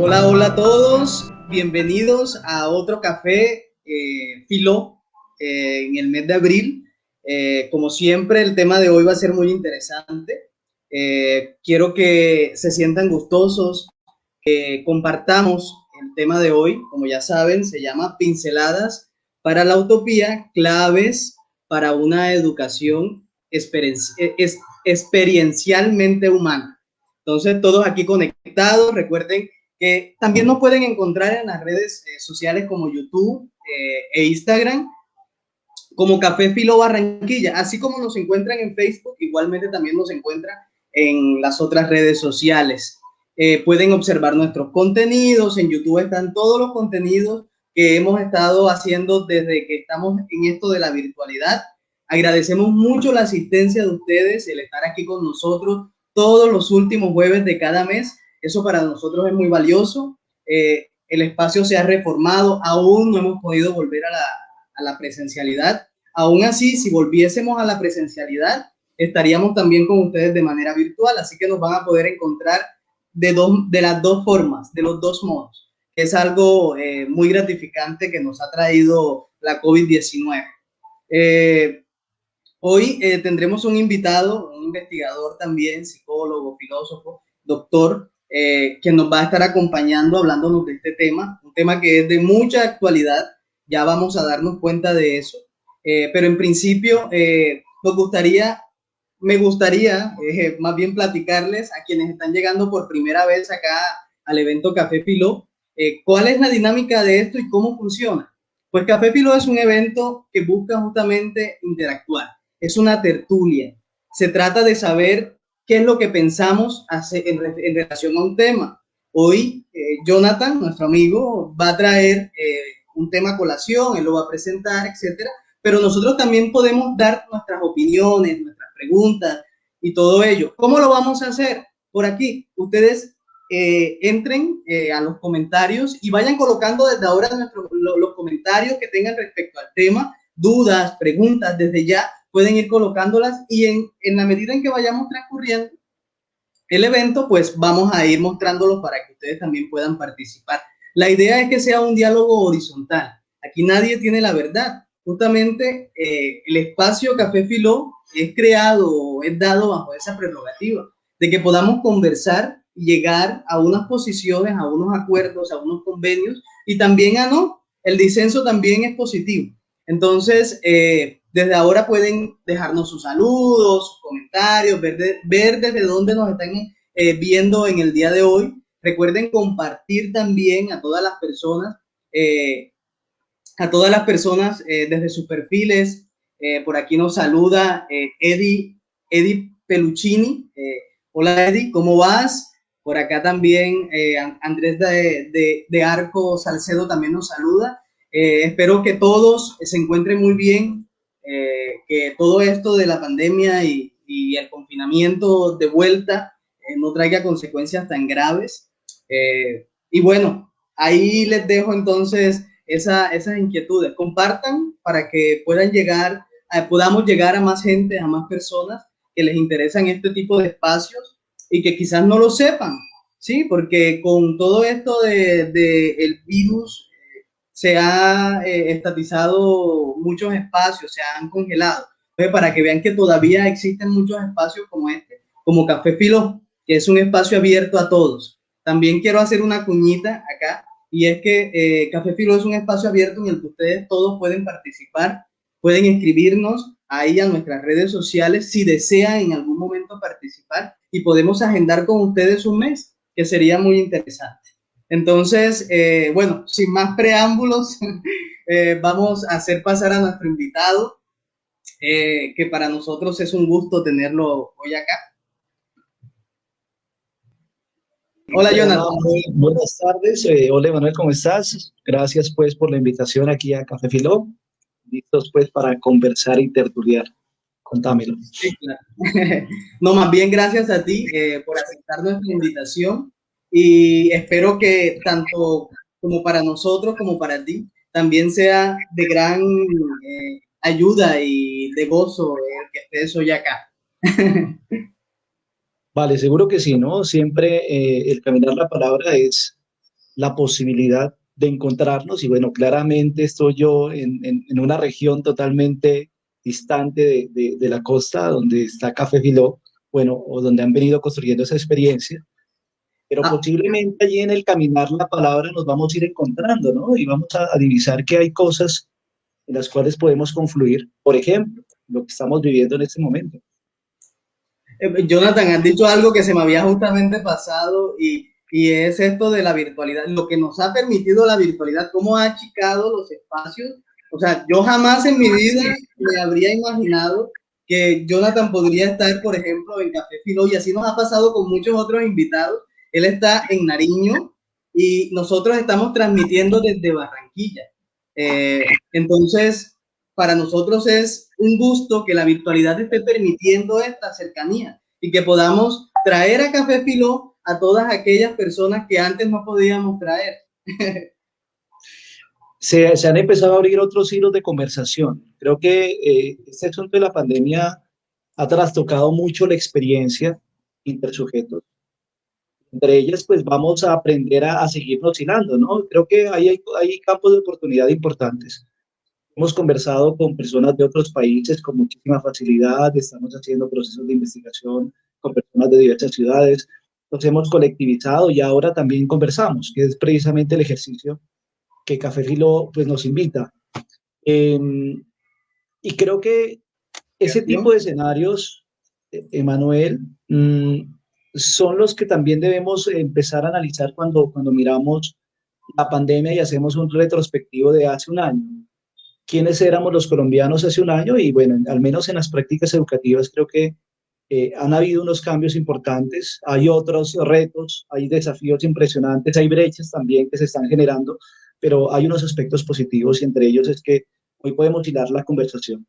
Hola, hola a todos, bienvenidos a otro café Filó en el mes de abril. Como siempre, el tema de hoy va a ser muy interesante. Quiero que se sientan gustosos, que compartamos el tema de hoy. Como ya saben, se llama Pinceladas para la Utopía, claves para una educación experiencialmente humana. Entonces, todos aquí conectados, recuerden que también nos pueden encontrar en las redes sociales como YouTube e Instagram como Café Filo Barranquilla, así como nos encuentran en Facebook, igualmente también nos encuentran en las otras redes sociales. Pueden observar nuestros contenidos, en YouTube están todos los contenidos que hemos estado haciendo desde que estamos en esto de la virtualidad. Agradecemos mucho la asistencia de ustedes, el estar aquí con nosotros todos los últimos jueves de cada mes. Eso para nosotros es muy valioso. El espacio se ha reformado, aún no hemos podido volver a la presencialidad. Aún así, si volviésemos a la presencialidad, estaríamos también con ustedes de manera virtual, así que nos van a poder encontrar de las dos formas, de los dos modos. Es algo muy gratificante que nos ha traído la COVID-19. Hoy tendremos un invitado, un investigador también, psicólogo, filósofo, doctor, que nos va a estar acompañando hablándonos de este tema, un tema que es de mucha actualidad, ya vamos a darnos cuenta de eso, pero en principio me gustaría más bien platicarles a quienes están llegando por primera vez acá al evento Café Filó, cuál es la dinámica de esto y cómo funciona. Pues Café Filó es un evento que busca justamente interactuar, es una tertulia. Se trata de saber qué es lo que pensamos en relación a un tema. Hoy, Jonathan, nuestro amigo, va a traer un tema a colación, él lo va a presentar, etcétera. Pero nosotros también podemos dar nuestras opiniones, nuestras preguntas y todo ello. ¿Cómo lo vamos a hacer? Por aquí, ustedes entren a los comentarios y vayan colocando desde ahora los comentarios que tengan respecto al tema, dudas, preguntas, desde ya pueden ir colocándolas y en la medida en que vayamos transcurriendo el evento, pues vamos a ir mostrándolos para que ustedes también puedan participar. La idea es que sea un diálogo horizontal. Aquí nadie tiene la verdad. Justamente el espacio Café Filó es creado, es dado bajo esa prerrogativa de que podamos conversar y llegar a unas posiciones, a unos acuerdos, a unos convenios y también a no. El disenso también es positivo. Entonces, desde ahora pueden dejarnos sus saludos, sus comentarios, ver desde dónde nos están viendo en el día de hoy. Recuerden compartir también a todas las personas desde sus perfiles. Por aquí nos saluda Eddie Peluccini. Hola Eddie, ¿cómo vas? Por acá también Andrés de Arco Salcedo también nos saluda. Espero que todos se encuentren muy bien, que todo esto de la pandemia y el confinamiento de vuelta no traiga consecuencias tan graves. Y bueno, ahí les dejo entonces esas inquietudes. Compartan para que podamos llegar a más gente, a más personas que les interesan este tipo de espacios y que quizás no lo sepan, ¿sí? Porque con todo esto el virus se ha estatizado muchos espacios, se han congelado. Entonces, para que vean que todavía existen muchos espacios como este, como Café Filo, que es un espacio abierto a todos. También quiero hacer una cuñita acá, y es que Café Filo es un espacio abierto en el que ustedes todos pueden participar, pueden escribirnos ahí a nuestras redes sociales si desean en algún momento participar y podemos agendar con ustedes un mes, que sería muy interesante. Entonces, bueno, sin más preámbulos, vamos a hacer pasar a nuestro invitado, que para nosotros es un gusto tenerlo hoy acá. Hola, Hola, Jonathan. muy buenas tardes. Hola, Manuel, ¿cómo estás? Gracias, pues, por la invitación aquí a Café Filó. Listos, pues, para conversar y tertuliar. Contámelo. Sí, claro. No, más bien gracias a ti por aceptar nuestra invitación y espero que tanto como para nosotros como para ti también sea de gran ayuda y de gozo el que estés hoy acá. Vale, seguro que sí, ¿no? Siempre el caminar la palabra es, la posibilidad de encontrarnos y bueno, claramente estoy yo en una región totalmente distante de la costa donde está Café Filó, bueno, o donde han venido construyendo esa experiencia, pero Ah, posiblemente allí en el caminar la palabra nos vamos a ir encontrando, ¿no? Y vamos a divisar que hay cosas en las cuales podemos confluir, por ejemplo, lo que estamos viviendo en este momento. Jonathan, has dicho algo que se me había justamente pasado y es esto de la virtualidad, lo que nos ha permitido la virtualidad, cómo ha achicado los espacios. O sea, yo jamás en mi vida me habría imaginado que Jonathan podría estar, por ejemplo, en Café Filo, y así nos ha pasado con muchos otros invitados. Él está en Nariño y nosotros estamos transmitiendo desde Barranquilla. Entonces, para nosotros es un gusto que la virtualidad esté permitiendo esta cercanía y que podamos traer a Café Filó a todas aquellas personas que antes no podíamos traer. Se han empezado a abrir otros hilos de conversación. Creo que este asunto de la pandemia ha trastocado mucho la experiencia intersujetos. Entre ellas, pues vamos a aprender a seguirnos hilando, ¿no? Creo que hay campos de oportunidad importantes. Hemos conversado con personas de otros países con muchísima facilidad, estamos haciendo procesos de investigación con personas de diversas ciudades, nos hemos colectivizado y ahora también conversamos, que es precisamente el ejercicio que Café Filo pues, nos invita. Eh, y creo que ese tipo de escenarios, Emanuel, son los que también debemos empezar a analizar cuando miramos la pandemia y hacemos un retrospectivo de hace un año. ¿Quiénes éramos los colombianos hace un año? Y bueno, al menos en las prácticas educativas creo que han habido unos cambios importantes, hay otros retos, hay desafíos impresionantes, hay brechas también que se están generando, pero hay unos aspectos positivos y entre ellos es que hoy podemos hilar la conversación.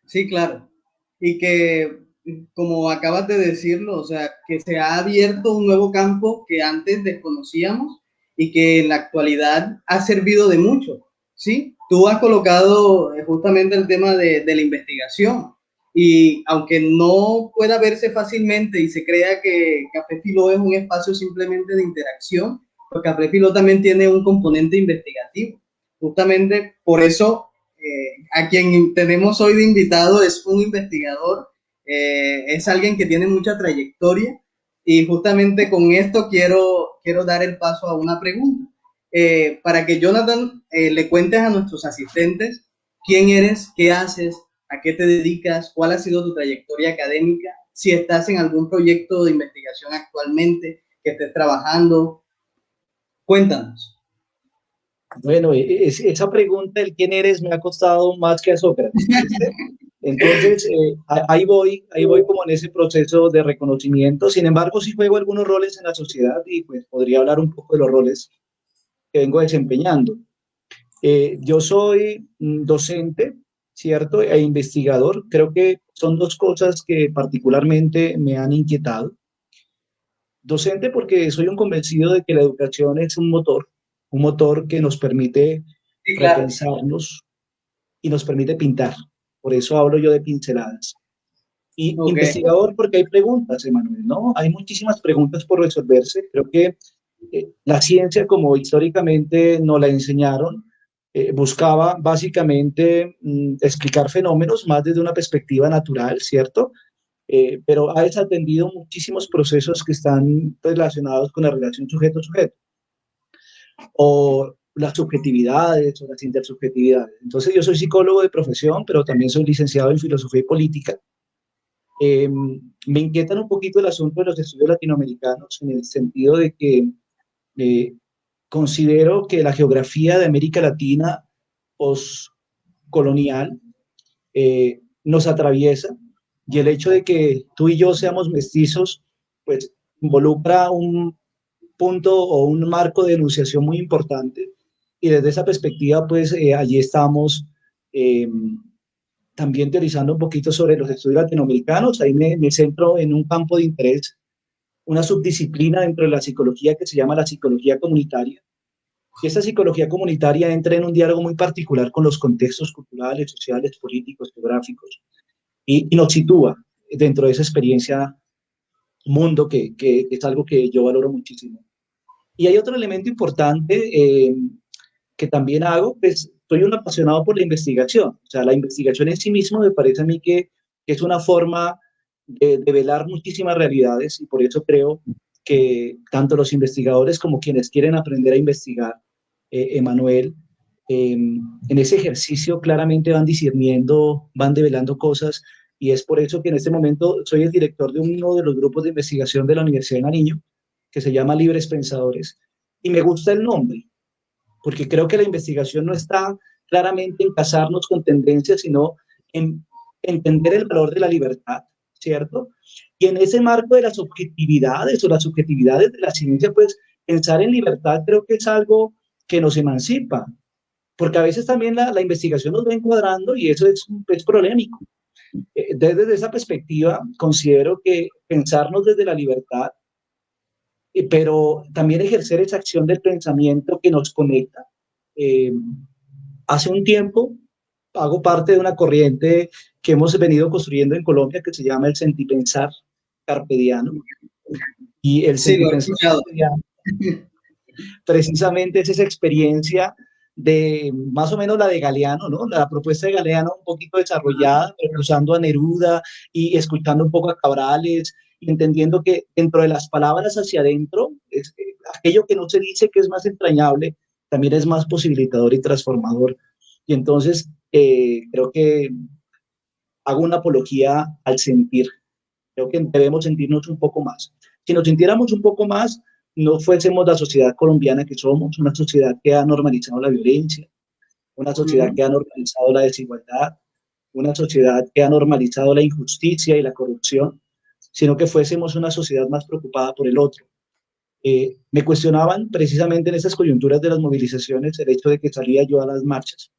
Sí, claro. Y que, como acabas de decirlo, o sea, que se ha abierto un nuevo campo que antes desconocíamos y que en la actualidad ha servido de mucho, ¿sí? Tú has colocado justamente el tema de la investigación y aunque no pueda verse fácilmente y se crea que Café Filó es un espacio simplemente de interacción, pues Café Filó también tiene un componente investigativo. Justamente por eso a quien tenemos hoy de invitado es un investigador, es alguien que tiene mucha trayectoria y justamente con esto quiero dar el paso a una pregunta. Para que Jonathan le cuentes a nuestros asistentes quién eres, qué haces, a qué te dedicas, cuál ha sido tu trayectoria académica, si estás en algún proyecto de investigación actualmente que estés trabajando. Cuéntanos. Bueno, esa pregunta del quién eres me ha costado más que a Sócrates, ¿viste? Entonces, ahí voy como en ese proceso de reconocimiento. Sin embargo, sí juego algunos roles en la sociedad y pues podría hablar un poco de los roles que vengo desempeñando. Yo soy docente, ¿cierto? E investigador. Creo que son dos cosas que particularmente me han inquietado. Docente porque soy un convencido de que la educación es un motor que nos permite Sí, claro. repensarnos y nos permite pintar. Por eso hablo yo de pinceladas. Y Ok. investigador porque hay preguntas, Emanuel, ¿no? Hay muchísimas preguntas por resolverse. Creo que la ciencia, como históricamente nos la enseñaron, buscaba básicamente explicar fenómenos más desde una perspectiva natural, ¿cierto? Pero ha desatendido muchísimos procesos que están relacionados con la relación sujeto-sujeto, o las subjetividades o las intersubjetividades. Entonces, yo soy psicólogo de profesión, pero también soy licenciado en filosofía y política. Me inquietan un poquito el asunto de los estudios latinoamericanos en el sentido de que eh, considero que la geografía de América Latina postcolonial nos atraviesa y el hecho de que tú y yo seamos mestizos, pues involucra un punto o un marco de enunciación muy importante y desde esa perspectiva, pues allí estamos eh, también teorizando un poquito sobre los estudios latinoamericanos. Ahí me centro en un campo de interés, una subdisciplina dentro de la psicología que se llama la psicología comunitaria. Y esta psicología comunitaria entra en un diálogo muy particular con los contextos culturales, sociales, políticos, geográficos, y nos sitúa dentro de esa experiencia mundo que es algo que yo valoro muchísimo. Y hay otro elemento importante que también hago, pues soy un apasionado por la investigación. O sea, la investigación en sí misma me parece a mí que es una forma de velar muchísimas realidades y por eso creo que tanto los investigadores como quienes quieren aprender a investigar, Emanuel, en ese ejercicio claramente van discerniendo, van develando cosas y es por eso que en este momento soy el director de uno de los grupos de investigación de la Universidad de Nariño que se llama Libres Pensadores y me gusta el nombre porque creo que la investigación no está claramente en casarnos con tendencias, sino en entender el valor de la libertad, ¿cierto? Y en ese marco de las objetividades o las subjetividades de la ciencia, pues pensar en libertad creo que es algo que nos emancipa, porque a veces también la investigación nos va encuadrando y eso es polémico. Desde esa perspectiva, considero que pensarnos desde la libertad, pero también ejercer esa acción del pensamiento que nos conecta. Eh, Hace un tiempo hago parte de una corriente que hemos venido construyendo en Colombia que se llama el sentipensar carpediano. Y el Sí, lo he sentipensar escuchado. carpediano precisamente es esa experiencia de más o menos la de Galeano, ¿no? La propuesta de Galeano un poquito desarrollada, pero usando a Neruda y escuchando un poco a Cabrales y entendiendo que dentro de las palabras hacia adentro, aquello que no se dice que es más entrañable, también es más posibilitador y transformador. Y entonces creo que hago una apología al sentir. Creo que debemos sentirnos un poco más. Si nos sintiéramos un poco más, no fuésemos la sociedad colombiana que somos, una sociedad que ha normalizado la violencia, una sociedad que ha normalizado la desigualdad, una sociedad que ha normalizado la injusticia y la corrupción, sino que fuésemos una sociedad más preocupada por el otro. Me cuestionaban precisamente en esas coyunturas de las movilizaciones el hecho de que salía yo a las marchas.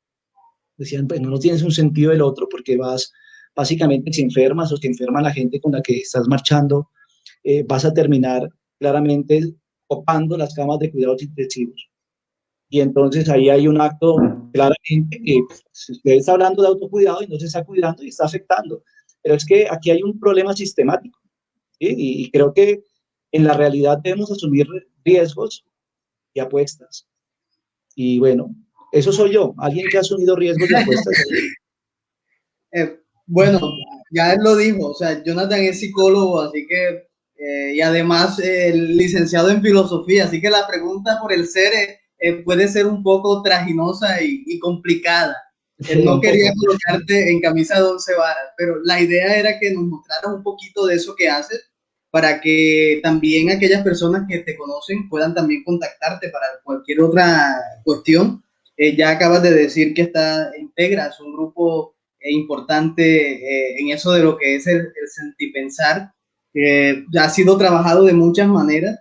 Decían, pues no tienes un sentido del otro porque vas, básicamente, si enfermas o si enferma la gente con la que estás marchando, vas a terminar claramente copando las camas de cuidados intensivos. Y entonces ahí hay un acto claramente que pues, usted está hablando de autocuidado y no se está cuidando y está afectando. Pero es que aquí hay un problema sistemático, ¿sí? Y creo que en la realidad debemos asumir riesgos y apuestas. Y bueno, eso soy yo, alguien que ha asumido riesgos y apuestas. Bueno, ya él lo dijo, o sea, Jonathan es psicólogo, así que, y además licenciado en filosofía, así que la pregunta por el ser puede ser un poco traginosa y complicada. Él no Un quería poco. colocarte en camisa de 11 varas, pero la idea era que nos mostraras un poquito de eso que haces para que también aquellas personas que te conocen puedan también contactarte para cualquier otra cuestión. Ya acabas de decir que integras un grupo importante en eso de lo que es el sentipensar, que ha sido trabajado de muchas maneras,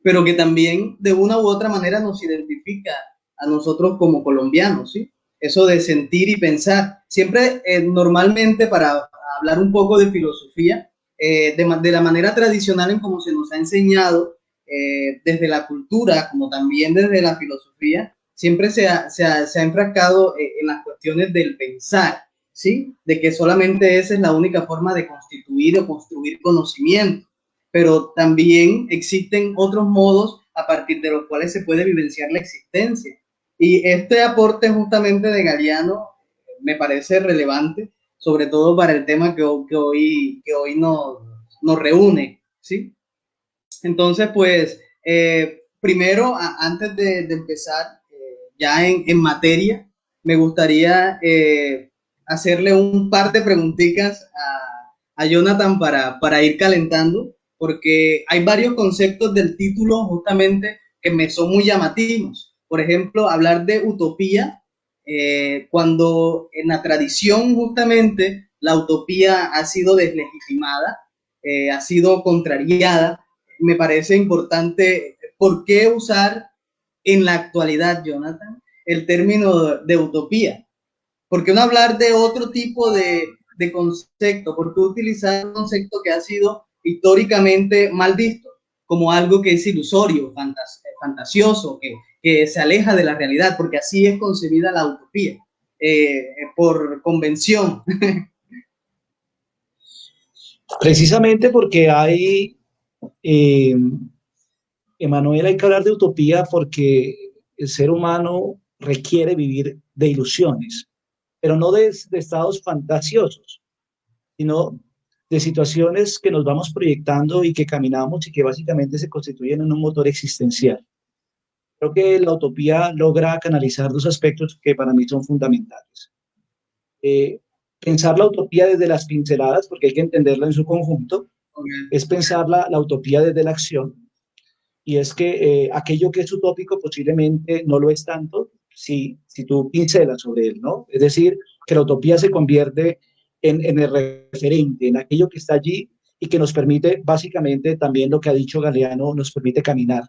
pero que también de una u otra manera nos identifica a nosotros como colombianos, ¿sí? Eso de sentir y pensar. Siempre, normalmente, para hablar un poco de filosofía, de la manera tradicional en como se nos ha enseñado, desde la cultura como también desde la filosofía, siempre se ha enfrascado en las cuestiones del pensar, ¿sí? De que solamente esa es la única forma de constituir o construir conocimiento, pero también existen otros modos a partir de los cuales se puede vivenciar la existencia. Y este aporte justamente de Galeano me parece relevante, sobre todo para el tema que hoy nos reúne, ¿sí? Entonces, pues, primero, antes de empezar, ya en materia, me gustaría hacerle un par de preguntitas a Jonathan para ir calentando, porque hay varios conceptos del título justamente que me son muy llamativos. Por ejemplo, hablar de utopía, cuando en la tradición justamente la utopía ha sido deslegitimada, ha sido contrariada. Me parece importante. ¿Por qué usar en la actualidad, Jonathan, el término de utopía? ¿Por qué no hablar de otro tipo de concepto? ¿Por qué utilizar un concepto que ha sido históricamente mal visto como algo que es ilusorio, fantasioso, que se aleja de la realidad? Porque así es concebida la utopía, por convención. Precisamente porque hay, eh, Emanuel, hay que hablar de utopía porque el ser humano requiere vivir de ilusiones, pero no de estados fantasiosos, sino de situaciones que nos vamos proyectando y que caminamos y que básicamente se constituyen en un motor existencial. Creo que la utopía logra canalizar dos aspectos que para mí son fundamentales. Eh, Pensar la utopía desde las pinceladas, porque hay que entenderla en su conjunto, Ok. es pensar la utopía desde la acción, y es que aquello que es utópico posiblemente no lo es tanto si tú pincelas sobre él, ¿no? Es decir, que la utopía se convierte en el referente, en aquello que está allí y que nos permite, básicamente, también lo que ha dicho Galeano, nos permite caminar.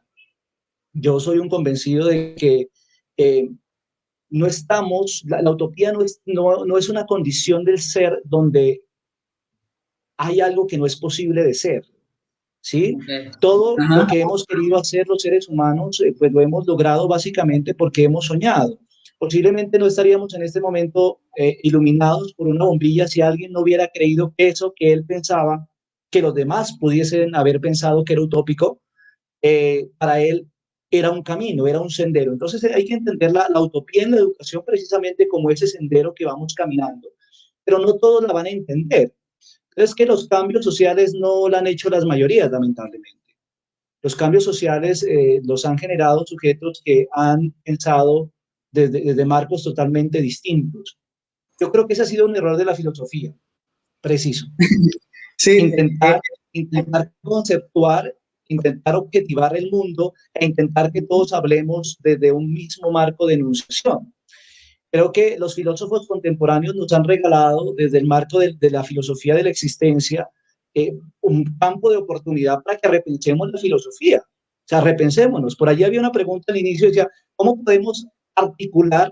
Yo soy un convencido de que eh, no estamos, la utopía no es una condición del ser donde hay algo que no es posible de ser, ¿sí? Ok. Todo lo Ajá. que hemos querido hacer los seres humanos, pues lo hemos logrado básicamente porque hemos soñado. Posiblemente no estaríamos en este momento iluminados por una bombilla si alguien no hubiera creído que eso que él pensaba, que los demás pudiesen haber pensado que era utópico, para él era un camino, era un sendero. Entonces hay que entender la utopía en la educación precisamente como ese sendero que vamos caminando, pero no todos la van a entender. Es que los cambios sociales no lo han hecho las mayorías, lamentablemente. Los cambios sociales los han generado sujetos que han pensado desde marcos totalmente distintos. Yo creo que ese ha sido un error de la filosofía, preciso. Sí, Intentar, intentar conceptuar, intentar objetivar el mundo e intentar que todos hablemos desde un mismo marco de enunciación. Creo que los filósofos contemporáneos nos han regalado desde el marco de la filosofía de la existencia un campo de oportunidad para que repensemos la filosofía. O sea, repensémonos. Por allí había una pregunta al inicio, decía, ¿cómo podemos articular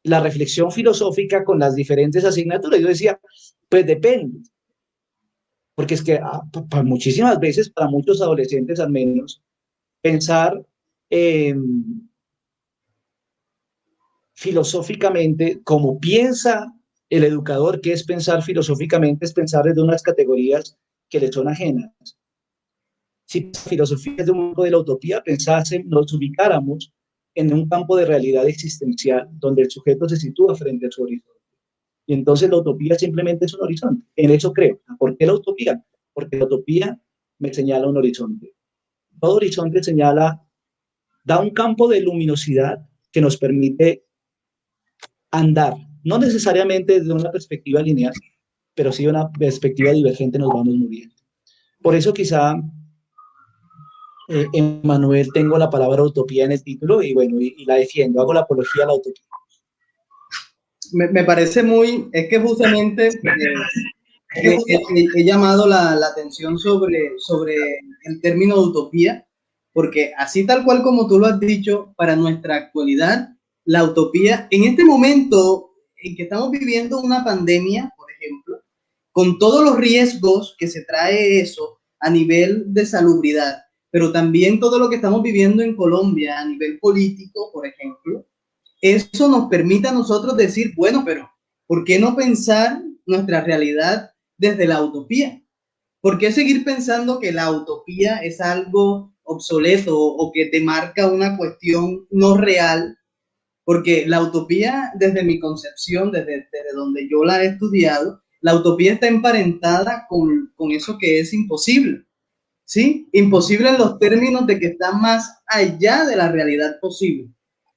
la reflexión filosófica con las diferentes asignaturas? Yo decía, pues depende, porque es que muchísimas veces, para muchos adolescentes al menos, pensar eh, filosóficamente, como piensa el educador, que es pensar filosóficamente, es pensar desde unas categorías que le son ajenas. Si la filosofía es de un modo de la utopía, pensase, nos ubicáramos en un campo de realidad existencial donde el sujeto se sitúa frente a su horizonte. Y entonces la utopía simplemente es un horizonte. En eso creo. ¿Por qué la utopía? Porque la utopía me señala un horizonte. Todo horizonte señala, da un campo de luminosidad que nos permite andar, no necesariamente desde una perspectiva lineal, pero sí una perspectiva divergente nos vamos moviendo. Por eso quizá, Manuel, tengo la palabra utopía en el título y bueno, y la defiendo, hago la apología a la utopía. Me parece muy, es que justamente he llamado la atención sobre el término utopía, porque así tal cual como tú lo has dicho, para nuestra actualidad, la utopía, en este momento en que estamos viviendo una pandemia, por ejemplo, con todos los riesgos que se trae eso a nivel de salubridad, pero también todo lo que estamos viviendo en Colombia a nivel político, por ejemplo, eso nos permite a nosotros decir, bueno, pero ¿por qué no pensar nuestra realidad desde la utopía? ¿Por qué seguir pensando que la utopía es algo obsoleto o que te marca una cuestión no real? Porque la utopía, desde mi concepción, desde donde yo la he estudiado, la utopía está emparentada con eso que es imposible, ¿sí? Imposible en los términos de que está más allá de la realidad posible.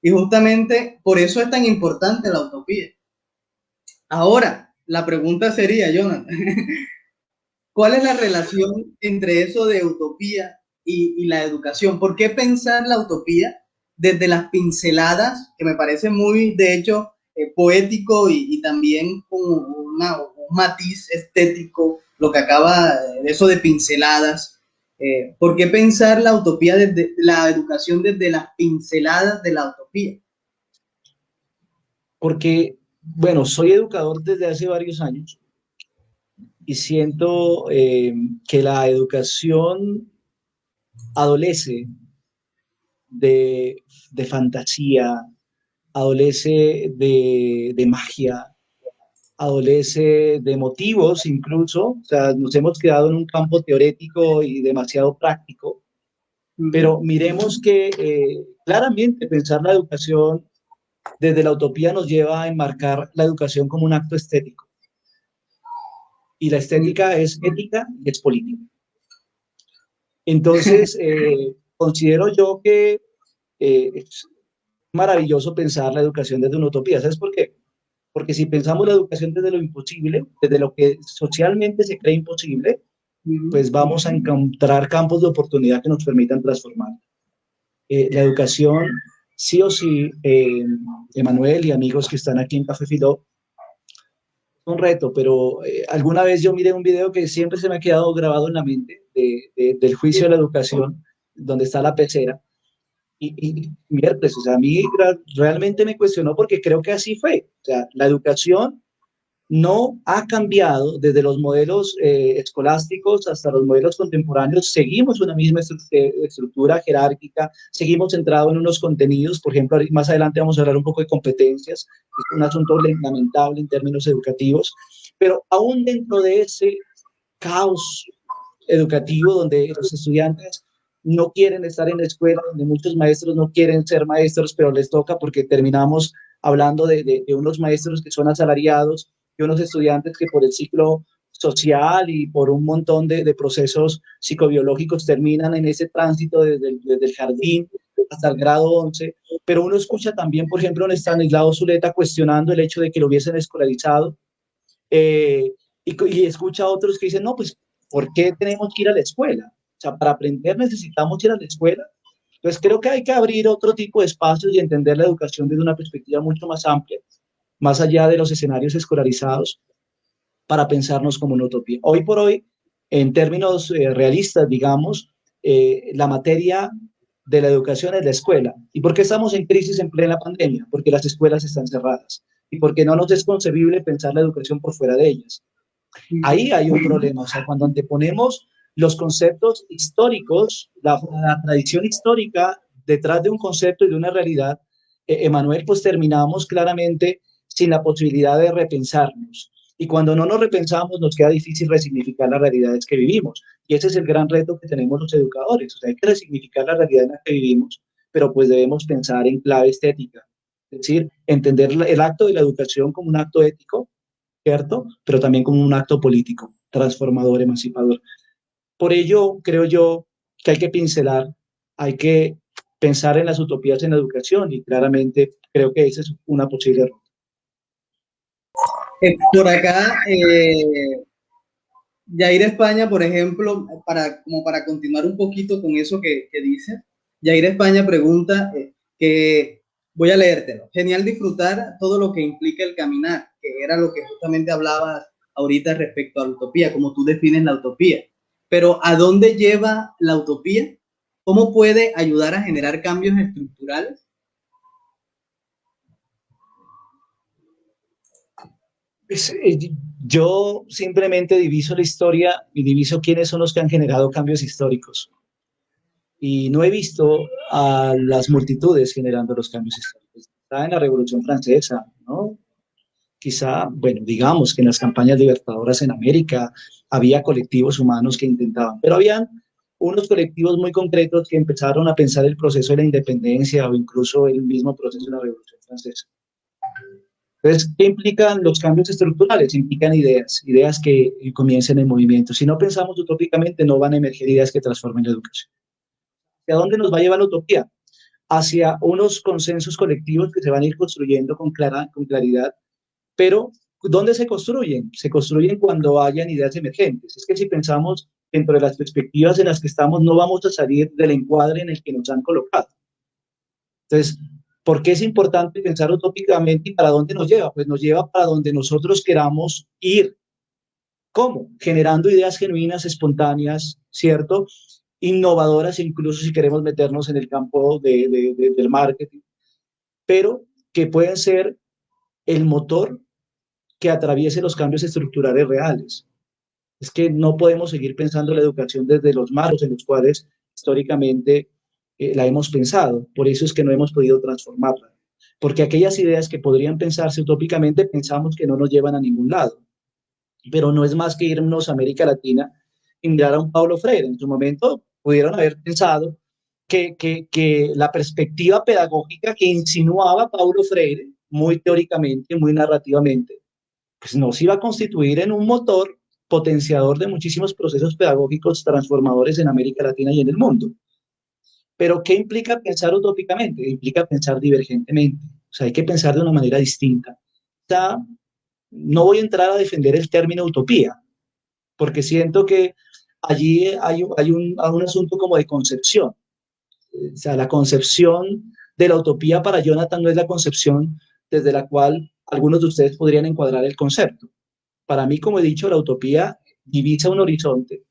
Y justamente por eso es tan importante la utopía. Ahora, la pregunta sería, Jonathan, ¿cuál es la relación entre eso de utopía y la educación? ¿Por qué pensar la utopía desde las pinceladas, que me parece muy, de hecho, poético y también con un matiz estético, lo que acaba de eso de pinceladas? ¿Por qué pensar la utopía desde la educación desde las pinceladas de la utopía? Porque, bueno, soy educador desde hace varios años y siento que la educación adolece de, de fantasía, adolece de magia, adolece de motivos incluso, o sea, nos hemos quedado en un campo teórico y demasiado práctico, Pero miremos que claramente pensar la educación desde la utopía nos lleva a enmarcar la educación como un acto estético. Y la estética es ética y es política. Entonces, considero yo que es maravilloso pensar la educación desde una utopía. ¿Sabes por qué? Porque si pensamos la educación desde lo imposible, desde lo que socialmente se cree imposible, pues vamos a encontrar campos de oportunidad que nos permitan transformar. La educación, sí o sí, Emanuel y amigos que están aquí en Café Filó, es un reto, pero alguna vez yo miré un video que siempre se me ha quedado grabado en la mente del juicio de la educación, donde está la pecera. Y miércoles, o sea, a mí realmente me cuestionó porque creo que así fue. O sea, la educación no ha cambiado desde los modelos escolásticos hasta los modelos contemporáneos. Seguimos una misma estructura jerárquica, seguimos centrados en unos contenidos. Por ejemplo, más adelante vamos a hablar un poco de competencias, es un asunto lamentable en términos educativos, pero aún dentro de ese caos educativo donde los estudiantes no quieren estar en la escuela, donde muchos maestros no quieren ser maestros, pero les toca porque terminamos hablando de unos maestros que son asalariados y unos estudiantes que por el ciclo social y por un montón de procesos psicobiológicos terminan en ese tránsito desde el jardín hasta el grado 11, pero uno escucha también, por ejemplo, en Estanislao Zuleta cuestionando el hecho de que lo hubiesen escolarizado, y escucha a otros que dicen, no, pues, ¿por qué tenemos que ir a la escuela? O sea, para aprender necesitamos ir a la escuela. Entonces, creo que hay que abrir otro tipo de espacios y entender la educación desde una perspectiva mucho más amplia, más allá de los escenarios escolarizados, para pensarnos como una utopía. Hoy por hoy, en términos realistas, digamos, la materia de la educación es la escuela. ¿Y por qué estamos en crisis en plena pandemia? Porque las escuelas están cerradas y porque no nos es concebible pensar la educación por fuera de ellas. Ahí hay un problema, o sea, cuando anteponemos los conceptos históricos, la tradición histórica detrás de un concepto y de una realidad, Emanuel, pues terminamos claramente sin la posibilidad de repensarnos. Y cuando no nos repensamos, nos queda difícil resignificar las realidades que vivimos. Y ese es el gran reto que tenemos los educadores. O sea, hay que resignificar la realidad en la que vivimos, pero pues debemos pensar en clave estética. Es decir, entender el acto de la educación como un acto ético, ¿cierto? Pero también como un acto político, transformador, emancipador. Por ello, creo yo que hay que pincelar, hay que pensar en las utopías en la educación y claramente creo que esa es una posible ruta. Por acá, Yair España, por ejemplo, como para continuar un poquito con eso que dice, Yair España pregunta que voy a leértelo. Genial disfrutar todo lo que implica el caminar, que era lo que justamente hablabas ahorita respecto a la utopía, como tú defines la utopía. Pero ¿a dónde lleva la utopía? ¿Cómo puede ayudar a generar cambios estructurales? Pues, yo simplemente diviso la historia y diviso quiénes son los que han generado cambios históricos. Y no he visto a las multitudes generando los cambios históricos. Está en la Revolución Francesa, ¿no? Quizá, bueno, digamos que en las campañas libertadoras en América había colectivos humanos que intentaban, pero habían unos colectivos muy concretos que empezaron a pensar el proceso de la independencia o incluso el mismo proceso de la Revolución Francesa. Entonces, ¿qué implican los cambios estructurales? Implican ideas, ideas que comiencen en movimiento. Si no pensamos utópicamente, no van a emerger ideas que transformen la educación. ¿Hacia dónde nos va a llevar la utopía? Hacia unos consensos colectivos que se van a ir construyendo con claridad, pero ¿dónde se construyen? Se construyen cuando hayan ideas emergentes. Es que si pensamos dentro de las perspectivas en las que estamos, no vamos a salir del encuadre en el que nos han colocado. Entonces, ¿por qué es importante pensar utópicamente y para dónde nos lleva? Pues nos lleva para donde nosotros queramos ir. ¿Cómo? Generando ideas genuinas, espontáneas, ¿cierto? Innovadoras, incluso si queremos meternos en el campo del marketing, pero que pueden ser el motor que atraviese los cambios estructurales reales. Es que no podemos seguir pensando la educación desde los marcos en los cuales históricamente la hemos pensado. Por eso es que no hemos podido transformarla. Porque aquellas ideas que podrían pensarse utópicamente pensamos que no nos llevan a ningún lado. Pero no es más que irnos a América Latina y mirar a un Paulo Freire. En su momento pudieron haber pensado que la perspectiva pedagógica que insinuaba Paulo Freire, muy teóricamente, muy narrativamente, pues nos iba a constituir en un motor potenciador de muchísimos procesos pedagógicos transformadores en América Latina y en el mundo. Pero ¿qué implica pensar utópicamente? Implica pensar divergentemente. O sea, hay que pensar de una manera distinta. O sea, no voy a entrar a defender el término utopía, porque siento que allí hay un asunto como de concepción. O sea, la concepción de la utopía para Jonathan no es la concepción desde la cual algunos de ustedes podrían encuadrar el concepto. Para mí, como he dicho, la utopía divisa un horizonte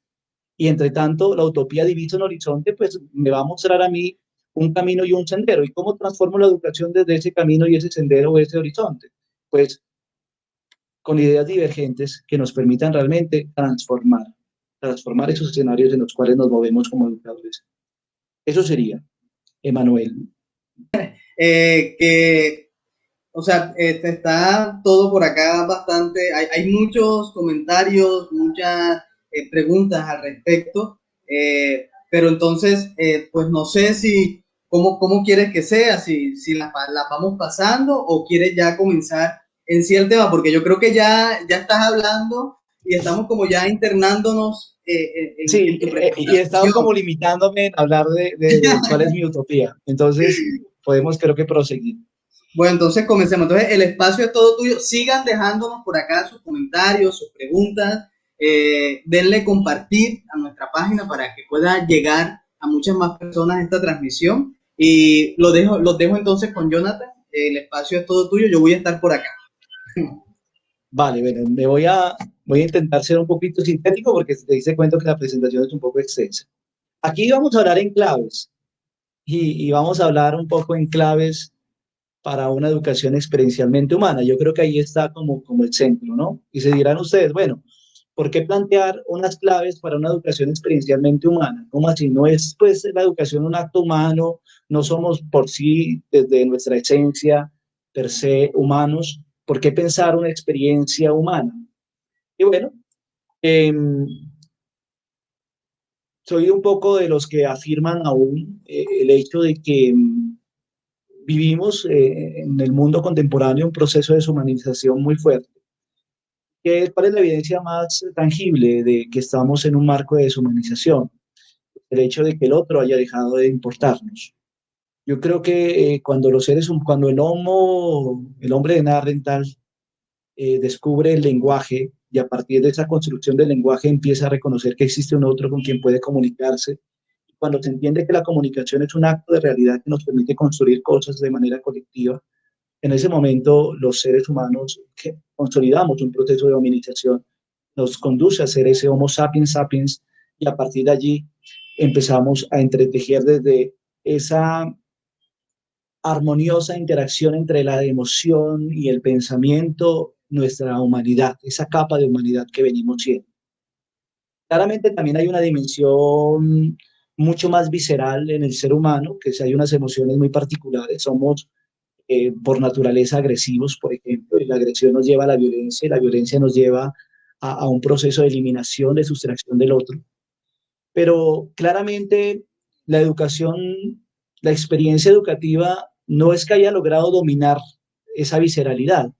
y entre tanto la utopía divisa un horizonte, pues me va a mostrar a mí un camino y un sendero. ¿Y cómo transformo la educación desde ese camino y ese sendero o ese horizonte? Pues con ideas divergentes que nos permitan realmente transformar esos escenarios en los cuales nos movemos como educadores. Eso sería, Emanuel. Que, o sea, está todo por acá bastante, hay muchos comentarios, muchas preguntas al respecto, pero entonces, pues no sé si, cómo quieres que sea, si las vamos pasando o quieres ya comenzar en sí el tema, porque yo creo que ya estás hablando y estamos como ya internándonos Sí, en tu y he estado como presentación. limitándome en hablar de cuál es mi utopía. Entonces, podemos creo que proseguir. Bueno, entonces comencemos. Entonces, el espacio es todo tuyo. Sigan dejándonos por acá sus comentarios, sus preguntas. Denle compartir a nuestra página para que pueda llegar a muchas más personas esta transmisión. Y los dejo entonces con Jonathan. El espacio es todo tuyo. Yo voy a estar por acá. Vale, bueno, voy a intentar ser un poquito sintético porque te dice cuenta que la presentación es un poco extensa. Aquí vamos a hablar en claves y vamos a hablar un poco en claves para una educación experiencialmente humana. Yo creo que ahí está como el centro, ¿no? Y se dirán ustedes, bueno, ¿por qué plantear unas claves para una educación experiencialmente humana? ¿Cómo así? No es pues la educación un acto humano, no somos por sí, desde nuestra esencia, per se humanos. ¿Por qué pensar una experiencia humana? Y bueno, eh, soy un poco de los que afirman aún el hecho de que vivimos en el mundo contemporáneo un proceso de deshumanización muy fuerte. ¿Cuál es la evidencia más tangible de que estamos en un marco de deshumanización? El hecho de que el otro haya dejado de importarnos. Yo creo que cuando el hombre de Neandertal descubre el lenguaje y a partir de esa construcción del lenguaje empieza a reconocer que existe un otro con quien puede comunicarse, cuando se entiende que la comunicación es un acto de realidad que nos permite construir cosas de manera colectiva, en ese momento los seres humanos que consolidamos un proceso de hominización, nos conduce a ser ese Homo sapiens sapiens y a partir de allí empezamos a entretejer desde esa armoniosa interacción entre la emoción y el pensamiento, nuestra humanidad, esa capa de humanidad que venimos siendo. Claramente también hay una dimensión mucho más visceral en el ser humano, que si hay unas emociones muy particulares, somos por naturaleza agresivos, por ejemplo, y la agresión nos lleva a la violencia, y la violencia nos lleva a un proceso de eliminación, de sustracción del otro. Pero claramente la educación, la experiencia educativa no es que haya logrado dominar esa visceralidad,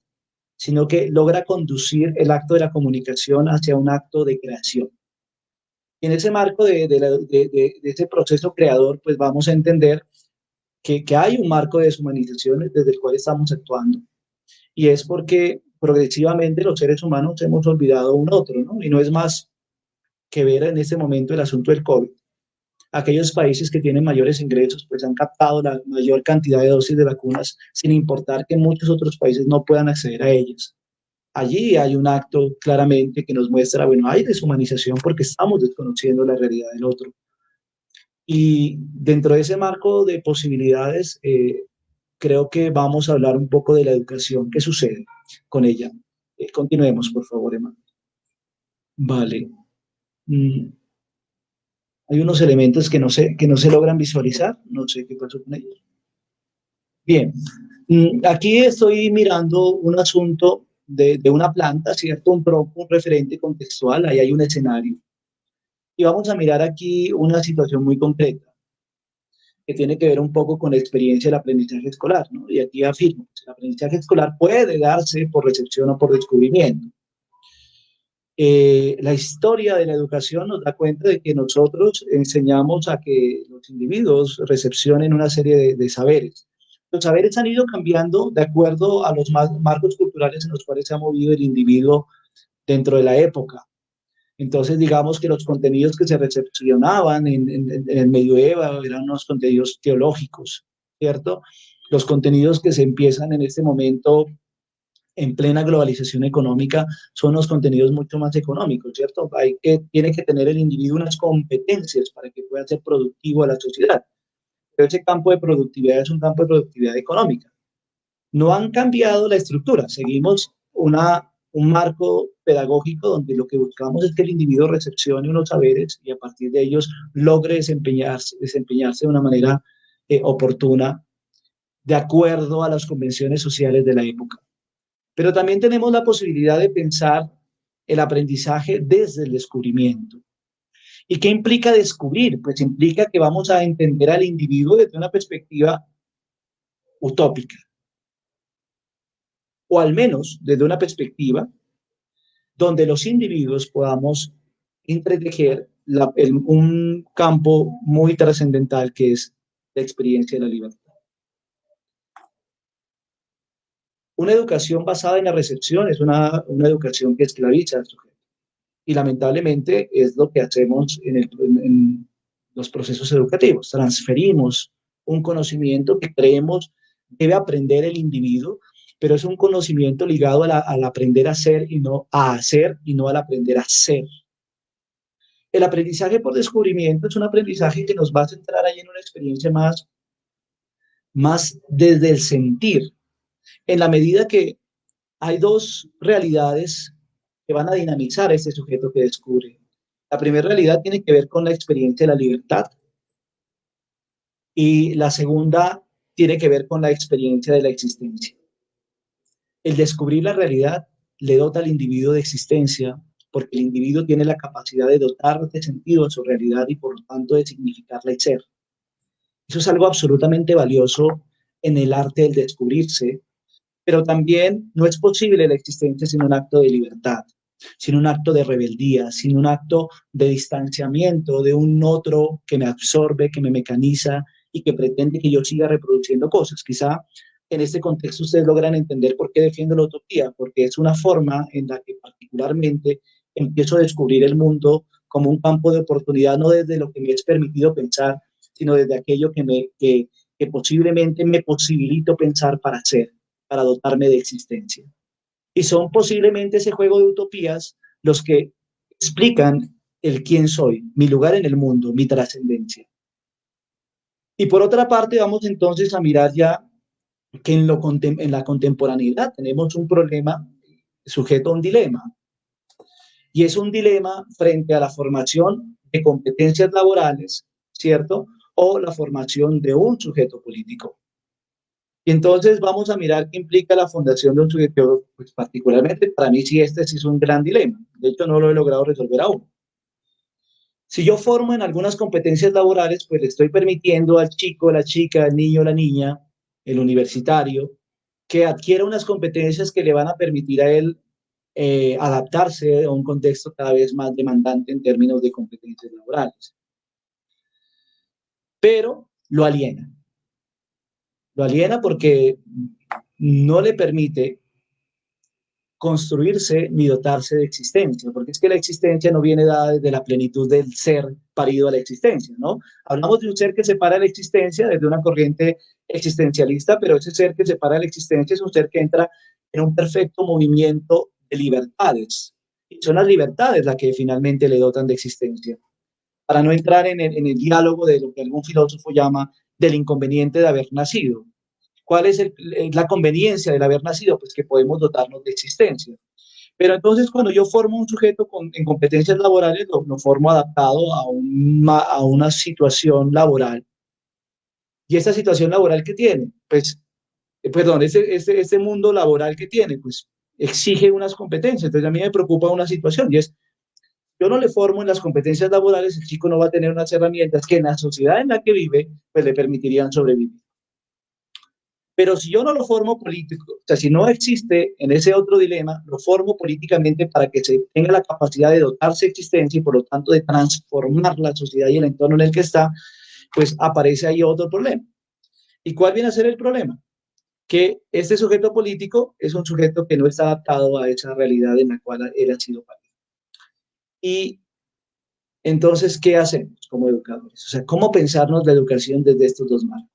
sino que logra conducir el acto de la comunicación hacia un acto de creación. Y en ese marco de ese proceso creador, pues vamos a entender que hay un marco de deshumanización desde el cual estamos actuando. Y es porque progresivamente los seres humanos hemos olvidado un otro, ¿no? Y no es más que ver en este momento el asunto del COVID. Aquellos países que tienen mayores ingresos, pues han captado la mayor cantidad de dosis de vacunas, sin importar que muchos otros países no puedan acceder a ellas. Allí hay un acto claramente que nos muestra, bueno, hay deshumanización porque estamos desconociendo la realidad del otro. Y dentro de ese marco de posibilidades, creo que vamos a hablar un poco de la educación. ¿Qué sucede con ella? Continuemos, por favor, Emma. Vale. Mm, hay unos elementos que no se logran visualizar. No sé qué pasó con ellos. Bien. Aquí estoy mirando un asunto de una planta, ¿cierto? Un referente contextual. Ahí hay un escenario. Y vamos a mirar aquí una situación muy concreta. que tiene que ver un poco con la experiencia del aprendizaje escolar, ¿no? Y aquí afirmo, el aprendizaje escolar puede darse por recepción o por descubrimiento. La historia de la educación nos da cuenta de que nosotros enseñamos a que los individuos recepcionen una serie de saberes. Los saberes han ido cambiando de acuerdo a los marcos culturales en los cuales se ha movido el individuo dentro de la época. Entonces, digamos que los contenidos que se recepcionaban en el medioevo eran unos contenidos teológicos, ¿cierto? Los contenidos que se empiezan en este momento en plena globalización económica son los contenidos mucho más económicos, ¿cierto? Tiene que tener el individuo unas competencias para que pueda ser productivo a la sociedad. Pero ese campo de productividad es un campo de productividad económica. No han cambiado la estructura, seguimos un marco pedagógico donde lo que buscamos es que el individuo recepcione unos saberes y a partir de ellos logre desempeñarse de una manera oportuna, de acuerdo a las convenciones sociales de la época. Pero también tenemos la posibilidad de pensar el aprendizaje desde el descubrimiento. ¿Y qué implica descubrir? Pues implica que vamos a entender al individuo desde una perspectiva utópica, o al menos desde una perspectiva donde los individuos podamos entretejer un campo muy trascendental que es la experiencia de la libertad. Una educación basada en la recepción es una educación que esclaviza al sujeto. Y lamentablemente es lo que hacemos en los procesos educativos. Transferimos un conocimiento que creemos debe aprender el individuo, pero es un conocimiento ligado al aprender a hacer y no a hacer y no al aprender a ser. El aprendizaje por descubrimiento es un aprendizaje que nos va a centrar ahí en una experiencia más desde el sentir, en la medida que hay dos realidades que van a dinamizar a este sujeto que descubre. La primera realidad tiene que ver con la experiencia de la libertad y la segunda tiene que ver con la experiencia de la existencia. El descubrir la realidad le dota al individuo de existencia porque el individuo tiene la capacidad de dotar de sentido a su realidad y por lo tanto de significarla y ser. Eso es algo absolutamente valioso en el arte del descubrirse, pero también no es posible la existencia sin un acto de libertad, sin un acto de rebeldía, sin un acto de distanciamiento de un otro que me absorbe, que me mecaniza y que pretende que yo siga reproduciendo cosas. Quizá en este contexto ustedes logran entender por qué defiendo la utopía, porque es una forma en la que particularmente empiezo a descubrir el mundo como un campo de oportunidad, no desde lo que me es permitido pensar, sino desde aquello que posiblemente me posibilito pensar para ser, para dotarme de existencia. Y son posiblemente ese juego de utopías los que explican el quién soy, mi lugar en el mundo, mi trascendencia. Y por otra parte, vamos entonces a mirar ya que en la contemporaneidad tenemos un problema sujeto a un dilema. Y es un dilema frente a la formación de competencias laborales, ¿cierto? O la formación de un sujeto político. Y entonces vamos a mirar qué implica la fundación de un sujeto, pues particularmente para mí sí sí es un gran dilema. De hecho, no lo he logrado resolver aún. Si yo formo en algunas competencias laborales, pues le estoy permitiendo al chico, la chica, el niño, la niña, el universitario, que adquiera unas competencias que le van a permitir a él adaptarse a un contexto cada vez más demandante en términos de competencias laborales. Pero lo aliena. Lo aliena porque no le permite construirse ni dotarse de existencia, porque es que la existencia no viene dada desde la plenitud del ser parido a la existencia, ¿no? Hablamos de un ser que separa la existencia desde una corriente existencialista, pero ese ser que separa la existencia es un ser que entra en un perfecto movimiento de libertades, y son las libertades las que finalmente le dotan de existencia. Para no entrar en el diálogo de lo que algún filósofo llama del inconveniente de haber nacido. ¿Cuál es la conveniencia del haber nacido? Pues que podemos dotarnos de existencia. Pero entonces cuando yo formo un sujeto en competencias laborales, lo formo adaptado a una situación laboral. ¿Y esta situación laboral que tiene? Pues, perdón, este mundo laboral que tiene, pues exige unas competencias. Entonces a mí me preocupa una situación y es, yo no le formo en las competencias laborales, el chico no va a tener unas herramientas que en la sociedad en la que vive, pues le permitirían sobrevivir. Pero si yo no lo formo político, o sea, si no existe en ese otro dilema, lo formo políticamente para que se tenga la capacidad de dotarse de existencia y por lo tanto de transformar la sociedad y el entorno en el que está, pues aparece ahí otro problema. ¿Y cuál viene a ser el problema? Que este sujeto político es un sujeto que no está adaptado a esa realidad en la cual él ha sido parte. Y entonces, ¿qué hacemos como educadores? O sea, ¿cómo pensarnos la educación desde estos dos marcos?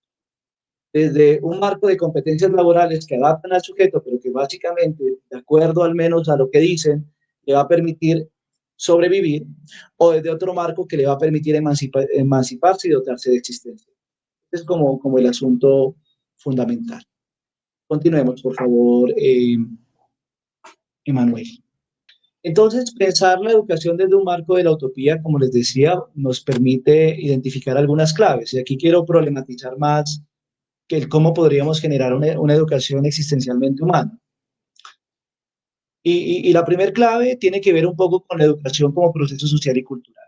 Desde un marco de competencias laborales que adaptan al sujeto, pero que básicamente, de acuerdo al menos a lo que dicen, le va a permitir sobrevivir, o desde otro marco que le va a permitir emanciparse y dotarse de existencia. Es como el asunto fundamental. Continuemos, por favor, Emanuel. Entonces, pensar la educación desde un marco de la utopía, como les decía, nos permite identificar algunas claves. Y aquí quiero problematizar más que el cómo podríamos generar una educación existencialmente humana. Y la primera clave tiene que ver un poco con la educación como proceso social y cultural.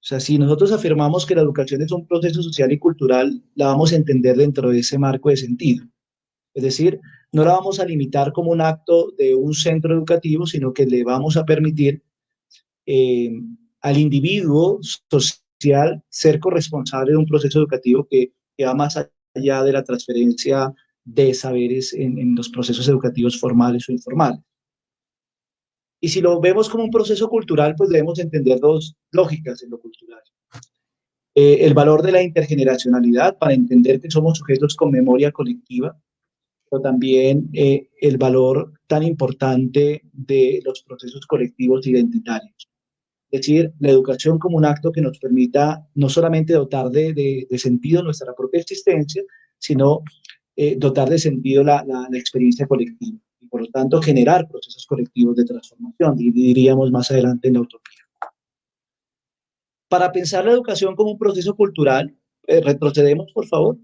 O sea, si nosotros afirmamos que la educación es un proceso social y cultural, la vamos a entender dentro de ese marco de sentido. Es decir, no la vamos a limitar como un acto de un centro educativo, sino que le vamos a permitir eh, al individuo social ser corresponsable de un proceso educativo que va más allá de la transferencia de saberes en los procesos educativos formales o informales. Y si lo vemos como un proceso cultural, pues debemos entender dos lógicas en lo cultural. El valor de la intergeneracionalidad para entender que somos sujetos con memoria colectiva, pero también el valor tan importante de los procesos colectivos identitarios. Es decir, la educación como un acto que nos permita no solamente dotar de sentido nuestra propia existencia, sino dotar de sentido la experiencia colectiva y por lo tanto generar procesos colectivos de transformación, diríamos más adelante en la utopía. Para pensar la educación como un proceso cultural, retrocedemos, por favor.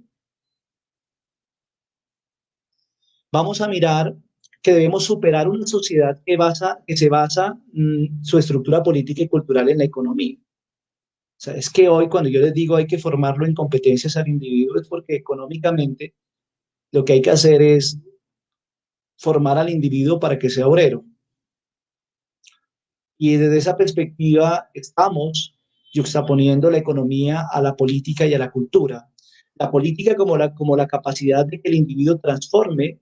Vamos a mirar que debemos superar una sociedad que se basa su estructura política y cultural en la economía. O sea, es que hoy cuando yo les digo hay que formarlo en competencias al individuo es porque económicamente lo que hay que hacer es formar al individuo para que sea obrero. Y desde esa perspectiva estamos juxtaponiendo la economía a la política y a la cultura. La política como la capacidad de que el individuo transforme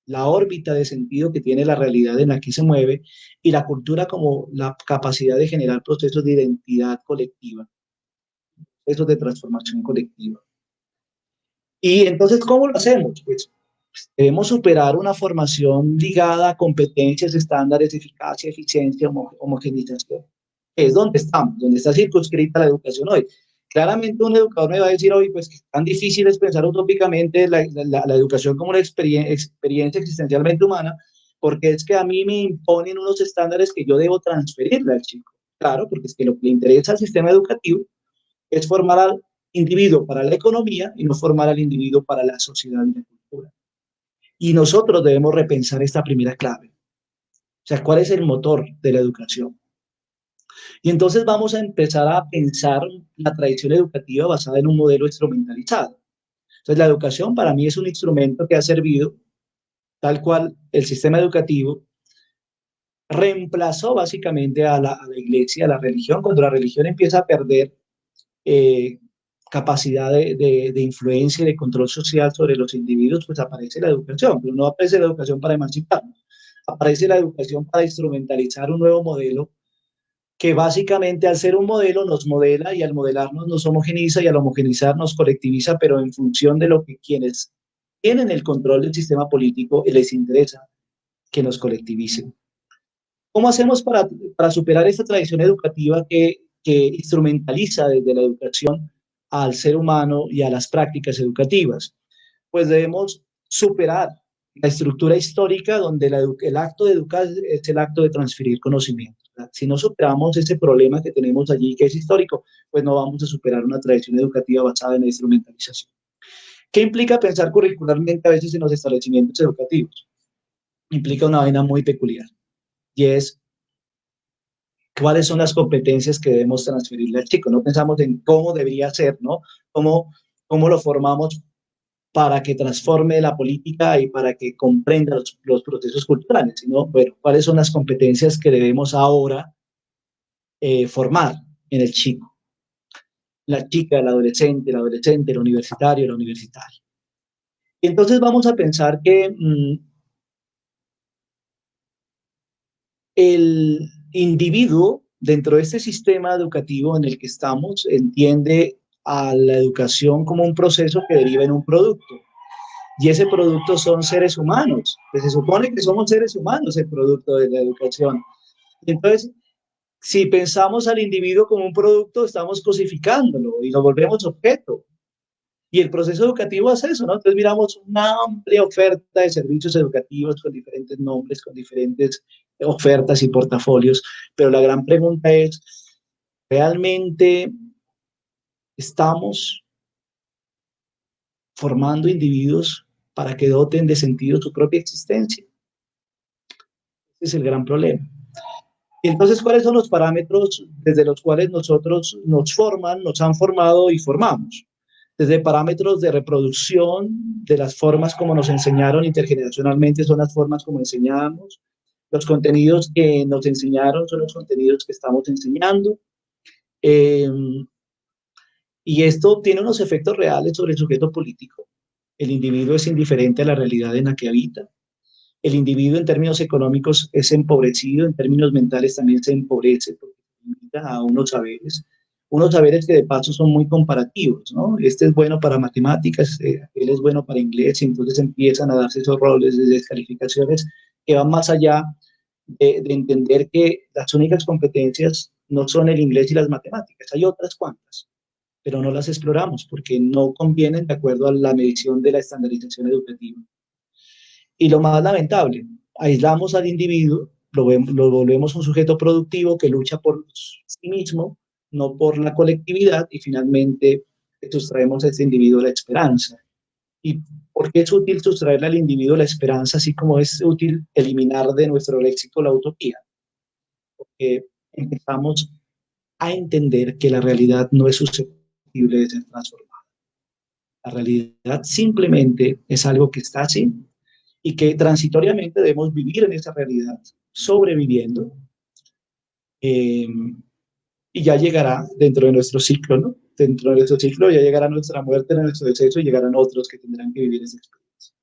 la órbita de sentido que tiene la realidad en la que se mueve y la cultura como la capacidad de generar procesos de identidad colectiva, procesos de transformación colectiva. Y entonces, ¿cómo lo hacemos? Pues debemos superar una formación ligada a competencias, estándares, eficacia, eficiencia, homogenización. Es donde estamos, donde está circunscrita la educación hoy. Claramente un educador me va a decir hoy, pues que tan difícil es pensar utópicamente la educación como una experiencia existencialmente humana, porque es que a mí me imponen unos estándares que yo debo transferirle al chico. Claro, porque es que lo que le interesa al sistema educativo es formar al individuo para la economía y no formar al individuo para la sociedad y la cultura. Y nosotros debemos repensar esta primera clave. O sea, ¿cuál es el motor de la educación? Y entonces vamos a empezar a pensar la tradición educativa basada en un modelo instrumentalizado. Entonces, la educación para mí es un instrumento que ha servido, tal cual el sistema educativo reemplazó básicamente a la iglesia, a la religión, cuando la religión empieza a perder eh, capacidad de influencia y de control social sobre los individuos, pues aparece la educación, pero no aparece la educación para emanciparnos, aparece la educación para instrumentalizar un nuevo modelo que básicamente al ser un modelo nos modela y al modelarnos nos homogeniza y al homogenizar nos colectiviza, pero en función de lo que quienes tienen el control del sistema político les interesa que nos colectivicen. ¿Cómo hacemos para superar esta tradición educativa que instrumentaliza desde la educación al ser humano y a las prácticas educativas? Pues debemos superar la estructura histórica donde el acto de educar es el acto de transferir conocimiento. Si no superamos ese problema que tenemos allí, que es histórico, pues no vamos a superar una tradición educativa basada en la instrumentalización. ¿Qué implica pensar curricularmente a veces en los establecimientos educativos? Implica una vaina muy peculiar y es cuáles son las competencias que debemos transferirle al chico. No pensamos en cómo debería ser, ¿no? Cómo lo formamos para que transforme la política y para que comprenda los procesos culturales, sino, bueno, cuáles son las competencias que debemos ahora formar en el chico, la chica, el adolescente, el universitario, la universitaria. Y entonces vamos a pensar que el individuo dentro de este sistema educativo en el que estamos entiende a la educación como un proceso que deriva en un producto. Y ese producto son seres humanos. Pues se supone que somos seres humanos el producto de la educación. Entonces, si pensamos al individuo como un producto, estamos cosificándolo y lo volvemos objeto. Y el proceso educativo es eso, ¿no? Entonces miramos una amplia oferta de servicios educativos con diferentes nombres, con diferentes ofertas y portafolios, pero la gran pregunta es, ¿realmente estamos formando individuos para que doten de sentido su propia existencia? Ese es el gran problema. Y entonces, ¿cuáles son los parámetros desde los cuales nosotros nos forman, nos han formado y formamos? Desde parámetros de reproducción, de las formas como nos enseñaron intergeneracionalmente, son las formas como enseñamos. Los contenidos que nos enseñaron son los contenidos que estamos enseñando. Eh, y esto tiene unos efectos reales sobre el sujeto político. El individuo es indiferente a la realidad en la que habita. El individuo en términos económicos es empobrecido, en términos mentales también se empobrece, porque limita a unos saberes que de paso son muy comparativos, ¿no? Este es bueno para matemáticas, él es bueno para inglés, y entonces empiezan a darse esos roles de descalificaciones que van más allá de entender que las únicas competencias no son el inglés y las matemáticas, hay otras cuantas, pero no las exploramos porque no convienen de acuerdo a la medición de la estandarización educativa. Y lo más lamentable, aislamos al individuo, lo volvemos un sujeto productivo que lucha por sí mismo, no por la colectividad, y finalmente sustraemos a este individuo la esperanza. ¿Y por qué es útil sustraerle al individuo la esperanza, así como es útil eliminar de nuestro léxico la utopía? Porque empezamos a entender que la realidad no es susceptible de ser transformada. La realidad simplemente es algo que está así y que transitoriamente debemos vivir en esa realidad, sobreviviendo, eh, y ya llegará dentro de nuestro ciclo, ¿no? Dentro de nuestro ciclo ya llegará nuestra muerte, nuestro deceso, y llegarán otros que tendrán que vivir esa experiencia.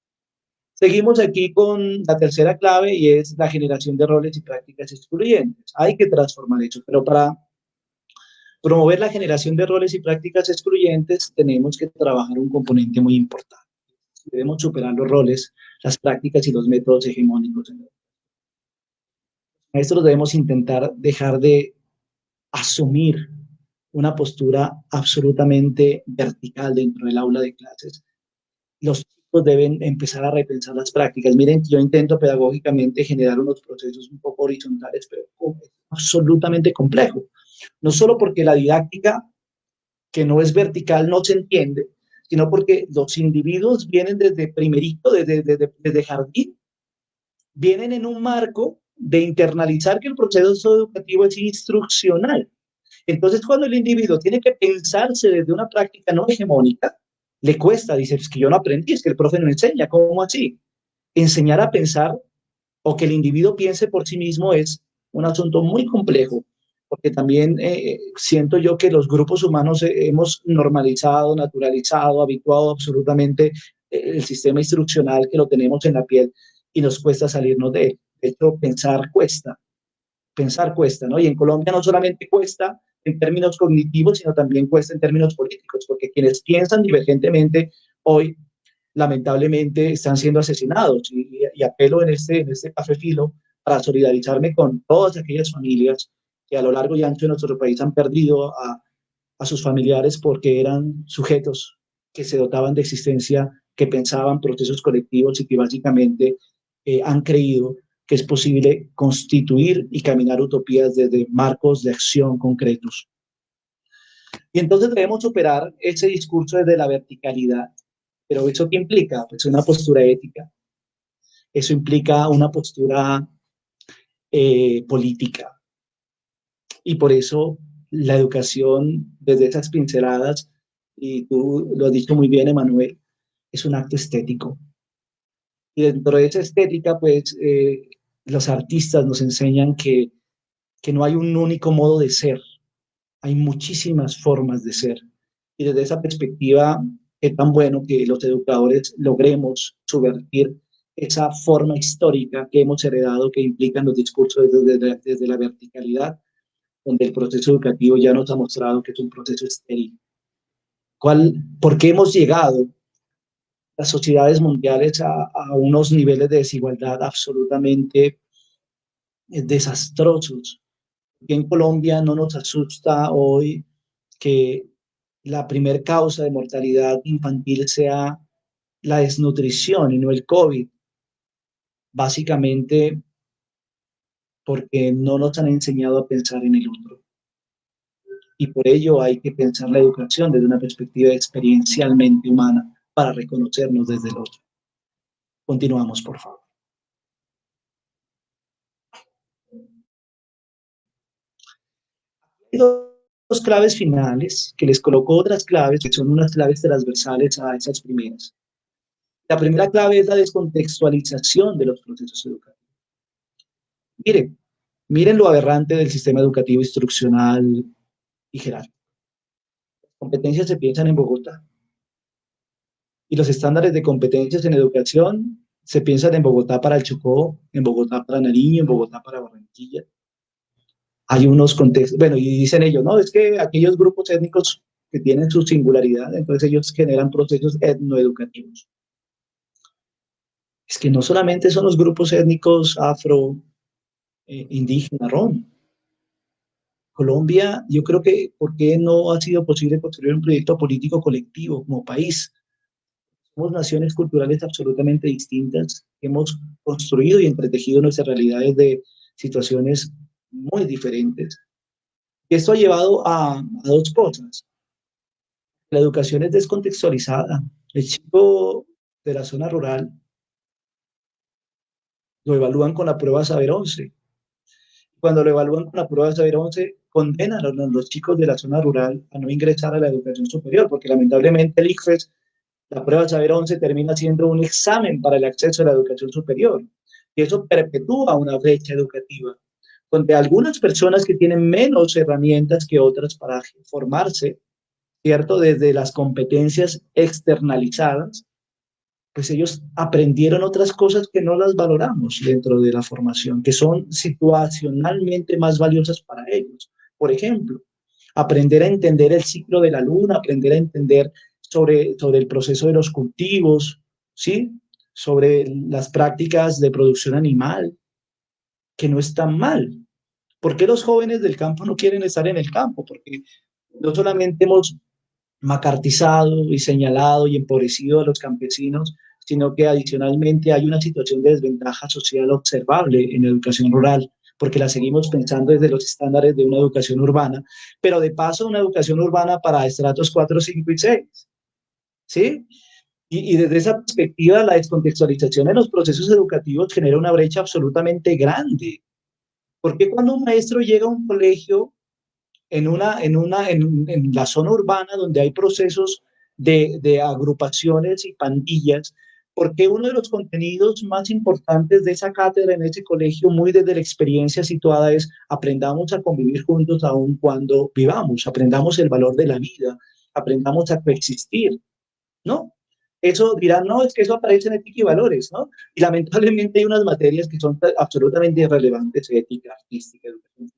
Seguimos aquí con la tercera clave y es la generación de roles y prácticas excluyentes. Hay que transformar eso, pero para promover la generación de roles y prácticas excluyentes tenemos que trabajar un componente muy importante. Debemos superar los roles, las prácticas y los métodos hegemónicos. Maestros debemos intentar dejar de asumir una postura absolutamente vertical dentro del aula de clases. Los chicos deben empezar a repensar las prácticas. Miren, yo intento pedagógicamente generar unos procesos un poco horizontales, pero es absolutamente complejo. No solo porque la didáctica, que no es vertical, no se entiende, sino porque los individuos vienen desde primerito, desde jardín, vienen en un marco de internalizar que el proceso educativo es instruccional. Entonces, cuando el individuo tiene que pensarse desde una práctica no hegemónica, le cuesta, dice, es que yo no aprendí, es que el profe no enseña, ¿cómo así? Enseñar a pensar o que el individuo piense por sí mismo es un asunto muy complejo, porque también siento yo que los grupos humanos hemos normalizado, naturalizado, habituado absolutamente el sistema instruccional que lo tenemos en la piel y nos cuesta salirnos de él. De hecho, pensar cuesta, ¿no? Y en Colombia no solamente cuesta en términos cognitivos, sino también cuesta en términos políticos, porque quienes piensan divergentemente hoy, lamentablemente, están siendo asesinados. Y apelo en este café filo para solidarizarme con todas aquellas familias que a lo largo y ancho de nuestro país han perdido a sus familiares porque eran sujetos que se dotaban de existencia, que pensaban procesos colectivos y que básicamente han creído que es posible constituir y caminar utopías desde marcos de acción concretos. Y entonces debemos superar ese discurso desde la verticalidad. ¿Pero eso qué implica? Pues una postura ética. Eso implica una postura política. Y por eso la educación, desde esas pinceladas, y tú lo has dicho muy bien, Emanuel, es un acto estético. Y dentro de esa estética, pues, los artistas nos enseñan que no hay un único modo de ser, hay muchísimas formas de ser. Y desde esa perspectiva, es tan bueno que los educadores logremos subvertir esa forma histórica que hemos heredado, que implican los discursos desde la verticalidad, donde el proceso educativo ya nos ha mostrado que es un proceso estéril. ¿Por qué hemos llegado las sociedades mundiales a unos niveles de desigualdad absolutamente desastrosos? Que en Colombia no nos asusta hoy que la primer causa de mortalidad infantil sea la desnutrición y no el COVID, básicamente porque no nos han enseñado a pensar en el otro. Y por ello hay que pensar la educación desde una perspectiva experiencialmente humana para reconocernos desde el otro. Continuamos, por favor. Hay dos claves finales que les coloco otras claves que son unas claves transversales a esas primeras. La primera clave es la descontextualización de los procesos educativos. Miren lo aberrante del sistema educativo instruccional y jerárquico. Las competencias se piensan en Bogotá y los estándares de competencias en educación se piensan en Bogotá para el Chocó, en Bogotá para Nariño, en Bogotá para Barranquilla. Hay unos contextos, bueno, y dicen ellos, no, es que aquellos grupos étnicos que tienen su singularidad, entonces ellos generan procesos etnoeducativos. Es que no solamente son los grupos étnicos afro, indígena, rom. Colombia, yo creo que, ¿por qué no ha sido posible construir un proyecto político colectivo como país? Somos naciones culturales absolutamente distintas, hemos construido y entretejido nuestras realidades de situaciones muy diferentes. Y esto ha llevado a dos cosas. La educación es descontextualizada. El chico de la zona rural lo evalúan con la prueba Saber 11. Cuando lo evalúan con la prueba de Saber 11, condenan a los chicos de la zona rural a no ingresar a la educación superior, porque lamentablemente el ICFES, la prueba de Saber 11, termina siendo un examen para el acceso a la educación superior. Y eso perpetúa una brecha educativa, donde algunas personas que tienen menos herramientas que otras para formarse, ¿cierto? Desde las competencias externalizadas, pues ellos aprendieron otras cosas que no las valoramos dentro de la formación, que son situacionalmente más valiosas para ellos. Por ejemplo, aprender a entender el ciclo de la luna, aprender a entender sobre el proceso de los cultivos, ¿sí? Sobre las prácticas de producción animal, que no están mal. ¿Por qué los jóvenes del campo no quieren estar en el campo? Porque no solamente hemos macartizado y señalado y empobrecido a los campesinos, sino que adicionalmente hay una situación de desventaja social observable en la educación rural, porque la seguimos pensando desde los estándares de una educación urbana, pero de paso una educación urbana para estratos 4, 5 y 6, ¿sí? Y desde esa perspectiva, la descontextualización en los procesos educativos genera una brecha absolutamente grande. Porque cuando un maestro llega a un colegio en la zona urbana donde hay procesos de agrupaciones y pandillas, porque uno de los contenidos más importantes de esa cátedra en ese colegio, muy desde la experiencia situada, es aprendamos a convivir juntos aun cuando vivamos, aprendamos el valor de la vida, aprendamos a coexistir, ¿no? Eso dirán, no, es que eso aparece en ética y valores, ¿no? Y lamentablemente hay unas materias que son absolutamente irrelevantes, ética, artística, educación,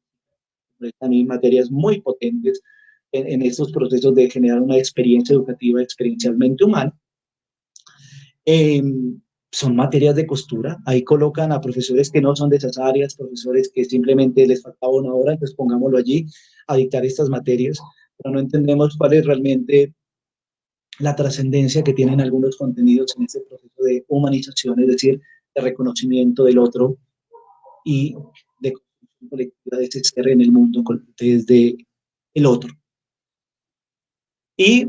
también materias muy potentes en estos procesos de generar una experiencia educativa experiencialmente humana. Eh, Son materias de costura, ahí colocan a profesores que no son de esas áreas, profesores que simplemente les faltaba una hora, entonces pongámoslo allí a dictar estas materias, pero no entendemos cuál es realmente la trascendencia que tienen algunos contenidos en este proceso de humanización, es decir, de reconocimiento del otro y de construcción colectiva de ese ser en el mundo desde el otro. Y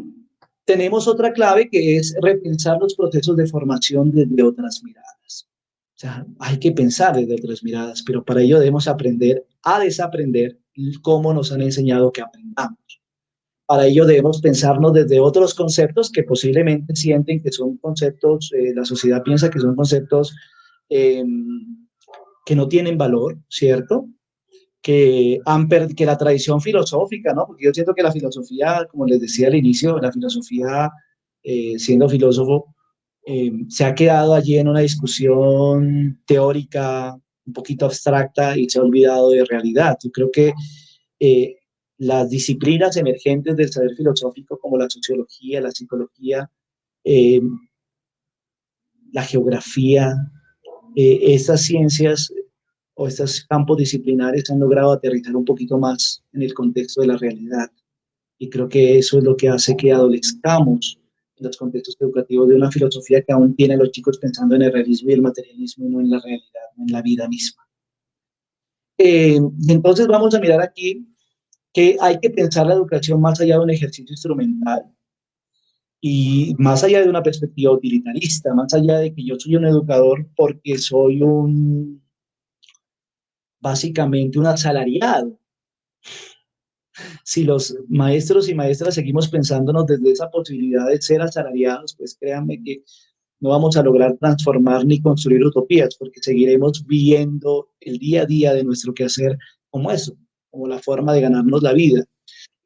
tenemos otra clave que es repensar los procesos de formación desde otras miradas. O sea, hay que pensar desde otras miradas, pero para ello debemos aprender a desaprender cómo nos han enseñado que aprendamos. Para ello debemos pensarnos desde otros conceptos que posiblemente sienten que son conceptos, la sociedad piensa que son conceptos eh, que no tienen valor, ¿cierto? Que la tradición filosófica, ¿no? Porque yo siento que la filosofía, como les decía al inicio, la filosofía, siendo filósofo, se ha quedado allí en una discusión teórica un poquito abstracta y se ha olvidado de realidad. Yo creo que eh, las disciplinas emergentes del saber filosófico, como la sociología, la psicología, eh, la geografía, estas ciencias o estos campos disciplinares han logrado aterrizar un poquito más en el contexto de la realidad. Y creo que eso es lo que hace que adolezcamos en los contextos educativos de una filosofía que aún tiene a los chicos pensando en el realismo y el materialismo y no en la realidad, no en la vida misma. Entonces vamos a mirar aquí que hay que pensar la educación más allá de un ejercicio instrumental y más allá de una perspectiva utilitarista, más allá de que yo soy un educador porque soy básicamente un asalariado. Si los maestros y maestras seguimos pensándonos desde esa posibilidad de ser asalariados, pues créanme que no vamos a lograr transformar ni construir utopías, porque seguiremos viendo el día a día de nuestro quehacer como eso, como la forma de ganarnos la vida.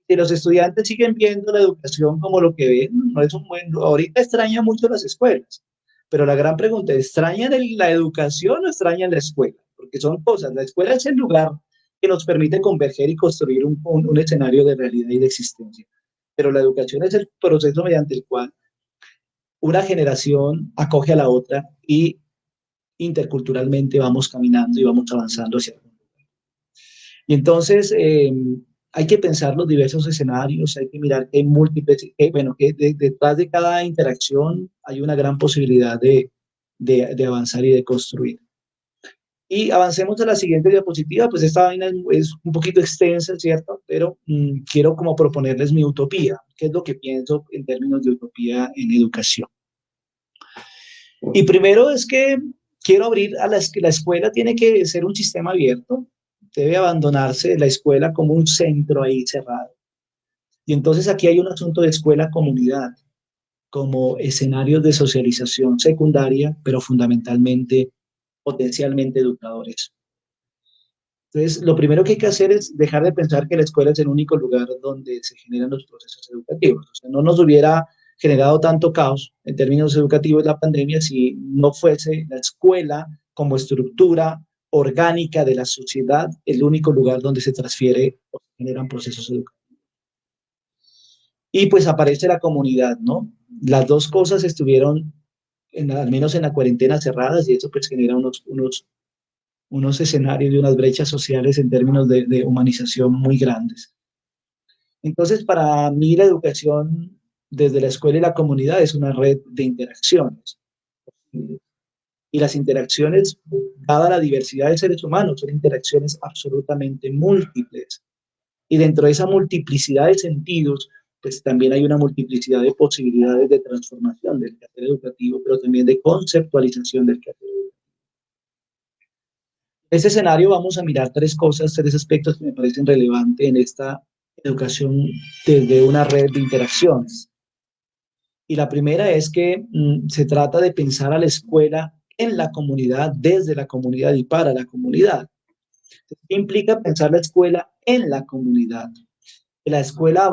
Si los estudiantes siguen viendo la educación como lo que ven, no es un buen... Ahorita extraña mucho las escuelas, pero la gran pregunta es, ¿extrañan la educación o extrañan la escuela? Porque son cosas, la escuela es el lugar que nos permite converger y construir un escenario de realidad y de existencia, pero la educación es el proceso mediante el cual una generación acoge a la otra y interculturalmente vamos caminando y vamos avanzando hacia el mundo. Y entonces hay que pensar los diversos escenarios, hay que mirar que hay múltiples, bueno, que detrás de cada interacción hay una gran posibilidad de avanzar y de construir. Y avancemos a la siguiente diapositiva, pues esta vaina es un poquito extensa, ¿cierto? Pero quiero como proponerles mi utopía, qué es lo que pienso en términos de utopía en educación. Y primero es que quiero abrir a que la escuela tiene que ser un sistema abierto, debe abandonarse la escuela como un centro ahí cerrado. Y entonces aquí hay un asunto de escuela-comunidad, como escenarios de socialización secundaria, pero fundamentalmente, potencialmente educadores. Entonces, lo primero que hay que hacer es dejar de pensar que la escuela es el único lugar donde se generan los procesos educativos. O sea, no nos hubiera generado tanto caos en términos educativos la pandemia si no fuese la escuela como estructura orgánica de la sociedad el único lugar donde se transfiere o se generan procesos educativos. Y pues aparece la comunidad, ¿no? Las dos cosas estuvieron, al menos en la cuarentena, cerradas y eso pues genera unos escenarios y unas brechas sociales en términos de humanización muy grandes. Entonces, para mí la educación desde la escuela y la comunidad es una red de interacciones. Y las interacciones, dada la diversidad de seres humanos, son interacciones absolutamente múltiples. Y dentro de esa multiplicidad de sentidos, pues también hay una multiplicidad de posibilidades de transformación del quehacer educativo, pero también de conceptualización del quehacer educativo. En este escenario vamos a mirar tres cosas, tres aspectos que me parecen relevantes en esta educación desde una red de interacciones. Y la primera es que se trata de pensar a la escuela en la comunidad, desde la comunidad y para la comunidad. ¿Qué implica pensar la escuela en la comunidad? Que la escuela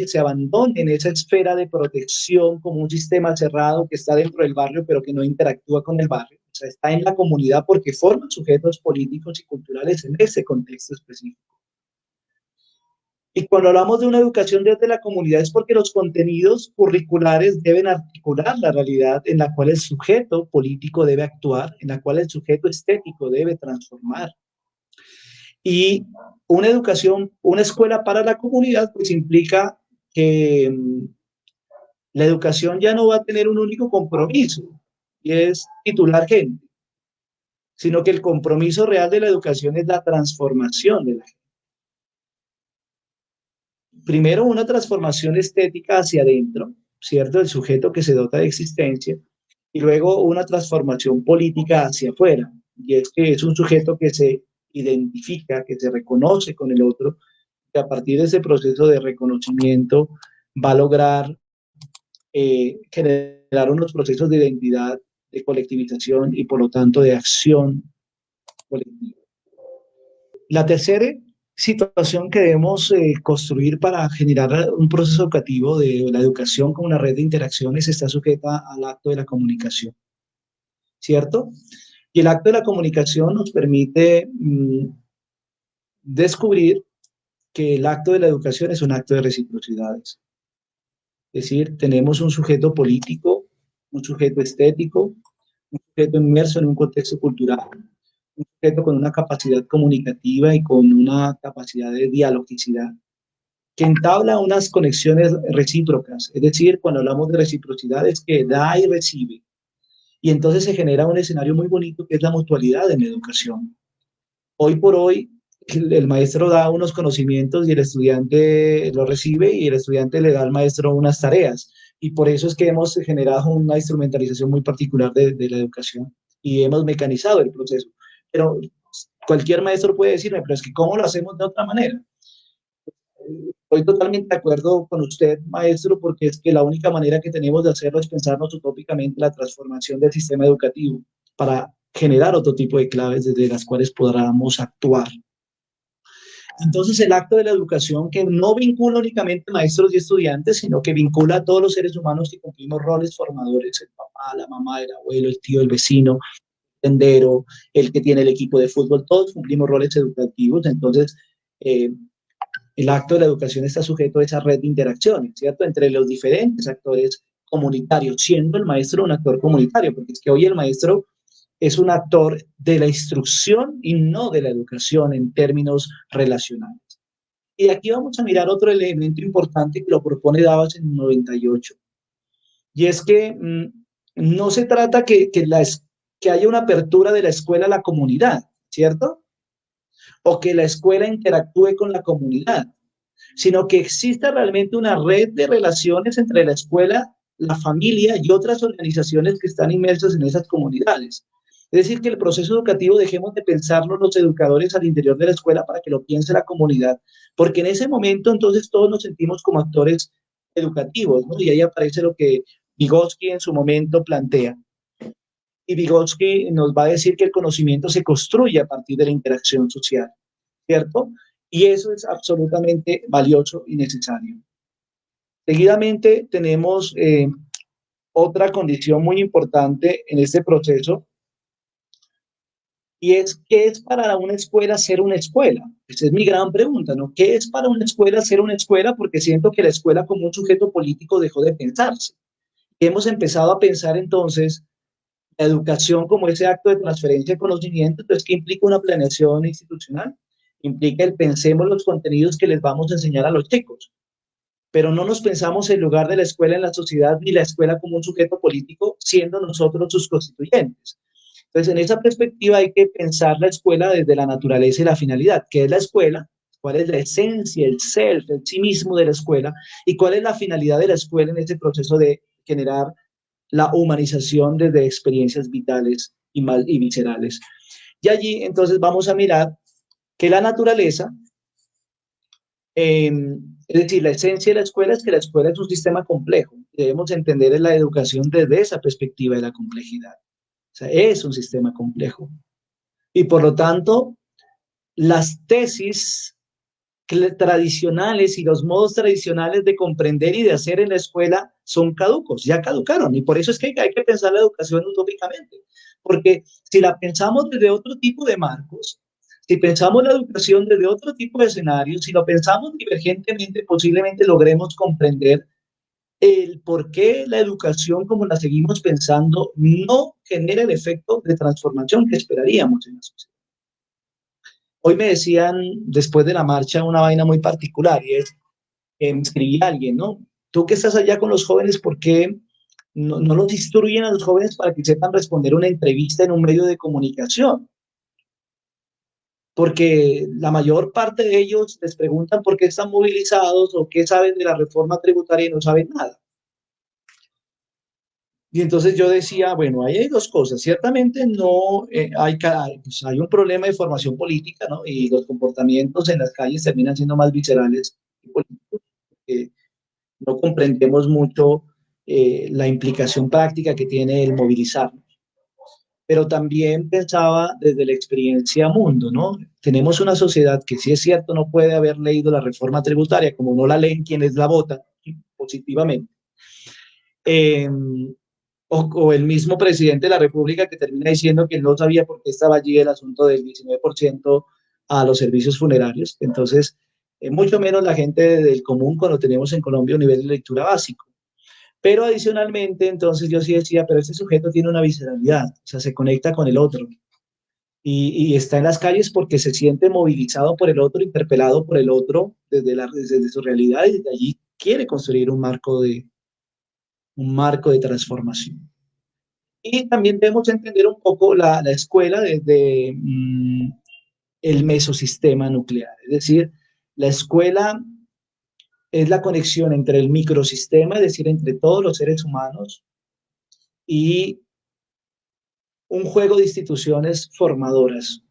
se abandone en esa esfera de protección como un sistema cerrado que está dentro del barrio pero que no interactúa con el barrio. O sea, está en la comunidad porque forma sujetos políticos y culturales en ese contexto específico. Y cuando hablamos de una educación desde la comunidad es porque los contenidos curriculares deben articular la realidad en la cual el sujeto político debe actuar, en la cual el sujeto estético debe transformar. Y una educación, una escuela para la comunidad, pues implica que la educación ya no va a tener un único compromiso, y es titular gente, sino que el compromiso real de la educación es la transformación de la gente. Primero, una transformación estética hacia adentro, ¿cierto? El sujeto que se dota de existencia, y luego una transformación política hacia afuera, y es que es un sujeto que se identifica, que se reconoce con el otro, que a partir de ese proceso de reconocimiento va a lograr generar unos procesos de identidad, de colectivización y por lo tanto de acción colectiva. La tercera situación que debemos construir para generar un proceso educativo de la educación como una red de interacciones está sujeta al acto de la comunicación, ¿cierto? Y el acto de la comunicación nos permite descubrir que el acto de la educación es un acto de reciprocidades. Es decir, tenemos un sujeto político, un sujeto estético, un sujeto inmerso en un contexto cultural, un sujeto con una capacidad comunicativa y con una capacidad de dialogicidad, que entabla unas conexiones recíprocas. Es decir, cuando hablamos de reciprocidad es que da y recibe. Y entonces se genera un escenario muy bonito que es la mutualidad en la educación. Hoy por hoy, el maestro da unos conocimientos y el estudiante lo recibe y el estudiante le da al maestro unas tareas. Y por eso es que hemos generado una instrumentalización muy particular de la educación y hemos mecanizado el proceso. Pero cualquier maestro puede decirme, pero es que ¿cómo lo hacemos de otra manera? Estoy totalmente de acuerdo con usted, maestro, porque es que la única manera que tenemos de hacerlo es pensarnos utópicamente la transformación del sistema educativo para generar otro tipo de claves desde las cuales podamos actuar. Entonces, el acto de la educación que no vincula únicamente maestros y estudiantes, sino que vincula a todos los seres humanos que cumplimos roles formadores, el papá, la mamá, el abuelo, el tío, el vecino, el tendero, el que tiene el equipo de fútbol, todos cumplimos roles educativos. Entonces, el acto de la educación está sujeto a esa red de interacciones, ¿cierto? Entre los diferentes actores comunitarios, siendo el maestro un actor comunitario, porque es que hoy el maestro es un actor de la instrucción y no de la educación en términos relacionales. Y aquí vamos a mirar otro elemento importante que lo propone Davos en el 98. Y es que no se trata que haya una apertura de la escuela a la comunidad, ¿cierto? O que la escuela interactúe con la comunidad, sino que exista realmente una red de relaciones entre la escuela, la familia y otras organizaciones que están inmersas en esas comunidades. Es decir, que el proceso educativo dejemos de pensarlo los educadores al interior de la escuela para que lo piense la comunidad, porque en ese momento entonces todos nos sentimos como actores educativos, ¿no? Y ahí aparece lo que Vygotsky en su momento plantea. Y Vygotsky nos va a decir que el conocimiento se construye a partir de la interacción social, ¿cierto? Y eso es absolutamente valioso y necesario. Seguidamente tenemos otra condición muy importante en este proceso, y es, ¿qué es para una escuela ser una escuela? Esa es mi gran pregunta, ¿no? ¿Qué es para una escuela ser una escuela? Porque siento que la escuela como un sujeto político dejó de pensarse. Hemos empezado a pensar entonces la educación como ese acto de transferencia de conocimiento. Entonces, ¿qué implica una planeación institucional? Implica el pensemos los contenidos que les vamos a enseñar a los chicos, pero no nos pensamos el lugar de la escuela en la sociedad ni la escuela como un sujeto político, siendo nosotros sus constituyentes. Entonces, en esa perspectiva hay que pensar la escuela desde la naturaleza y la finalidad. ¿Qué es la escuela? ¿Cuál es la esencia, el self, el sí mismo de la escuela? ¿Y cuál es la finalidad de la escuela en este proceso de generar la humanización desde experiencias vitales y viscerales? Y allí, entonces, vamos a mirar que la naturaleza, es decir, la esencia de la escuela es que la escuela es un sistema complejo. Debemos entender la educación desde esa perspectiva de la complejidad. O sea, es un sistema complejo. Y por lo tanto, las tesis tradicionales y los modos tradicionales de comprender y de hacer en la escuela son caducos, ya caducaron. Y por eso es que hay que pensar la educación utópicamente. Porque si la pensamos desde otro tipo de marcos, si pensamos la educación desde otro tipo de escenarios, si lo pensamos divergentemente, posiblemente logremos comprender el por qué la educación como la seguimos pensando no genera el efecto de transformación que esperaríamos en la sociedad. Hoy me decían, después de la marcha, una vaina muy particular, y es, me escribía alguien, ¿no? Tú que estás allá con los jóvenes, ¿por qué no los instruyen a los jóvenes para que sepan responder una entrevista en un medio de comunicación? Porque la mayor parte de ellos les preguntan por qué están movilizados o qué saben de la reforma tributaria y no saben nada. Y entonces yo decía, bueno, ahí hay dos cosas. Ciertamente no pues hay un problema de formación política, ¿no? Y los comportamientos en las calles terminan siendo más viscerales y políticos. No comprendemos mucho la implicación práctica que tiene el movilizar, pero también pensaba desde la experiencia mundo, ¿no? Tenemos una sociedad que sí es cierto no puede haber leído la reforma tributaria, como no la leen quienes la votan positivamente. Eh, o el mismo presidente de la República que termina diciendo que no sabía por qué estaba allí el asunto del 19% a los servicios funerarios. Entonces, mucho menos la gente del común cuando tenemos en Colombia un nivel de lectura básico. Pero adicionalmente, entonces yo sí decía, pero este sujeto tiene una visceralidad, o sea, se conecta con el otro y está en las calles porque se siente movilizado por el otro, interpelado por el otro desde su realidad y desde allí quiere construir un marco de transformación. Y también debemos entender un poco la escuela desde el mesosistema nuclear, es decir, la escuela es la conexión entre el microsistema, es decir, entre todos los seres humanos, y un juego de instituciones formadoras,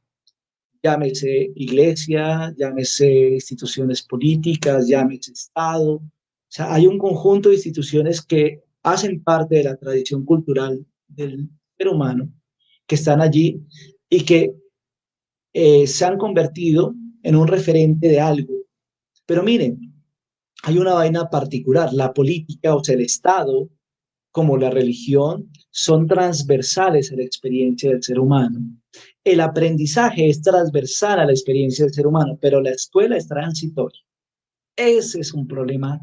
llámese iglesia, llámese instituciones políticas, llámese Estado. O sea, hay un conjunto de instituciones que hacen parte de la tradición cultural del ser humano, que están allí y que se han convertido en un referente de algo. Pero miren, hay una vaina particular, la política, o sea, el Estado, como la religión, son transversales a la experiencia del ser humano. El aprendizaje es transversal a la experiencia del ser humano, pero la escuela es transitoria. Ese es un problema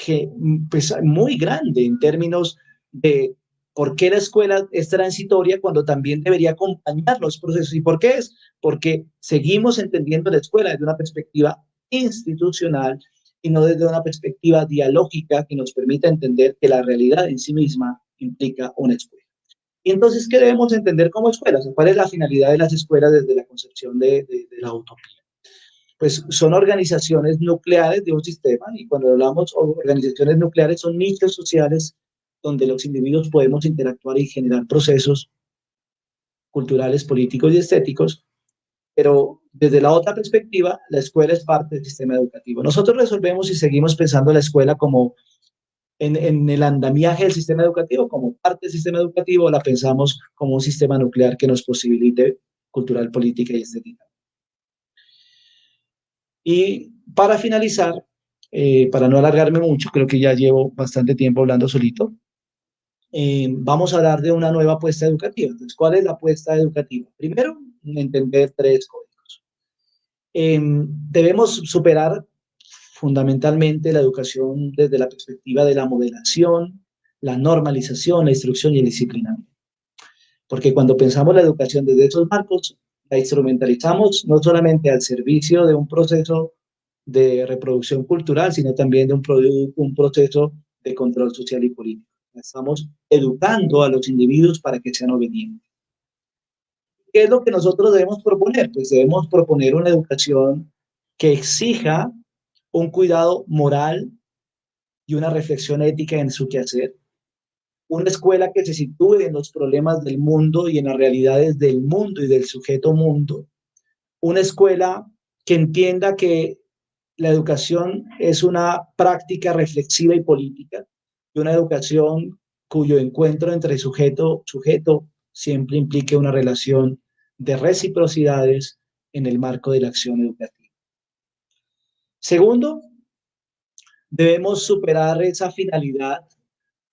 que, pues, muy grande en términos de por qué la escuela es transitoria cuando también debería acompañar los procesos. ¿Y por qué es? Porque seguimos entendiendo la escuela desde una perspectiva institucional y no desde una perspectiva dialógica que nos permita entender que la realidad en sí misma implica una escuela. Y entonces, ¿qué debemos entender como escuelas? ¿Cuál es la finalidad de las escuelas desde la concepción de la utopía? Pues son organizaciones nucleares de un sistema, y cuando hablamos de organizaciones nucleares son nichos sociales donde los individuos podemos interactuar y generar procesos culturales, políticos y estéticos, pero desde la otra perspectiva, la escuela es parte del sistema educativo. Nosotros resolvemos y seguimos pensando la escuela como en el andamiaje del sistema educativo, como parte del sistema educativo, la pensamos como un sistema nuclear que nos posibilite cultural, política y estética. Y para finalizar, para no alargarme mucho, creo que ya llevo bastante tiempo hablando solito, vamos a hablar de una nueva apuesta educativa. Entonces, ¿cuál es la apuesta educativa? Primero, entender tres códigos. Debemos superar fundamentalmente la educación desde la perspectiva de la moderación, la normalización, la instrucción y el disciplinamiento. Porque cuando pensamos la educación desde esos marcos, la instrumentalizamos no solamente al servicio de un proceso de reproducción cultural, sino también de un proceso de control social y político. Estamos educando a los individuos para que sean obedientes. ¿Qué es lo que nosotros debemos proponer? Pues debemos proponer una educación que exija un cuidado moral y una reflexión ética en su quehacer. Una escuela que se sitúe en los problemas del mundo y en las realidades del mundo y del sujeto mundo. Una escuela que entienda que la educación es una práctica reflexiva y política, y una educación cuyo encuentro entre sujeto siempre implique una relación de reciprocidades en el marco de la acción educativa. Segundo, debemos superar esa finalidad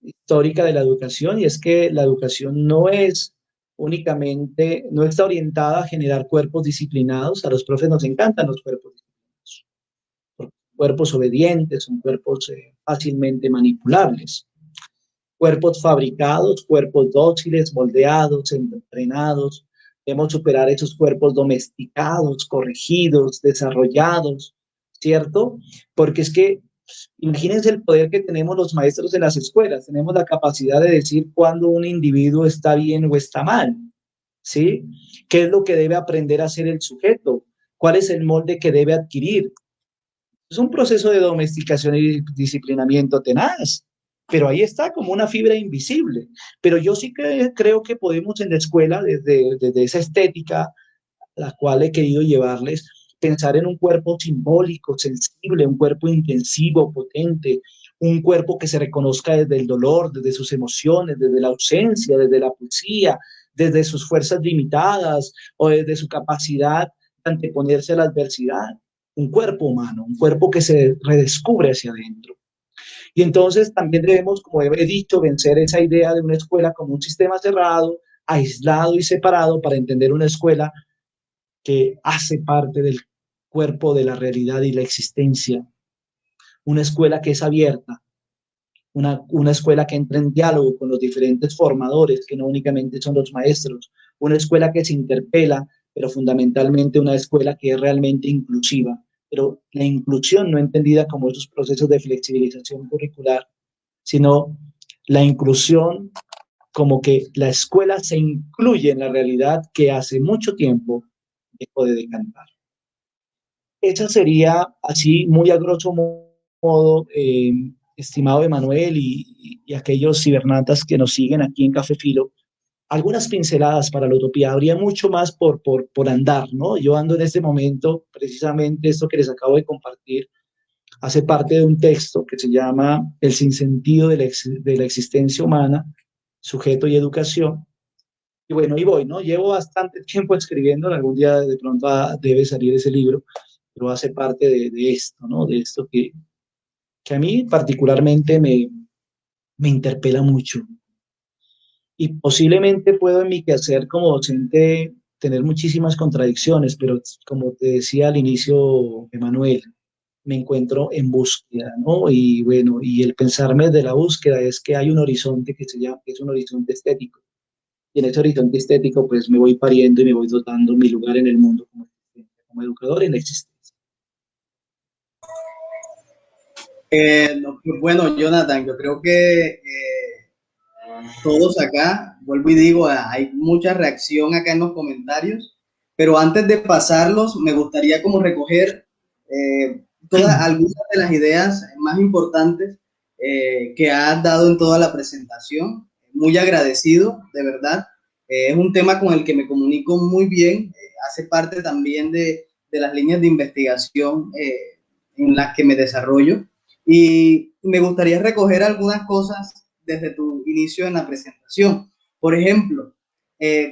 histórica de la educación, y es que la educación no es únicamente, no está orientada a generar cuerpos disciplinados. A los profes nos encantan los cuerpos disciplinados, cuerpos obedientes, son cuerpos fácilmente manipulables, cuerpos fabricados, cuerpos dóciles, moldeados, entrenados. Debemos superar esos cuerpos domesticados, corregidos, desarrollados, ¿cierto? Porque es que imagínense el poder que tenemos los maestros en las escuelas. Tenemos la capacidad de decir cuándo un individuo está bien o está mal, ¿sí? ¿Qué es lo que debe aprender a hacer el sujeto? ¿Cuál es el molde que debe adquirir? Es un proceso de domesticación y disciplinamiento tenaz. pero ahí está como una fibra invisible. Pero yo sí creo que podemos en la escuela, desde esa estética, la cual he querido llevarles, pensar en un cuerpo simbólico, sensible, un cuerpo intensivo, potente, un cuerpo que se reconozca desde el dolor, desde sus emociones, desde la ausencia, desde la poesía, desde sus fuerzas limitadas o desde su capacidad de anteponerse a la adversidad. Un cuerpo humano, un cuerpo que se redescubre hacia adentro. Y entonces también debemos, como he dicho, vencer esa idea de una escuela como un sistema cerrado, aislado y separado para entender una escuela que hace parte del cuerpo de la realidad y la existencia. Una escuela que es abierta, una escuela que entra en diálogo con los diferentes formadores, que no únicamente son los maestros, una escuela que se interpela, pero fundamentalmente una escuela que es realmente inclusiva. Pero la inclusión no entendida como esos procesos de flexibilización curricular, sino la inclusión como que la escuela se incluye en la realidad que hace mucho tiempo dejó de decantar. Esa sería así, muy a grosso modo, estimado Emanuel y aquellos cibernatas que nos siguen aquí en Café Filo, algunas pinceladas para la utopía. Habría mucho más por andar, ¿no? Yo ando en este momento, precisamente esto que les acabo de compartir, hace parte de un texto que se llama El sinsentido de la existencia humana, sujeto y educación. Y bueno, y voy, ¿no? Llevo bastante tiempo escribiendo, algún día de pronto debe salir ese libro, pero hace parte de esto, ¿no? De esto que a mí particularmente me interpela mucho. Y posiblemente puedo en mi quehacer como docente tener muchísimas contradicciones, pero como te decía al inicio, Emanuel, me encuentro en búsqueda, ¿no? Y bueno, y el pensarme de la búsqueda es que hay un horizonte que se llama, que es un horizonte estético. Y en ese horizonte estético, pues me voy pariendo y me voy dotando mi lugar en el mundo como educador en la existencia. No, pues bueno, Jonathan, yo creo que todos acá, vuelvo y digo, hay mucha reacción acá en los comentarios, pero antes de pasarlos, me gustaría como recoger algunas de las ideas más importantes que has dado en toda la presentación. Muy agradecido, de verdad. Es un tema con el que me comunico muy bien, hace parte también de las líneas de investigación en las que me desarrollo. Y me gustaría recoger algunas cosas desde tu inicio en la presentación. Por ejemplo,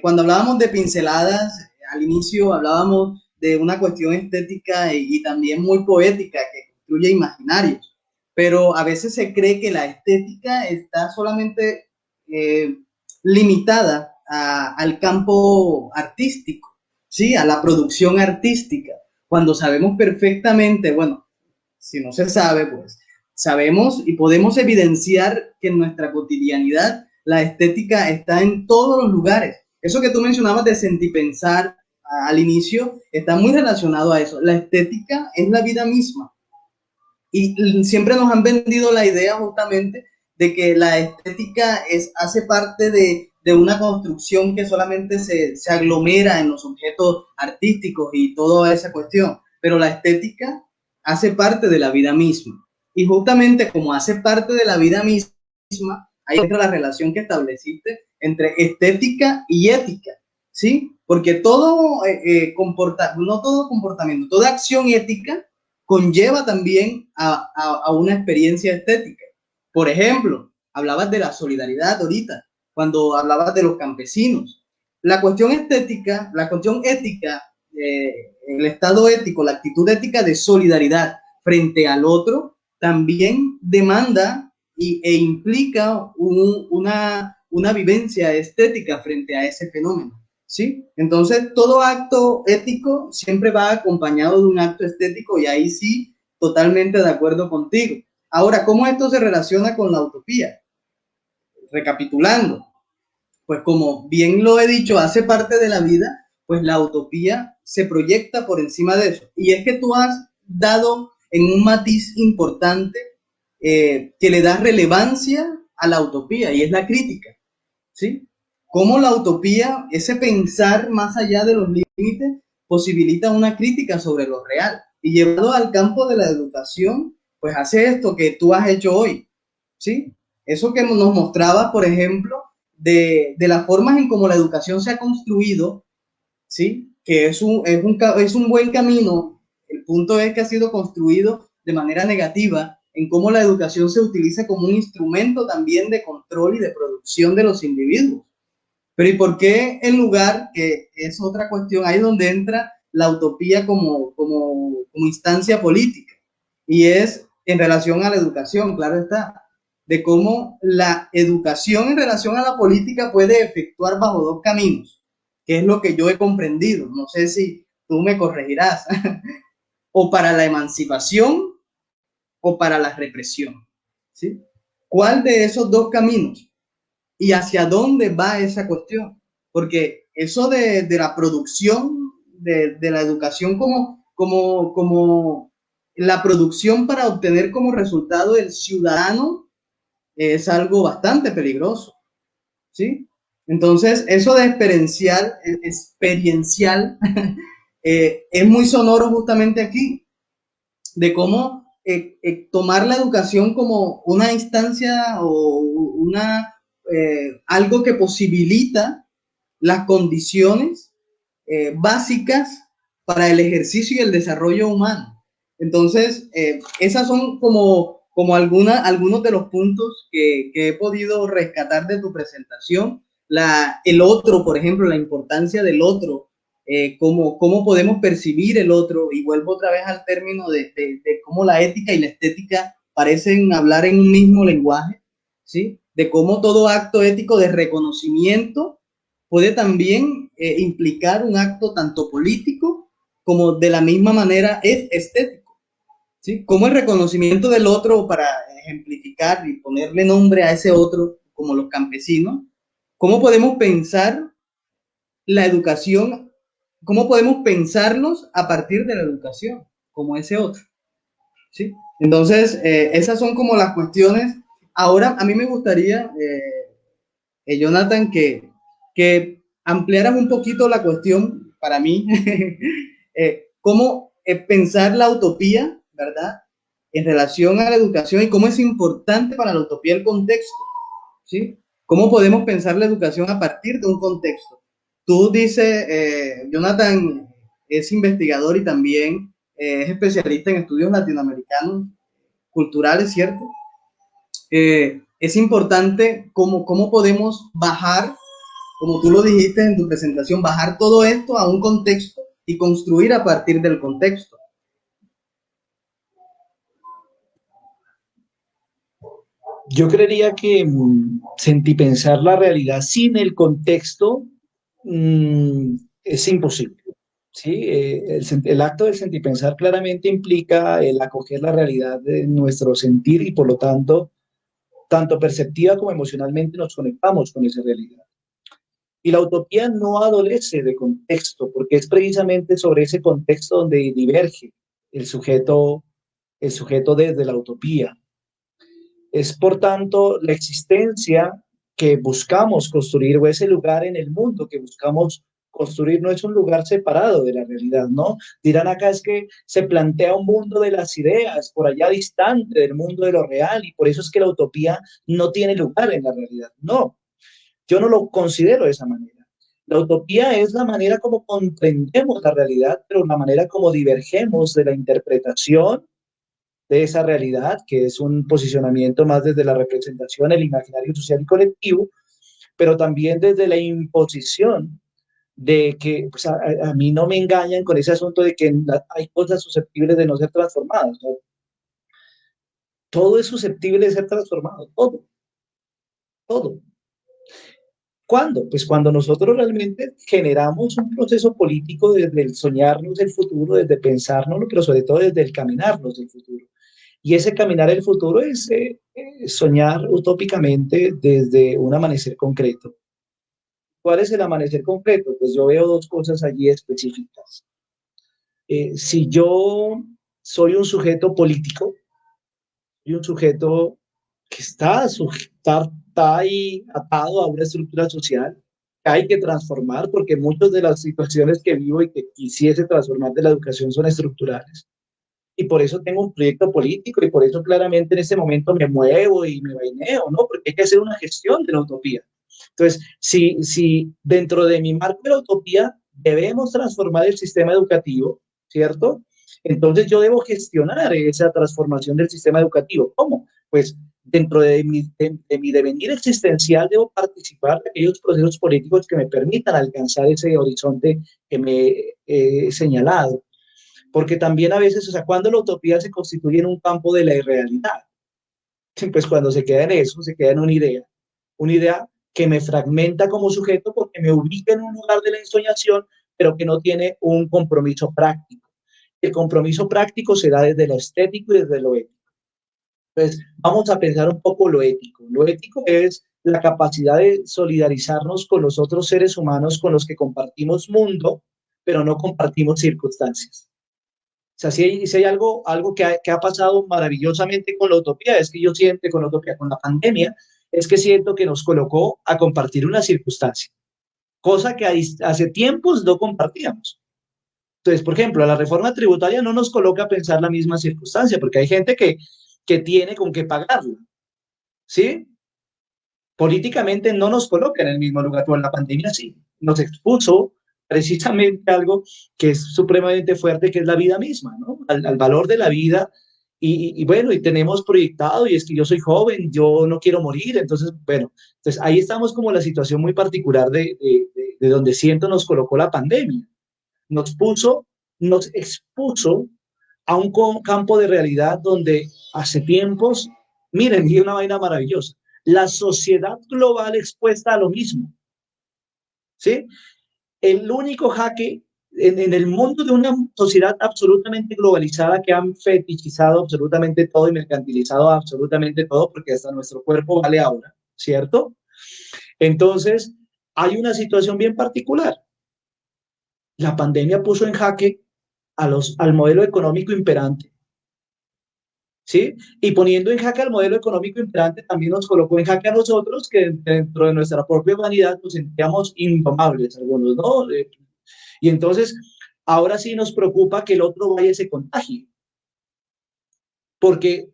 cuando hablábamos de pinceladas, al inicio hablábamos de una cuestión estética y también muy poética que construye imaginarios, pero a veces se cree que la estética está solamente eh, limitada al campo artístico, ¿sí? A la producción artística, cuando sabemos perfectamente, bueno, si no se sabe, pues sabemos y podemos evidenciar que en nuestra cotidianidad la estética está en todos los lugares. Eso que tú mencionabas de sentipensar al inicio está muy relacionado a eso. La estética es la vida misma. Y siempre nos han vendido la idea justamente de que la estética hace parte de una construcción que solamente se aglomera en los objetos artísticos y toda esa cuestión. Pero la estética hace parte de la vida misma. Y justamente como hace parte de la vida misma, ahí entra la relación que estableciste entre estética y ética, ¿sí? Porque no todo comportamiento, toda acción ética conlleva también a una experiencia estética. Por ejemplo, hablabas de la solidaridad ahorita, cuando hablabas de los campesinos. La cuestión estética, la cuestión ética, el estado ético, la actitud ética de solidaridad frente al otro, también demanda e implica una vivencia estética frente a ese fenómeno. ¿Sí? Entonces, todo acto ético siempre va acompañado de un acto estético y ahí sí, totalmente de acuerdo contigo. Ahora, ¿cómo esto se relaciona con la utopía? Recapitulando, pues como bien lo he dicho, hace parte de la vida, pues la utopía se proyecta por encima de eso. Y es que tú has dado en un matiz importante que le da relevancia a la utopía y es la crítica, ¿sí? Cómo la utopía, ese pensar más allá de los límites, posibilita una crítica sobre lo real. Y llevado al campo de la educación, pues hace esto que tú has hecho hoy, ¿sí? Eso que nos mostraba, por ejemplo, de las formas en cómo la educación se ha construido, ¿sí? Que es un buen camino. El punto es que ha sido construido de manera negativa en cómo la educación se utiliza como un instrumento también de control y de producción de los individuos. Pero ¿y por qué en lugar, que es otra cuestión, ahí es donde entra la utopía como instancia política? Y es en relación a la educación, claro está, de cómo la educación en relación a la política puede efectuar bajo dos caminos, que es lo que yo he comprendido. No sé si tú me corregirás, o para la emancipación o para la represión. ¿Sí? ¿Cuál de esos dos caminos y hacia dónde va esa cuestión? Porque eso de la producción de la educación como la producción para obtener como resultado el ciudadano es algo bastante peligroso, ¿sí? Entonces, eso de experiencial es muy sonoro justamente aquí, de cómo tomar la educación como una instancia o algo que posibilita las condiciones básicas para el ejercicio y el desarrollo humano. Entonces, esas son como algunos de los puntos que he podido rescatar de tu presentación. El otro, por ejemplo, la importancia del otro, cómo podemos percibir el otro, y vuelvo otra vez al término de cómo la ética y la estética parecen hablar en un mismo lenguaje, ¿sí? De cómo todo acto ético de reconocimiento puede también implicar un acto tanto político como de la misma manera es estético, ¿sí? Como el reconocimiento del otro para ejemplificar y ponerle nombre a ese otro, como los campesinos, ¿cómo podemos pensar la educación, cómo podemos pensarnos a partir de la educación, como ese otro, ¿sí? Entonces, esas son como las cuestiones. Ahora, a mí me gustaría, Jonathan, que ampliaras un poquito la cuestión para mí, cómo pensar la utopía, ¿verdad? En relación a la educación y cómo es importante para la utopía el contexto, ¿sí? ¿Cómo podemos pensar la educación a partir de un contexto? Tú dices, Jonathan es investigador y también es especialista en estudios latinoamericanos culturales, ¿cierto? Es importante cómo podemos bajar, como tú lo dijiste en tu presentación, bajar todo esto a un contexto y construir a partir del contexto. Yo creería que sentipensar la realidad sin el contexto mm, es imposible. ¿Sí? El acto del sentipensar claramente implica el acoger la realidad de nuestro sentir y por lo tanto, tanto perceptiva como emocionalmente nos conectamos con esa realidad. Y la utopía no adolece de contexto, porque es precisamente sobre ese contexto donde diverge el sujeto, el sujeto desde la utopía. Es, por tanto, la existencia que buscamos construir o ese lugar en el mundo que buscamos construir no es un lugar separado de la realidad, ¿no? Dirán acá es que se plantea un mundo de las ideas, por allá distante del mundo de lo real, y por eso es que la utopía no tiene lugar en la realidad. No, yo no lo considero de esa manera. La utopía es la manera como comprendemos la realidad, pero la manera como divergemos de la interpretación de esa realidad, que es un posicionamiento más desde la representación, el imaginario social y colectivo, pero también desde la imposición de que pues, a mí no me engañan con ese asunto de que hay cosas susceptibles de no ser transformadas, ¿no? Todo es susceptible de ser transformado, todo, todo. ¿Cuándo? Pues cuando nosotros realmente generamos un proceso político desde el soñarnos el futuro, desde pensárnoslo, pero sobre todo desde el caminarnos el futuro. Y ese caminar el futuro es soñar utópicamente desde un amanecer concreto. ¿Cuál es el amanecer concreto? Pues yo veo dos cosas allí específicas. Si yo soy un sujeto político y un sujeto que está ahí atado a una estructura social que hay que transformar, porque muchas de las situaciones que vivo y que quisiese transformar de la educación son estructurales. y por eso tengo un proyecto político y por eso claramente en este momento me muevo y me vaineo, ¿no? Porque hay que hacer una gestión de la utopía. Entonces, si dentro de mi marco de la utopía debemos transformar el sistema educativo, ¿cierto? Entonces yo debo gestionar esa transformación del sistema educativo. ¿Cómo? Pues dentro de mi devenir existencial debo participar de aquellos procesos políticos que me permitan alcanzar ese horizonte que me he señalado. Porque también a veces, o sea, cuando la utopía se constituye en un campo de la irrealidad, pues cuando se queda en eso, se queda en una idea que me fragmenta como sujeto porque me ubica en un lugar de la ensoñación, pero que no tiene un compromiso práctico. El compromiso práctico se da desde lo estético y desde lo ético. Entonces, vamos a pensar un poco lo ético. Lo ético es la capacidad de solidarizarnos con los otros seres humanos con los que compartimos mundo, pero no compartimos circunstancias. O sea, si hay algo que ha pasado maravillosamente con la utopía, es que yo siento con la utopía, con la pandemia, es que siento que nos colocó a compartir una circunstancia, cosa que hace tiempos no compartíamos. Entonces, por ejemplo, la reforma tributaria no nos coloca a pensar la misma circunstancia, porque hay gente que tiene con qué pagarla, ¿sí? Políticamente no nos coloca en el mismo lugar, pero en la pandemia sí, nos expuso precisamente algo que es supremamente fuerte, que es la vida misma, ¿no? Al valor de la vida. Y bueno, y tenemos proyectado, y es que yo soy joven, yo no quiero morir, entonces, bueno, entonces ahí estamos como la situación muy particular de donde siento nos colocó la pandemia. Nos puso, nos expuso a un campo de realidad donde hace tiempos, miren, y una vaina maravillosa, la sociedad global expuesta a lo mismo, ¿sí? El único jaque en el mundo de una sociedad absolutamente globalizada que han fetichizado absolutamente todo y mercantilizado absolutamente todo, porque hasta nuestro cuerpo vale ahora, ¿cierto? Entonces, hay una situación bien particular. La pandemia puso en jaque al modelo económico imperante, ¿sí? Y poniendo en jaque al modelo económico imperante, también nos colocó en jaque a nosotros, que dentro de nuestra propia humanidad nos sentíamos indomables, algunos, ¿no? Y entonces, ahora sí nos preocupa que el otro vaya y se contagie, porque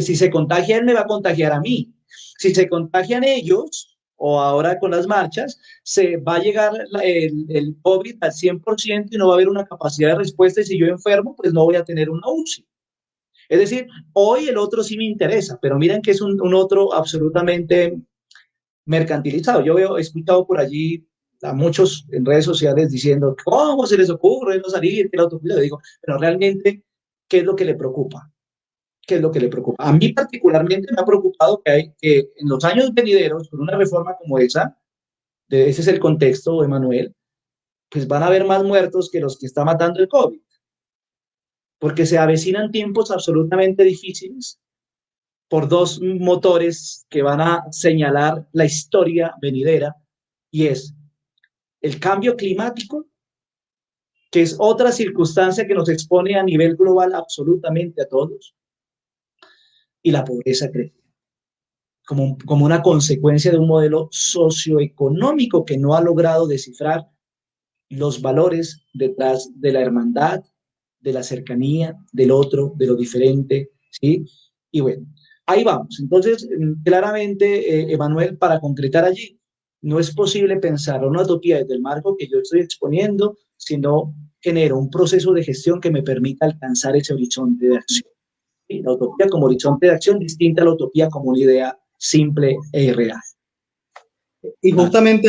si se contagia él, me va a contagiar a mí. Si se contagian ellos, o ahora con las marchas, se va a llegar el COVID al 100% y no va a haber una capacidad de respuesta, y si yo enfermo, pues no voy a tener una UCI. Es decir, hoy el otro sí me interesa, pero miren que es un otro absolutamente mercantilizado. Yo he escuchado por allí a muchos en redes sociales diciendo, ¿cómo se les ocurre no salir? Que la utopía. Le digo, pero realmente, ¿qué es lo que le preocupa? ¿Qué es lo que le preocupa? A mí particularmente me ha preocupado que en los años venideros, con una reforma como esa, ese es el contexto, Emanuel, pues van a haber más muertos que los que está matando el COVID, porque se avecinan tiempos absolutamente difíciles por dos motores que van a señalar la historia venidera, y es el cambio climático, que es otra circunstancia que nos expone a nivel global absolutamente a todos, y la pobreza creciente, como una consecuencia de un modelo socioeconómico que no ha logrado descifrar los valores detrás de la hermandad, de la cercanía, del otro, de lo diferente, ¿sí? Y bueno, ahí vamos. Entonces, claramente, Emanuel, para concretar allí, no es posible pensar una utopía desde el marco que yo estoy exponiendo, sino genero un proceso de gestión que me permita alcanzar ese horizonte de acción. ¿Sí? La utopía como horizonte de acción distinta a la utopía como una idea simple e irreal. Y justamente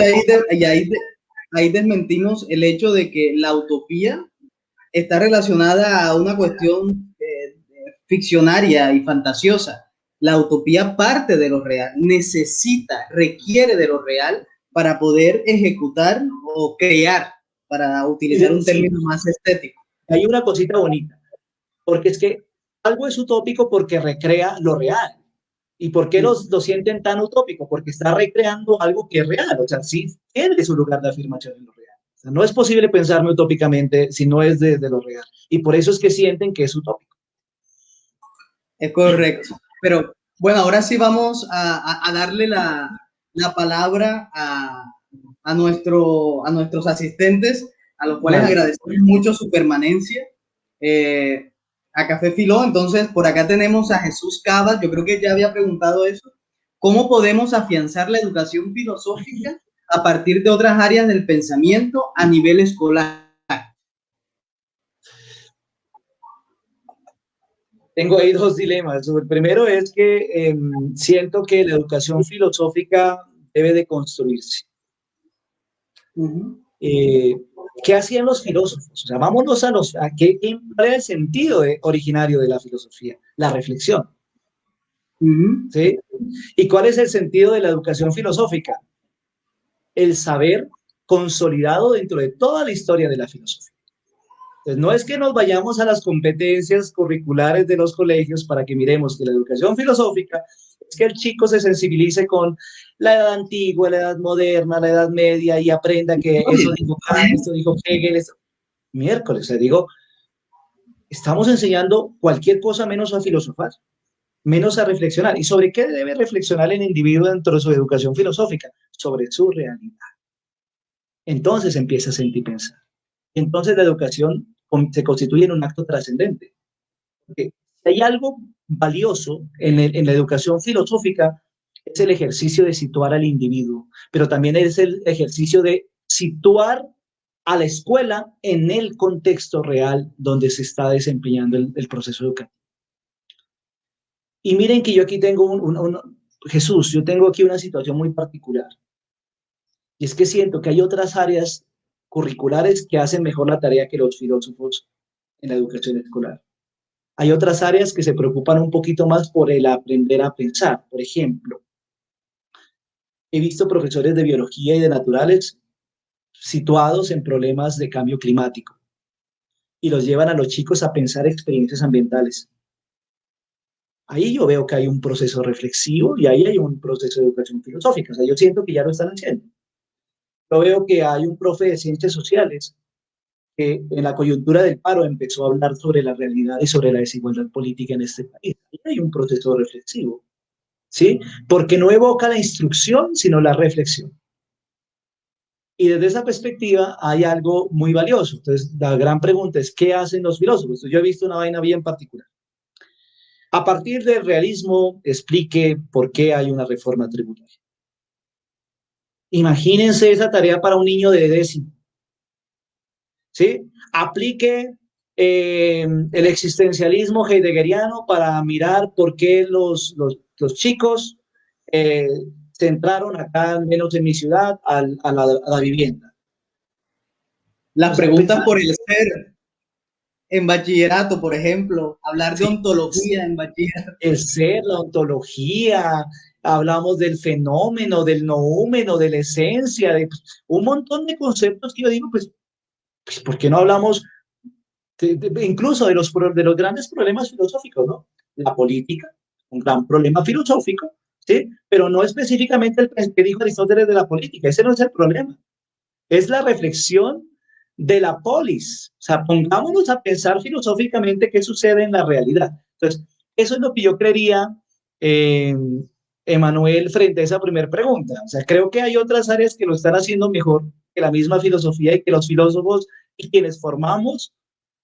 ahí desmentimos el hecho de que la utopía está relacionada a una cuestión ficcionaria y fantasiosa. La utopía parte de lo real, requiere de lo real para poder ejecutar o crear, para utilizar un término más estético. Hay una cosita bonita, porque es que algo es utópico porque recrea lo real. ¿Y por qué lo sienten tan utópico? Porque está recreando algo que es real. O sea, sí tiene su lugar de afirmación en lo real. O sea, no es posible pensarme utópicamente si no es desde lo real. Y por eso es que sienten que es utópico. Es correcto. Pero bueno, ahora sí vamos a darle la palabra a nuestros asistentes, a los cuales Vale. agradecemos mucho su permanencia. a Café Filó. Entonces, por acá tenemos a Jesús Cavas, yo creo que ya había preguntado eso. ¿Cómo podemos afianzar la educación filosófica a partir de otras áreas del pensamiento a nivel escolar? Tengo ahí dos dilemas. El primero es que siento que la educación filosófica debe de construirse. ¿Qué hacían los filósofos? O sea, vámonos a cuál era el sentido originario de la filosofía, la reflexión. ¿Sí? ¿Y cuál es el sentido de la educación filosófica? El saber consolidado dentro de toda la historia de la filosofía. Entonces, no es que nos vayamos a las competencias curriculares de los colegios para que miremos que la educación filosófica es que el chico se sensibilice con la edad antigua, la edad moderna, la edad media y aprenda que eso dijo Kant, esto dijo Hegel, esto. Miércoles, o sea, digo, estamos enseñando cualquier cosa menos a filosofar, menos a reflexionar. ¿Y sobre qué debe reflexionar el individuo dentro de su educación filosófica? Sobre su realidad. Entonces empieza a sentir y pensar. Entonces la educación se constituye en un acto trascendente. Porque si hay algo valioso en la educación filosófica, es el ejercicio de situar al individuo, pero también es el ejercicio de situar a la escuela en el contexto real donde se está desempeñando el proceso educativo. Y miren que yo aquí tengo Jesús, yo tengo aquí una situación muy particular. Y es que siento que hay otras áreas curriculares que hacen mejor la tarea que los filósofos en la educación escolar. Hay otras áreas que se preocupan un poquito más por el aprender a pensar. Por ejemplo, he visto profesores de biología y de naturales situados en problemas de cambio climático y los llevan a los chicos a pensar experiencias ambientales. Ahí yo veo que hay un proceso reflexivo y ahí hay un proceso de educación filosófica. O sea, yo siento que ya lo están haciendo. Yo veo que hay un profe de ciencias sociales que en la coyuntura del paro empezó a hablar sobre la realidad y sobre la desigualdad política en este país. Ahí hay un proceso reflexivo, ¿sí? Porque no evoca la instrucción, sino la reflexión. Y desde esa perspectiva hay algo muy valioso. Entonces, la gran pregunta es, ¿qué hacen los filósofos? Yo he visto una vaina bien particular. A partir del realismo, explique por qué hay una reforma tributaria. Imagínense esa tarea para un niño de décimo. ¿Sí? Aplique el existencialismo heideggeriano para mirar por qué los chicos se entraron acá, al menos en mi ciudad, a la vivienda. Las preguntas por el ser en bachillerato, por ejemplo, hablar de ontología en bachillerato. El ser, la ontología, hablamos del fenómeno, del noúmeno, de la esencia, de un montón de conceptos que yo digo, pues ¿por qué no hablamos incluso de los grandes problemas filosóficos, ¿no? La política, un gran problema filosófico, ¿sí? Pero no específicamente el que dijo Aristóteles de la política, ese no es el problema. Es la reflexión de la polis. O sea, pongámonos a pensar filosóficamente qué sucede en la realidad. Entonces, eso es lo que yo creería, Emanuel, frente a esa primera pregunta. O sea, creo que hay otras áreas que lo están haciendo mejor que la misma filosofía y que los filósofos y quienes formamos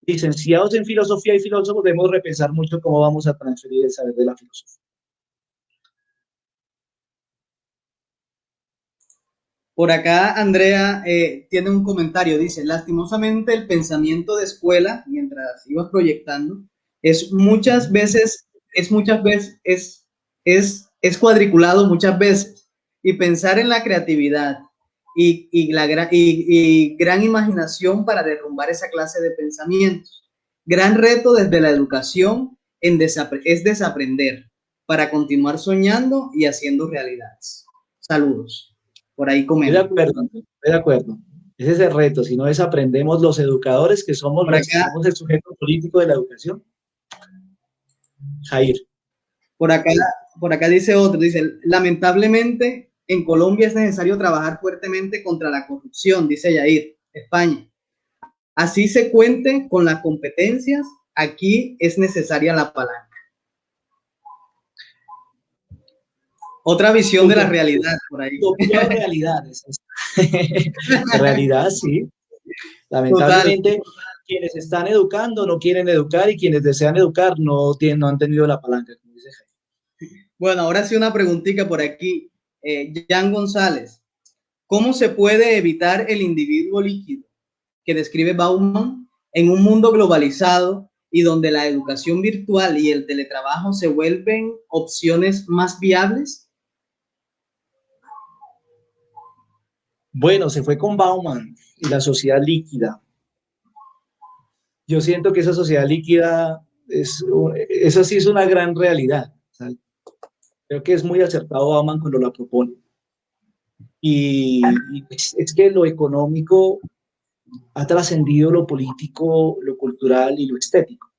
licenciados en filosofía y filósofos debemos repensar mucho cómo vamos a transferir el saber de la filosofía. Por acá, Andrea tiene un comentario, dice, lastimosamente el pensamiento de escuela, mientras ibas proyectando, es cuadriculado muchas veces, y pensar en la creatividad y gran imaginación para derrumbar esa clase de pensamientos. Gran reto desde la educación es desaprender para continuar soñando y haciendo realidades. Saludos. Por ahí comento. Estoy de acuerdo. Ese es el reto, si no desaprendemos los educadores que somos, somos el sujeto político de la educación. Jair. Por acá dice otro, dice, lamentablemente en Colombia es necesario trabajar fuertemente contra la corrupción, dice Jair, España. Así se cuente con las competencias, aquí es necesaria la palanca. Otra visión de la realidad por ahí. Otra realidad. Realidad, sí. Lamentablemente, quienes están educando no quieren educar y quienes desean educar no han tenido la palanca, como dice Jaime. Bueno, ahora sí una preguntita por aquí. Jan González, ¿cómo se puede evitar el individuo líquido que describe Bauman en un mundo globalizado y donde la educación virtual y el teletrabajo se vuelven opciones más viables? Bueno, se fue con Bauman y la sociedad líquida. Yo siento que esa sociedad líquida, eso sí es una gran realidad. O sea, creo que es muy acertado Bauman cuando la propone. Y es que lo económico ha trascendido lo político, lo cultural y lo estético.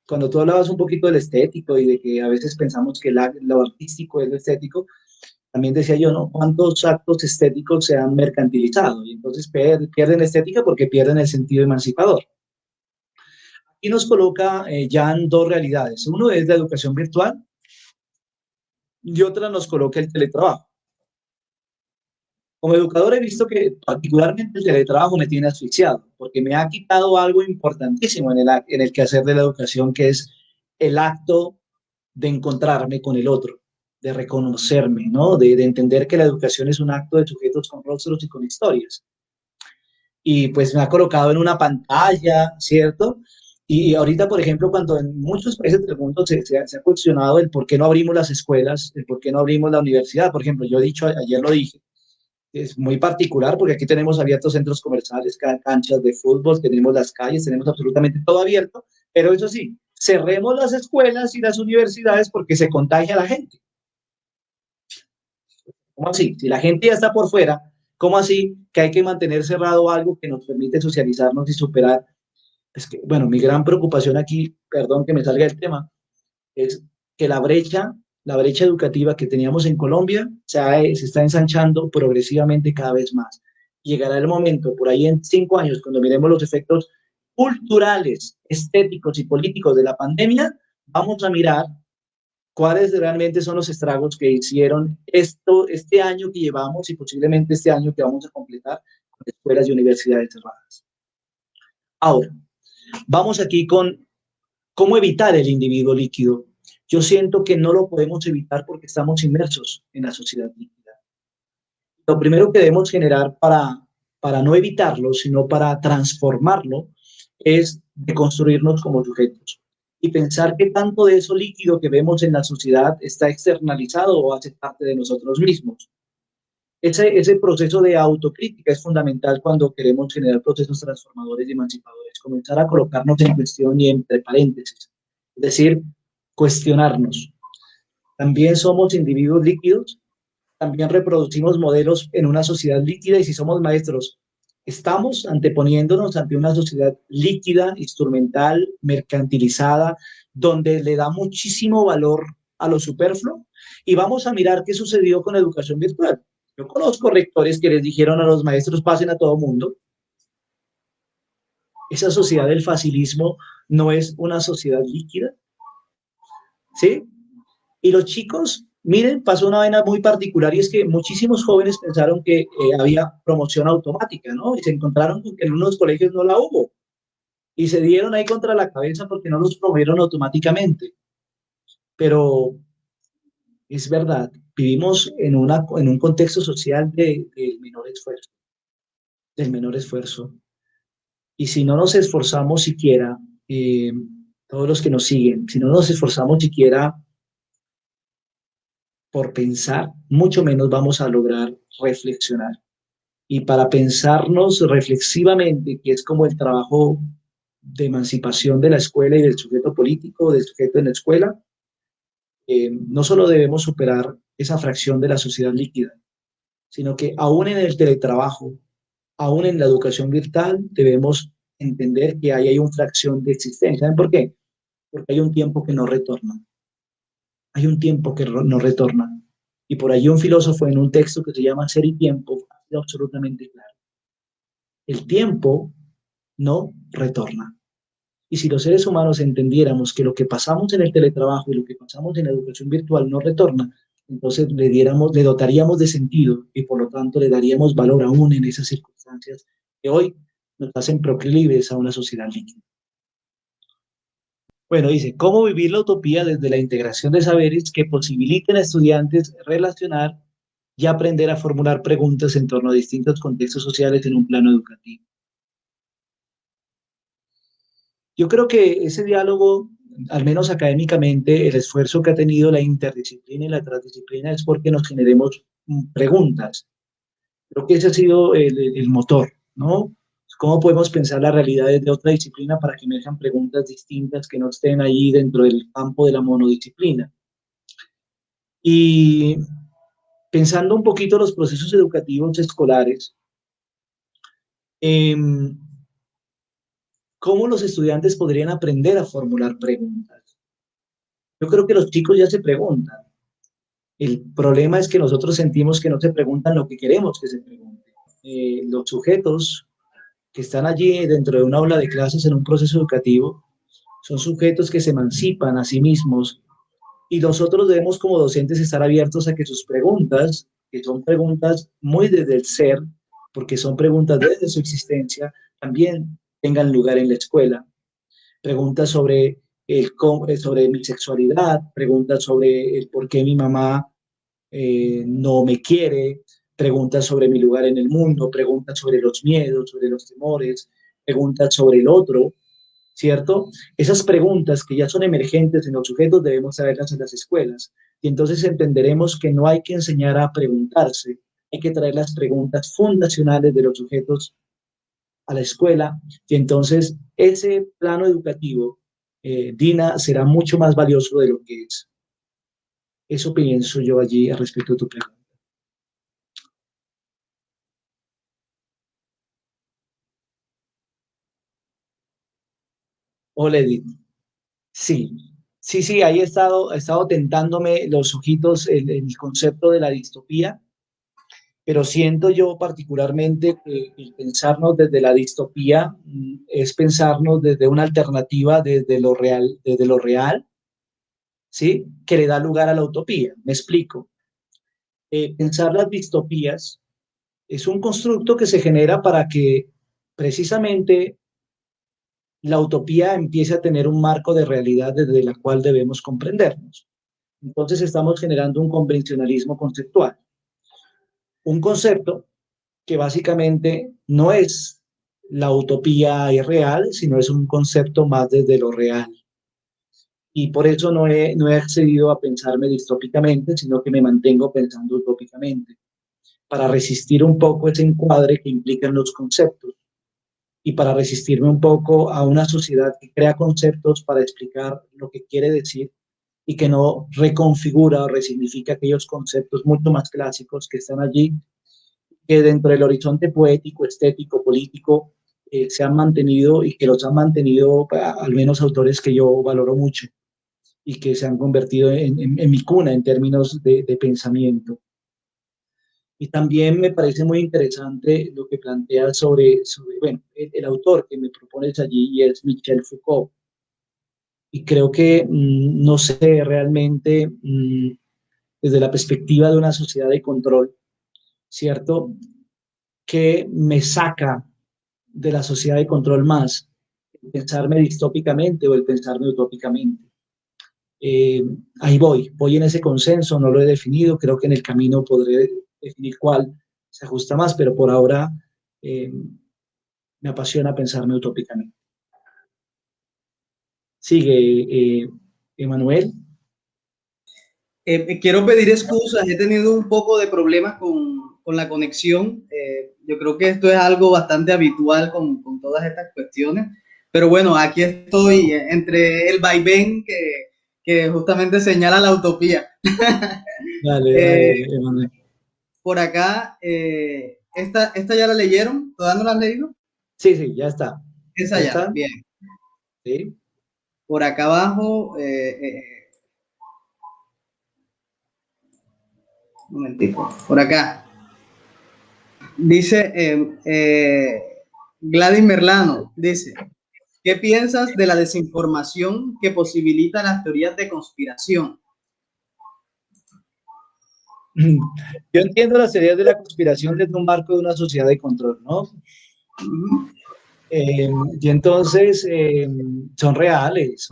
Cuando tú hablabas un poquito del estético y de que a veces pensamos que lo artístico es lo estético, también decía yo, ¿no? ¿Cuántos actos estéticos se han mercantilizado? Y entonces pierden estética porque pierden el sentido emancipador. Aquí nos coloca ya en dos realidades. Uno es la educación virtual y otra nos coloca el teletrabajo. Como educador he visto que particularmente el teletrabajo me tiene asfixiado, porque me ha quitado algo importantísimo en el quehacer de la educación, que es el acto de encontrarme con el otro, de reconocerme, ¿no? De entender que la educación es un acto de sujetos con rostros y con historias. Y pues me ha colocado en una pantalla, ¿cierto? Y ahorita, por ejemplo, cuando en muchos países del mundo se ha cuestionado el por qué no abrimos las escuelas, el por qué no abrimos la universidad, por ejemplo, yo he dicho, ayer lo dije, es muy particular porque aquí tenemos abiertos centros comerciales, canchas de fútbol, tenemos las calles, tenemos absolutamente todo abierto, pero eso sí, cerremos las escuelas y las universidades porque se contagia la gente. ¿Cómo así? Si la gente ya está por fuera, ¿cómo así que hay que mantener cerrado algo que nos permite socializarnos y superar? Es que, bueno, mi gran preocupación aquí, perdón que me salga el tema, es que la brecha educativa que teníamos en Colombia se está ensanchando progresivamente cada vez más. Llegará el momento, por ahí en 5 años, cuando miremos los efectos culturales, estéticos y políticos de la pandemia, vamos a mirar cuáles realmente son los estragos que hicieron este año que llevamos y posiblemente este año que vamos a completar con escuelas y universidades cerradas. Ahora, vamos aquí con cómo evitar el individuo líquido. Yo siento que no lo podemos evitar porque estamos inmersos en la sociedad líquida. Lo primero que debemos generar para no evitarlo, sino para transformarlo, es deconstruirnos como sujetos y pensar que tanto de eso líquido que vemos en la sociedad está externalizado o hace parte de nosotros mismos. Ese proceso de autocrítica es fundamental cuando queremos generar procesos transformadores y emancipadores, comenzar a colocarnos en cuestión y entre paréntesis, es decir, cuestionarnos. También somos individuos líquidos, también reproducimos modelos en una sociedad líquida y si somos maestros, estamos anteponiéndonos ante una sociedad líquida, instrumental, mercantilizada, donde le da muchísimo valor a lo superfluo y vamos a mirar qué sucedió con la educación virtual. Yo conozco rectores que les dijeron a los maestros pasen a todo mundo. Esa sociedad del facilismo no es una sociedad líquida, ¿sí? Y los chicos, miren, pasó una vaina muy particular y es que muchísimos jóvenes pensaron que había promoción automática, ¿no? Y se encontraron con que en unos colegios no la hubo. Y se dieron ahí contra la cabeza porque no los promovieron automáticamente. Pero es verdad, vivimos en un contexto social del menor esfuerzo. Y si no nos esforzamos siquiera, eh, todos los que nos siguen, si no nos esforzamos siquiera por pensar, mucho menos vamos a lograr reflexionar. Y para pensarnos reflexivamente, que es como el trabajo de emancipación de la escuela y del sujeto político, del sujeto en la escuela, no solo debemos superar esa fracción de la sociedad líquida, sino que aún en el teletrabajo, aún en la educación virtual, debemos entender que ahí hay una fracción de existencia. ¿Saben por qué? Porque hay un tiempo que no retorna. Hay un tiempo que no retorna. Y por ahí un filósofo en un texto que se llama Ser y Tiempo, hace absolutamente claro. El tiempo no retorna. Y si los seres humanos entendiéramos que lo que pasamos en el teletrabajo y lo que pasamos en la educación virtual no retorna, entonces le dotaríamos de sentido y por lo tanto le daríamos valor aún en esas circunstancias que hoy nos hacen proclives a una sociedad líquida. Bueno, dice, ¿cómo vivir la utopía desde la integración de saberes que posibiliten a estudiantes relacionar y aprender a formular preguntas en torno a distintos contextos sociales en un plano educativo? Yo creo que ese diálogo, al menos académicamente, el esfuerzo que ha tenido la interdisciplina y la transdisciplina es porque nos generemos preguntas. Creo que ese ha sido el motor, ¿no? ¿Cómo podemos pensar la realidad desde otra disciplina para que emerjan preguntas distintas que no estén ahí dentro del campo de la monodisciplina? Y pensando un poquito los procesos educativos escolares, eh, ¿cómo los estudiantes podrían aprender a formular preguntas? Yo creo que los chicos ya se preguntan. El problema es que nosotros sentimos que no se preguntan lo que queremos que se pregunte. Los sujetos que están allí dentro de un aula de clases en un proceso educativo son sujetos que se emancipan a sí mismos y nosotros debemos como docentes estar abiertos a que sus preguntas, que son preguntas muy desde el ser, porque son preguntas desde su existencia, también tengan lugar en la escuela. Preguntas sobre, sobre mi sexualidad, preguntas sobre el por qué mi mamá no me quiere, preguntas sobre mi lugar en el mundo, preguntas sobre los miedos, sobre los temores, preguntas sobre el otro, ¿cierto? Esas preguntas que ya son emergentes en los sujetos debemos saberlas en las escuelas y entonces entenderemos que no hay que enseñar a preguntarse, hay que traer las preguntas fundacionales de los sujetos a la escuela y entonces ese plano educativo, Dina, será mucho más valioso de lo que es. Eso pienso yo allí al respecto de tu pregunta. Hola, Edith. Sí, sí, ahí he estado tentándome los ojitos el concepto de la distopía, pero siento yo particularmente que el pensarnos desde la distopía es pensarnos desde una alternativa desde lo real, ¿sí? Que le da lugar a la utopía. Me explico. Pensar las distopías es un constructo que se genera para que precisamente la utopía empiece a tener un marco de realidad desde la cual debemos comprendernos. Entonces estamos generando un convencionalismo conceptual, un concepto que básicamente no es la utopía irreal, sino es un concepto más desde lo real. Y por eso no he accedido a pensarme distópicamente, sino que me mantengo pensando utópicamente, para resistir un poco ese encuadre que implican los conceptos y para resistirme un poco a una sociedad que crea conceptos para explicar lo que quiere decir y que no reconfigura o resignifica aquellos conceptos mucho más clásicos que están allí, que dentro del horizonte poético, estético, político, se han mantenido y que los han mantenido al menos autores que yo valoro mucho y que se han convertido en mi cuna en términos de pensamiento. Y también me parece muy interesante lo que plantea sobre bueno, el autor que me propones allí y es Michel Foucault. Y creo que no sé realmente desde la perspectiva de una sociedad de control, ¿cierto? Que me saca de la sociedad de control más, el pensarme distópicamente o el pensarme utópicamente. Eh, Ahí voy en ese consenso, no lo he definido, creo que en el camino podré definir cuál se ajusta más, pero por ahora eh, me apasiona pensarme utópicamente. Sigue, Emanuel. Quiero pedir excusas, he tenido un poco de problemas con la conexión. Yo creo que esto es algo bastante habitual con todas estas cuestiones. Pero bueno, aquí estoy entre el vaivén que justamente señala la utopía. Dale, Eh, Emanuel. por acá, esta ya la leyeron, ¿todavía no la han leído? Sí, sí, ya está. Esa ¿Ya ya, está? bien. Sí. Por acá abajo, un momentito, por acá. Dice Gladys Merlano, dice, ¿qué piensas de la desinformación que posibilita las teorías de conspiración? Yo entiendo las teorías de la conspiración desde un marco de una sociedad de control, ¿no? Y entonces son reales,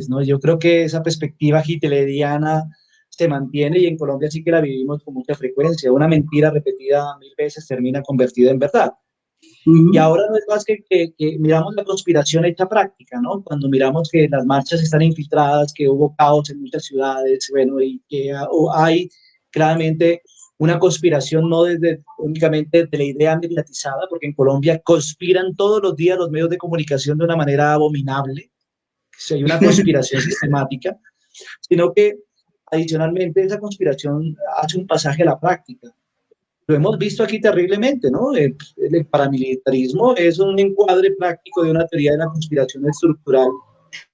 ¿no? Yo creo que esa perspectiva hitleriana se mantiene y en Colombia sí que la vivimos con mucha frecuencia. Una mentira repetida 1000 veces termina convertida en verdad. Y Ujú. ahora no es más que miramos la conspiración hecha práctica, ¿no? Cuando miramos que las marchas están infiltradas, que hubo caos en muchas ciudades, bueno, y que hay claramente una conspiración no desde únicamente de la idea mediatizada, porque en Colombia conspiran todos los días los medios de comunicación de una manera abominable, si hay una conspiración sistemática, sino que adicionalmente esa conspiración hace un pasaje a la práctica. Lo hemos visto aquí terriblemente, ¿no? El paramilitarismo es un encuadre práctico de una teoría de la conspiración estructural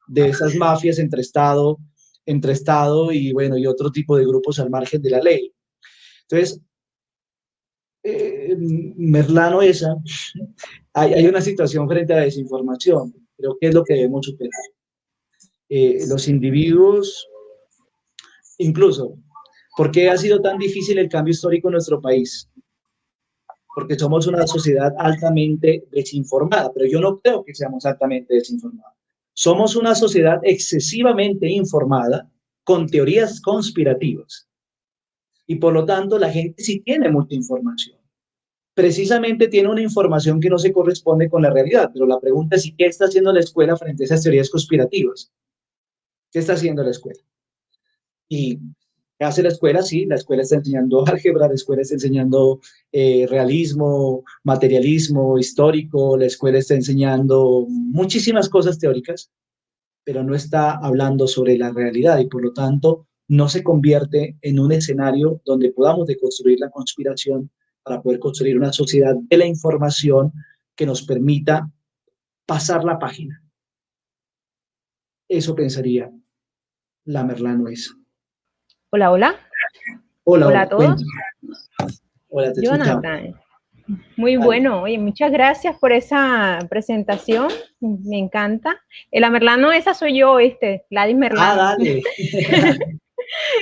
de esas mafias entre Estado y, bueno, y otro tipo de grupos al margen de la ley. Entonces, Merlano esa, hay una situación frente a la desinformación, creo que es lo que debemos superar. Los individuos, incluso, ¿por qué ha sido tan difícil el cambio histórico en nuestro país? Porque somos una sociedad altamente desinformada, pero yo no creo que seamos altamente desinformados. Somos una sociedad excesivamente informada con teorías conspirativas y por lo tanto la gente sí tiene mucha información. Precisamente tiene una información que no se corresponde con la realidad, pero la pregunta es, ¿qué está haciendo la escuela frente a esas teorías conspirativas? ¿Qué está haciendo la escuela? Y ¿qué hace la escuela? Sí, la escuela está enseñando álgebra, la escuela está enseñando realismo, materialismo histórico, la escuela está enseñando muchísimas cosas teóricas, pero no está hablando sobre la realidad y por lo tanto no se convierte en un escenario donde podamos deconstruir la conspiración para poder construir una sociedad de la información que nos permita pasar la página. Eso pensaría la Merlano esa. Hola, hola. Hola, Hola hola, a todos. cuéntame. Hola, te escuchamos. Jonathan, muy Dale. bueno. Oye, muchas gracias por esa presentación. Me encanta. La Merlano, esa soy yo, Gladys Ah, Merlano. dale.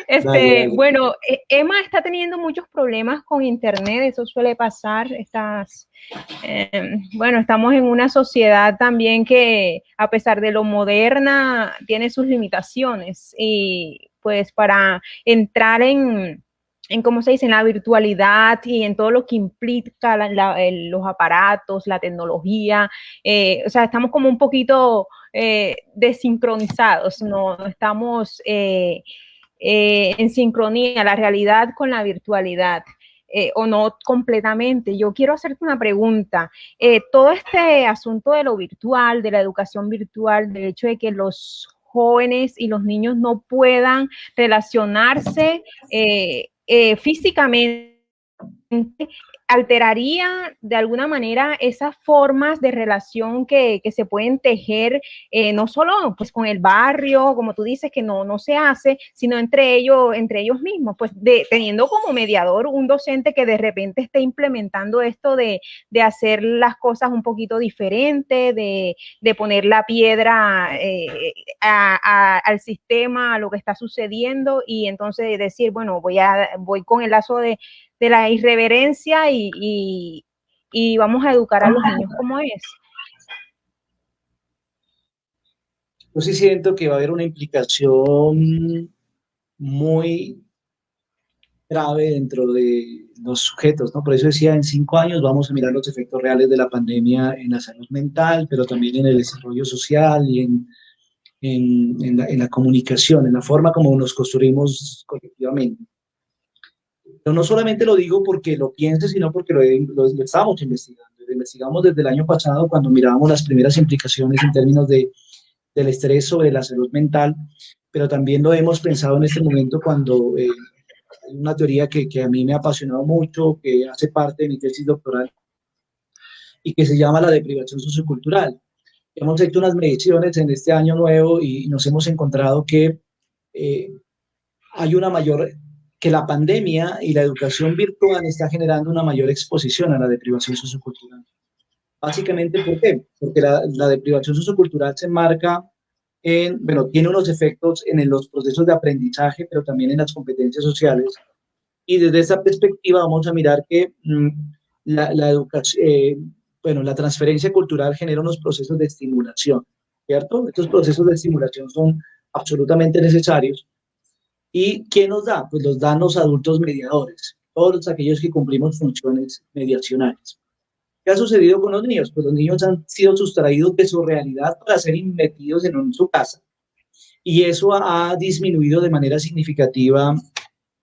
Dale, dale. Bueno, Emma está teniendo muchos problemas con internet, eso suele pasar. Bueno, estamos en una sociedad también que, a pesar de lo moderna, tiene sus limitaciones. Y pues para entrar en cómo se dice, en la virtualidad y en todo lo que implica los aparatos, la tecnología, o sea, estamos como un poquito desincronizados, no estamos en sincronía la realidad con la virtualidad. O no completamente. Yo quiero hacerte una pregunta. Todo este asunto de lo virtual, de la educación virtual, del hecho de que los jóvenes y los niños no puedan relacionarse físicamente, alteraría de alguna manera esas formas de relación que se pueden tejer, no solo pues con el barrio, como tú dices, que no se hace, sino entre ellos mismos, pues teniendo como mediador un docente que de repente esté implementando esto de hacer las cosas un poquito diferente, de poner la piedra al sistema, a lo que está sucediendo, y entonces decir, bueno, voy con el lazo de la irreverencia y vamos a educar a los niños como es. Yo sí siento que va a haber una implicación muy grave dentro de los sujetos, ¿no? Por eso decía, en 5 años vamos a mirar los efectos reales de la pandemia en la salud mental, pero también en el desarrollo social y en la comunicación, en la forma como nos construimos colectivamente. Pero no solamente lo digo porque lo piense, sino porque lo estamos investigando. Lo investigamos desde el año pasado cuando mirábamos las primeras implicaciones en términos del estrés sobre la salud mental, pero también lo hemos pensado en este momento cuando hay una teoría que a mí me ha apasionado mucho, que hace parte de mi tesis doctoral y que se llama la deprivación sociocultural. Hemos hecho unas mediciones en este año nuevo y nos hemos encontrado que eh, hay una mayor, que la pandemia y la educación virtual está generando una mayor exposición a la deprivación sociocultural. Básicamente, ¿por qué? Porque la deprivación sociocultural se enmarca bueno, tiene unos efectos en los procesos de aprendizaje, pero también en las competencias sociales. Y desde esa perspectiva vamos a mirar que la educación, bueno, la transferencia cultural genera unos procesos de estimulación, ¿cierto? Estos procesos de estimulación son absolutamente necesarios. ¿Y quién nos da? Pues los dan los adultos mediadores, todos aquellos que cumplimos funciones mediacionales. ¿Qué ha sucedido con los niños? Pues los niños han sido sustraídos de su realidad para ser metidos en su casa. Y eso ha disminuido de manera significativa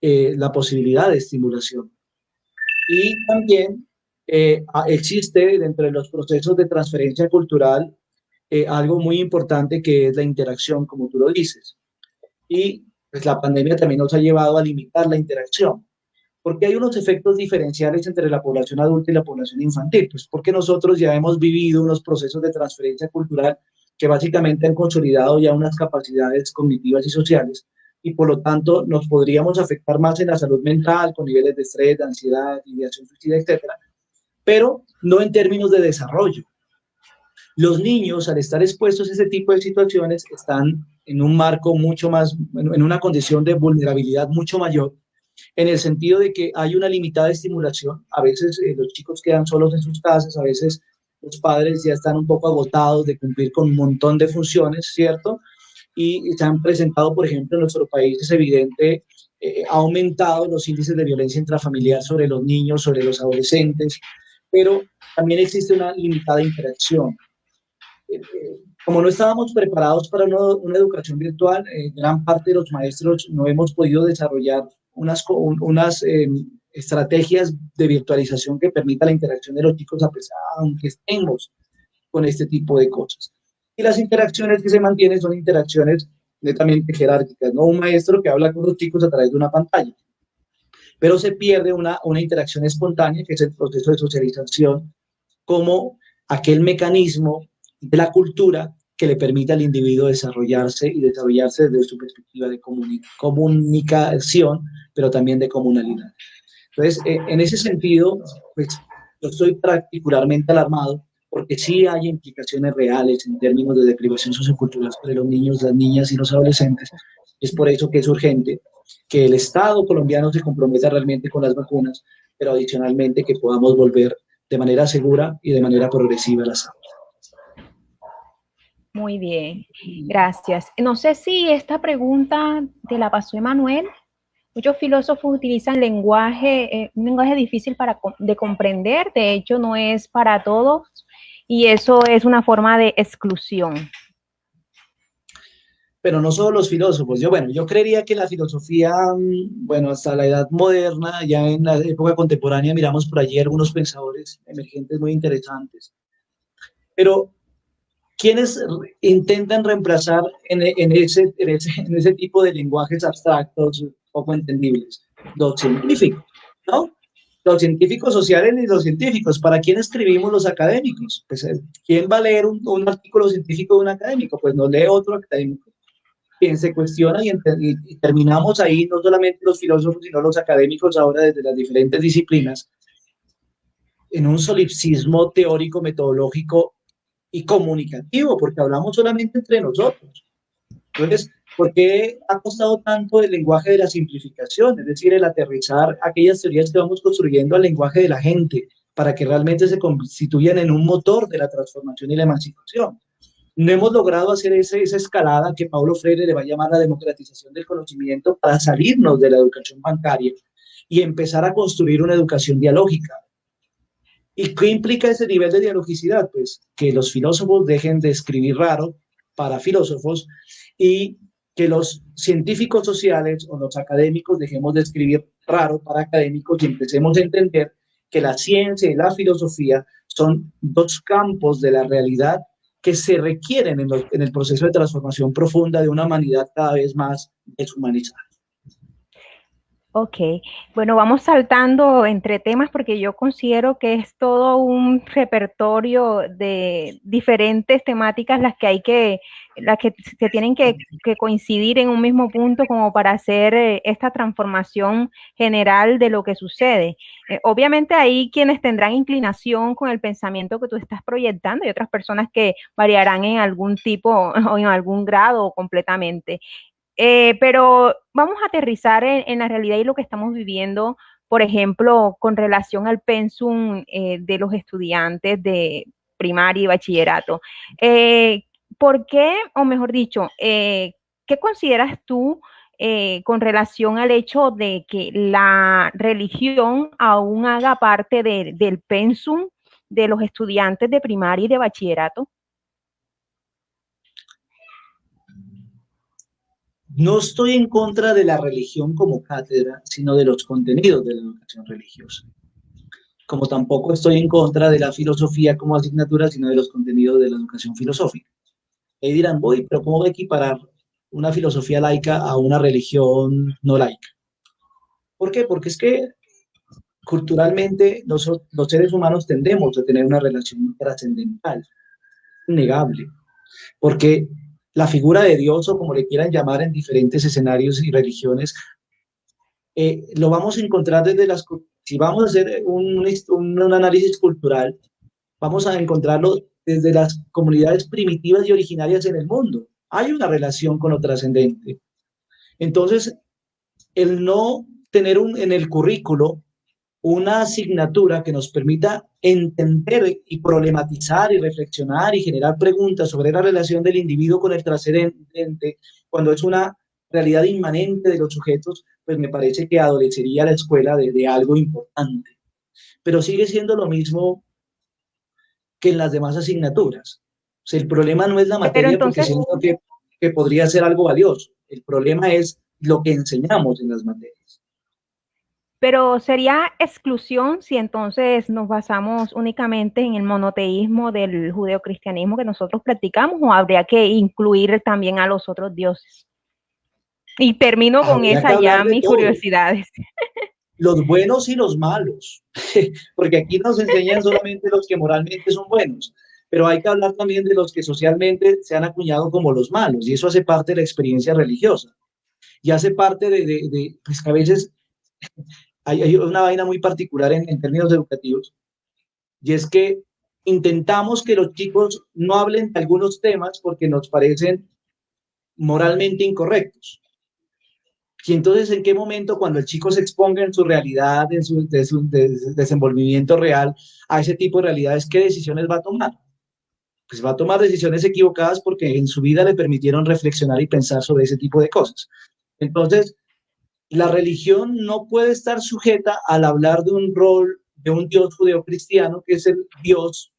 la posibilidad de estimulación. Y también existe dentro de los procesos de transferencia cultural algo muy importante que es la interacción, como tú lo dices. Y pues la pandemia también nos ha llevado a limitar la interacción, porque hay unos efectos diferenciales entre la población adulta y la población infantil, pues porque nosotros ya hemos vivido unos procesos de transferencia cultural que básicamente han consolidado ya unas capacidades cognitivas y sociales, y por lo tanto nos podríamos afectar más en la salud mental, con niveles de estrés, de ansiedad, ideación suicida, etcétera, pero no en términos de desarrollo. Los niños, al estar expuestos a ese tipo de situaciones, están en un marco mucho más, en una condición de vulnerabilidad mucho mayor, en el sentido de que hay una limitada estimulación. A veces los chicos quedan solos en sus casas, a veces los padres ya están un poco agotados de cumplir con un montón de funciones, ¿cierto? Y se han presentado, por ejemplo, en nuestro país es evidente, ha aumentado los índices de violencia intrafamiliar sobre los niños, sobre los adolescentes, pero también existe una limitada interacción. Como no estábamos preparados para una educación virtual, gran parte de los maestros no hemos podido desarrollar unas estrategias de virtualización que permita la interacción de los chicos a pesar, aunque estemos con este tipo de cosas. Y las interacciones que se mantienen son interacciones netamente jerárquicas, no un maestro que habla con los chicos a través de una pantalla, pero se pierde una interacción espontánea, que es el proceso de socialización, como aquel mecanismo de la cultura que le permite al individuo desarrollarse y desarrollarse desde su perspectiva de comunicación, pero también de comunalidad. Entonces, en ese sentido, pues, yo estoy particularmente alarmado porque sí hay implicaciones reales en términos de deprivación sociocultural sobre los niños, las niñas y los adolescentes. Es por eso que es urgente que el Estado colombiano se comprometa realmente con las vacunas, pero adicionalmente que podamos volver de manera segura y de manera progresiva a las aulas. Muy bien, gracias. No sé si esta pregunta te la pasó Emanuel. Muchos filósofos utilizan lenguaje, un lenguaje difícil de comprender, de hecho no es para todos, y eso es una forma de exclusión. Pero no solo los filósofos. Yo creería que la filosofía, bueno, hasta la edad moderna, ya en la época contemporánea, miramos por allí algunos pensadores emergentes muy interesantes. Pero ¿quiénes intentan reemplazar en ese tipo de lenguajes abstractos, poco entendibles? Los científicos, ¿no? Los científicos sociales y los científicos. ¿Para quién escribimos los académicos? Pues, ¿quién va a leer un artículo científico de un académico? Pues no lee otro académico. Quien se cuestiona y terminamos ahí, no solamente los filósofos, sino los académicos ahora desde las diferentes disciplinas, en un solipsismo teórico, metodológico y comunicativo, porque hablamos solamente entre nosotros. Entonces, ¿por qué ha costado tanto el lenguaje de la simplificación? Es decir, el aterrizar aquellas teorías que vamos construyendo al lenguaje de la gente, para que realmente se constituyan en un motor de la transformación y la emancipación. No hemos logrado hacer esa escalada que Paulo Freire le va a llamar la democratización del conocimiento para salirnos de la educación bancaria y empezar a construir una educación dialógica. ¿Y qué implica ese nivel de dialogicidad? Pues que los filósofos dejen de escribir raro para filósofos y que los científicos sociales o los académicos dejemos de escribir raro para académicos y empecemos a entender que la ciencia y la filosofía son dos campos de la realidad que se requieren en el proceso de transformación profunda de una humanidad cada vez más deshumanizada. Ok, bueno, vamos saltando entre temas porque yo considero que es todo un repertorio de diferentes temáticas las que se tienen que coincidir en un mismo punto como para hacer esta transformación general de lo que sucede. Obviamente hay quienes tendrán inclinación con el pensamiento que tú estás proyectando y otras personas que variarán en algún tipo o en algún grado completamente. Pero vamos a aterrizar en la realidad y lo que estamos viviendo por ejemplo, con relación al pensum de los estudiantes de primaria y bachillerato. ¿Por qué, o mejor dicho, qué consideras tú con relación al hecho de que la religión aún haga parte del pensum de los estudiantes de primaria y de bachillerato? No estoy en contra de la religión como cátedra, sino de los contenidos de la educación religiosa. Como tampoco estoy en contra de la filosofía como asignatura, sino de los contenidos de la educación filosófica. Y dirán, voy, pero ¿cómo voy a equiparar una filosofía laica a una religión no laica? ¿Por qué? Porque es que culturalmente nosotros, los seres humanos tendemos a tener una relación trascendental, innegable, porque la figura de Dios, o como le quieran llamar en diferentes escenarios y religiones, lo vamos a encontrar desde las... Si vamos a hacer un análisis cultural, vamos a encontrarlo desde las comunidades primitivas y originarias en el mundo. Hay una relación con lo trascendente. Entonces, el no tener en el currículo una asignatura que nos permita entender y problematizar y reflexionar y generar preguntas sobre la relación del individuo con el trascendente, cuando es una realidad inmanente de los sujetos, pues me parece que adolecería la escuela de algo importante. Pero sigue siendo lo mismo que en las demás asignaturas. O sea, el problema no es la Pero materia, porque entonces, siento que podría ser algo valioso. El problema es lo que enseñamos en las materias. pero sería exclusión si entonces nos basamos únicamente en el monoteísmo del judeocristianismo que nosotros practicamos, o habría que incluir también a los otros dioses. Y termino con Habría que esa hablar ya de mis todo, curiosidades. los buenos y los malos, porque aquí nos enseñan solamente los que moralmente son buenos, pero hay que hablar también de los que socialmente se han acuñado como los malos, y eso hace parte de la experiencia religiosa, y hace parte pues que a veces hay una vaina muy particular en términos educativos, y es que intentamos que los chicos no hablen de algunos temas porque nos parecen moralmente incorrectos. Y entonces, ¿en qué momento, cuando el chico se exponga en su realidad, en su desenvolvimiento real, a ese tipo de realidades, qué decisiones va a tomar? Pues va a tomar decisiones equivocadas porque en su vida le permitieron reflexionar y pensar sobre ese tipo de cosas. Entonces, la religión no puede estar sujeta al hablar de un rol de un Dios judeocristiano, que es el Dios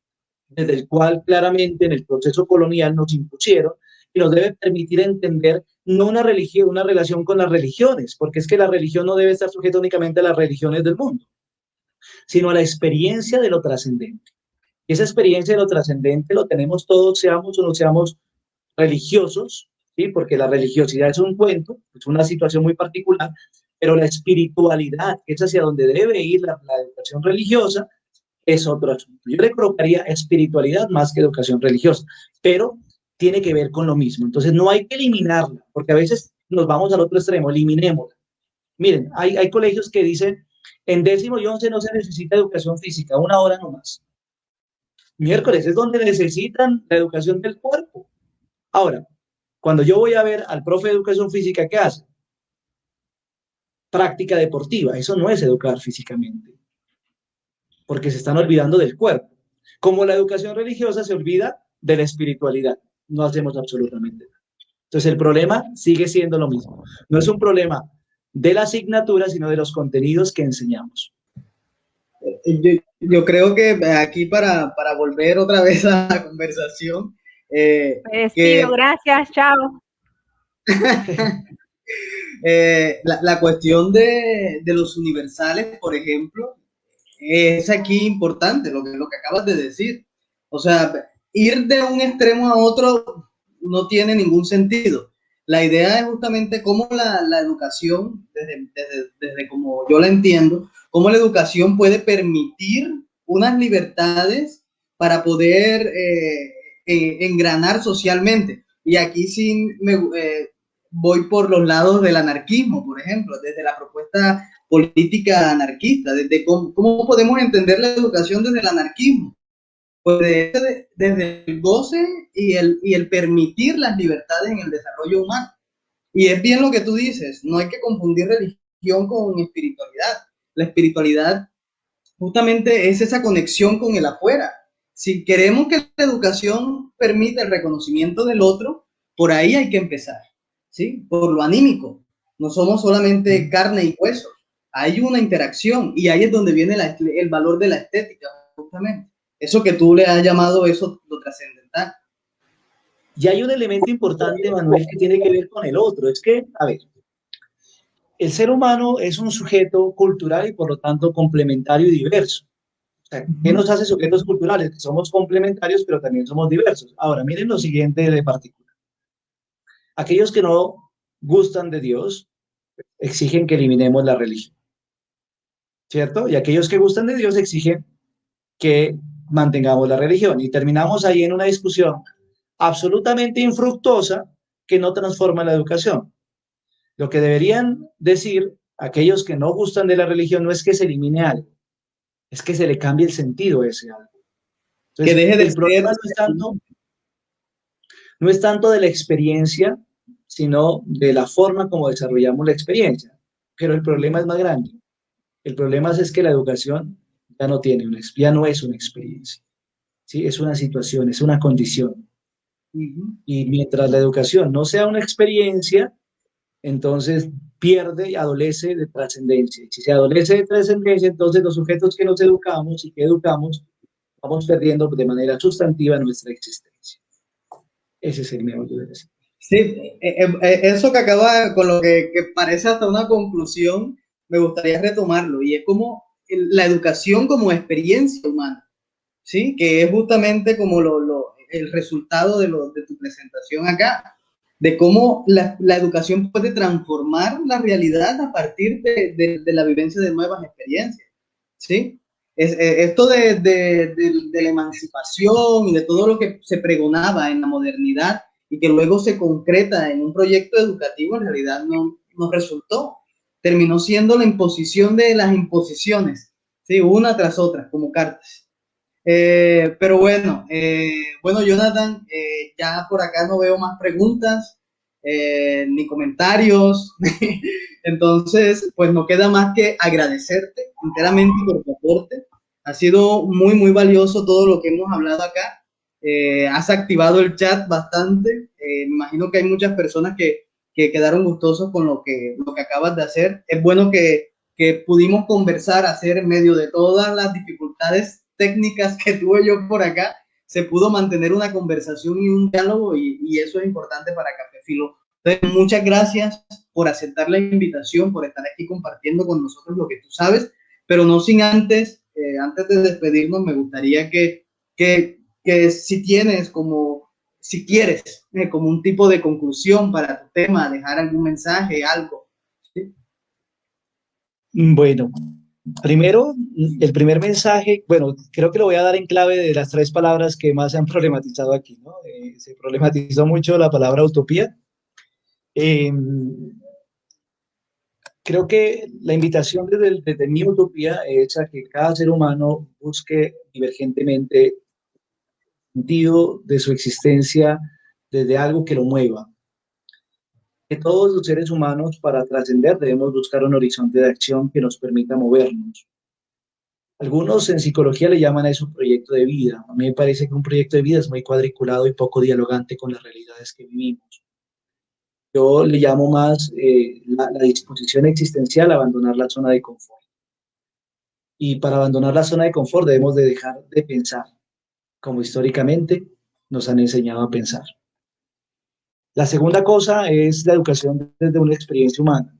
desde el cual claramente en el proceso colonial nos impusieron, y nos debe permitir entender no una religión, una relación con las religiones, porque es que la religión no debe estar sujeta únicamente a las religiones del mundo, sino a la experiencia de lo trascendente. Y esa experiencia de lo trascendente lo tenemos todos, seamos o no seamos religiosos, ¿sí? Porque la religiosidad es un cuento, es una situación muy particular, pero la espiritualidad, que es hacia donde debe ir la educación religiosa, es otro asunto. Yo le colocaría espiritualidad más que educación religiosa, pero tiene que ver con lo mismo. Entonces no hay que eliminarla, porque a veces nos vamos al otro extremo, eliminémosla. Miren, hay colegios que dicen, en 10º y 11 no se necesita educación física, 1 hora nomás. Miércoles es donde necesitan la educación del cuerpo. Ahora, cuando yo voy a ver al profe de educación física, ¿qué hace? Práctica deportiva, eso no es educar físicamente, porque se están olvidando del cuerpo. Como la educación religiosa se olvida de la espiritualidad, no hacemos absolutamente nada. Entonces el problema sigue siendo lo mismo. No es un problema de la asignatura, sino de los contenidos que enseñamos. Yo creo que aquí para volver otra vez a la conversación, Me despido, gracias, chao. La cuestión de los universales, por ejemplo, es aquí importante, lo que acabas de decir. O sea, ir de un extremo a otro no tiene ningún sentido. La idea es justamente cómo la educación, desde como yo la entiendo, cómo la educación puede permitir unas libertades para poder engranar socialmente. Y aquí sí voy por los lados del anarquismo, por ejemplo, desde la propuesta política anarquista, desde cómo podemos entender la educación desde el anarquismo. Pues desde el goce y el permitir las libertades en el desarrollo humano. Y es bien lo que tú dices, no hay que confundir religión con espiritualidad. la espiritualidad justamente es esa conexión con el afuera. Si queremos que la educación permita el reconocimiento del otro, por ahí hay que empezar, ¿sí? Por lo anímico. No somos solamente carne y hueso. Hay una interacción y ahí es donde viene el valor de la estética, justamente. Eso que tú le has llamado eso lo trascendental. Y hay un elemento importante, Manuel, que tiene que ver con el otro. Es que, a ver, el ser humano es un sujeto cultural y por lo tanto complementario y diverso. O sea, ¿qué nos hace sujetos culturales? Que somos complementarios, pero también somos diversos. Ahora, miren lo siguiente de particular. Aquellos que no gustan de Dios exigen que eliminemos la religión, ¿cierto? Y aquellos que gustan de Dios exigen que mantengamos la religión. Y terminamos ahí en una discusión absolutamente infructuosa que no transforma la educación. Lo que deberían decir aquellos que no gustan de la religión no es que se elimine algo, es que se le cambie el sentido a ese algo. Entonces, que deje de el problema ser... no es tanto de la experiencia, sino de la forma como desarrollamos la experiencia. Pero el problema es más grande. El problema es que la educación ya no tiene ya no es una experiencia, ¿sí? Es una situación, es una condición. Y mientras la educación no sea una experiencia, entonces pierde y adolece de trascendencia. Y si se adolece de trascendencia, entonces los sujetos que nos educamos y que educamos vamos perdiendo de manera sustantiva nuestra existencia. Ese es el meollo de eso. Sí, eso que acaba con lo que parece hasta una conclusión, me gustaría retomarlo, y es como la educación como experiencia humana, ¿sí? Que es justamente como el resultado de tu presentación acá, de cómo la educación puede transformar la realidad a partir de la vivencia de nuevas experiencias, ¿sí? Esto de la emancipación y de todo lo que se pregonaba en la modernidad y que luego se concreta en un proyecto educativo, en realidad no resultó. Terminó siendo la imposición de las imposiciones, ¿sí? Una tras otra, como cartas. Pero bueno, Jonathan, ya por acá no veo más preguntas ni comentarios. Entonces, pues no queda más que agradecerte enteramente por tu aporte. Ha sido muy, muy valioso todo lo que hemos hablado acá. Has activado el chat bastante. Me imagino que hay muchas personas que quedaron gustosos con lo que acabas de hacer. Es bueno que pudimos conversar, hacer en medio de todas las dificultades técnicas que tuve yo por acá, se pudo mantener una conversación y un diálogo, y eso es importante para Café Filo. Entonces, muchas gracias por aceptar la invitación, por estar aquí compartiendo con nosotros lo que tú sabes, pero no sin antes de despedirnos, me gustaría que si tienes si quieres, como un tipo de conclusión para tu tema, dejar algún mensaje, algo. ¿Sí? Bueno, primero, el primer mensaje, bueno, creo que lo voy a dar en clave de las 3 palabras que más se han problematizado aquí, ¿no? Se problematizó mucho la palabra utopía. Creo que la invitación desde mi utopía es a que cada ser humano busque divergentemente sentido de su existencia desde algo que lo mueva. Que todos los seres humanos, para trascender, debemos buscar un horizonte de acción que nos permita movernos. Algunos en psicología le llaman a eso proyecto de vida. A mí me parece que un proyecto de vida es muy cuadriculado y poco dialogante con las realidades que vivimos. Yo le llamo más la disposición existencial a abandonar la zona de confort. Y para abandonar la zona de confort debemos de dejar de pensar, como históricamente nos han enseñado a pensar. La segunda cosa es la educación desde una experiencia humana.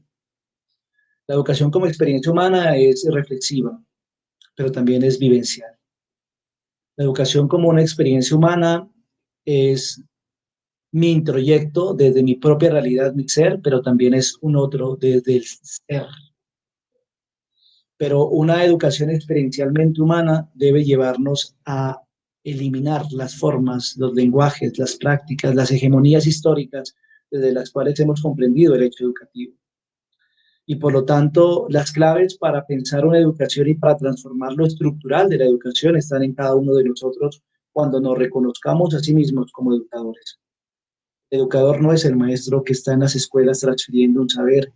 La educación como experiencia humana es reflexiva, pero también es vivencial. La educación como una experiencia humana es mi introyecto desde mi propia realidad, mi ser, pero también es un otro desde el ser. Pero una educación experiencialmente humana debe llevarnos a eliminar las formas, los lenguajes, las prácticas, las hegemonías históricas desde las cuales hemos comprendido el hecho educativo. Y por lo tanto, las claves para pensar una educación y para transformar lo estructural de la educación están en cada uno de nosotros cuando nos reconozcamos a sí mismos como educadores. El educador no es el maestro que está en las escuelas transfiriendo un saber.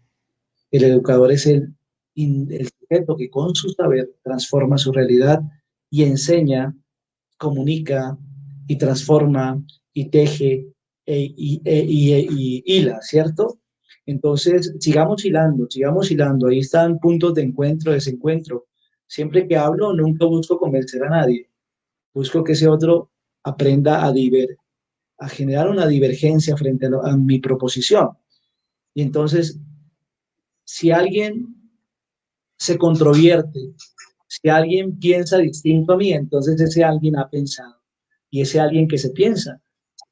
El educador es el el sujeto que con su saber transforma su realidad y enseña, comunica y transforma y teje y hila, ¿cierto? Entonces, sigamos hilando. Ahí están puntos de encuentro, desencuentro. Siempre que hablo, nunca busco convencer a nadie. Busco que ese otro aprenda a generar una divergencia frente a mi proposición. Y entonces, si alguien se controvierte, si alguien piensa distinto a mí, entonces ese alguien ha pensado. Y ese alguien que se piensa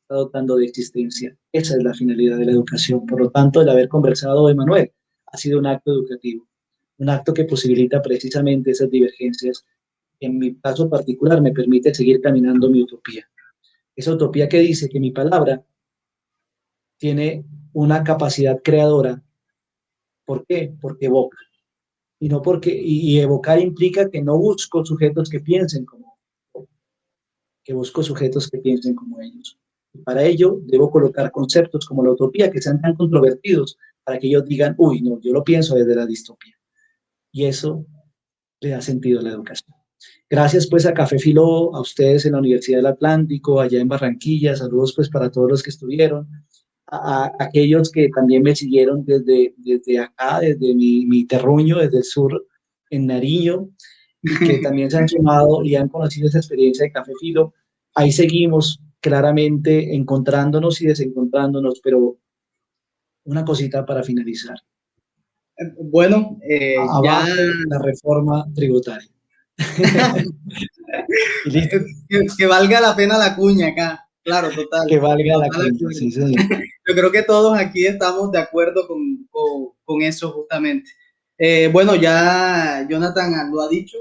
está dotando de existencia. Esa es la finalidad de la educación. Por lo tanto, el haber conversado, Emanuel, ha sido un acto educativo, un acto que posibilita precisamente esas divergencias. En mi caso particular, me permite seguir caminando mi utopía. Esa utopía que dice que mi palabra tiene una capacidad creadora. ¿Por qué? Porque evoca. Y no porque, y evocar implica que no busco sujetos que piensen como, que busco sujetos que piensen como ellos. Y para ello debo colocar conceptos como la utopía que sean tan controvertidos para que ellos digan, uy, no, yo lo pienso desde la distopía. Y eso le da sentido a la educación. Gracias pues a Café Filó, a ustedes en la Universidad del Atlántico, allá en Barranquilla, saludos pues para todos los que estuvieron, a aquellos que también me siguieron desde acá, desde mi terruño, desde el sur, en Nariño, y que también se han sumado y han conocido esa experiencia de Café Filo. Ahí seguimos claramente encontrándonos y desencontrándonos, pero una cosita para finalizar. Bueno, ya Abajo la reforma tributaria. Y listo. que valga la pena la cuña acá. Claro, total. Que valga la cuña, sí, señor. Yo creo que todos aquí estamos de acuerdo con eso justamente. Bueno, ya Jonathan lo ha dicho,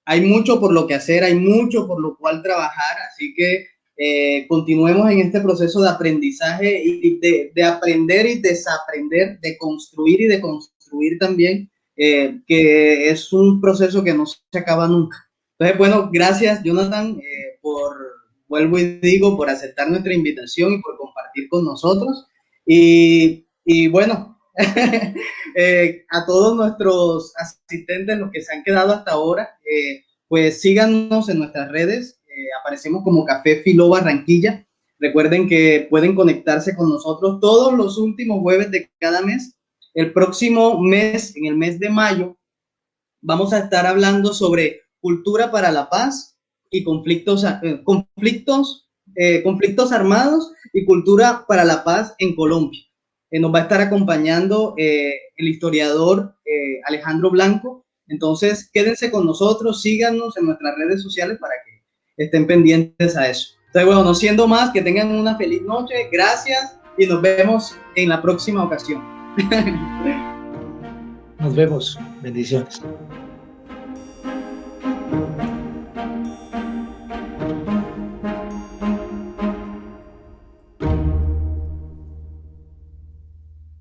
hay mucho por lo que hacer, hay mucho por lo cual trabajar, así que continuemos en este proceso de aprendizaje y de aprender y desaprender, de construir y de construir también, que es un proceso que no se acaba nunca. Entonces, bueno, gracias Jonathan vuelvo y digo, por aceptar nuestra invitación y por compartir con nosotros. Y bueno, a todos nuestros asistentes, los que se han quedado hasta ahora, pues síganos en nuestras redes, aparecemos como Café Filó Barranquilla. Recuerden que pueden conectarse con nosotros todos los últimos jueves de cada mes. El próximo mes, en el mes de mayo, vamos a estar hablando sobre cultura para la paz y conflictos armados y cultura para la paz en Colombia. Nos va a estar acompañando el historiador Alejandro Blanco. Entonces, quédense con nosotros, síganos en nuestras redes sociales para que estén pendientes a eso. Entonces, bueno, no siendo más, que tengan una feliz noche, gracias y nos vemos en la próxima ocasión. Nos vemos, bendiciones.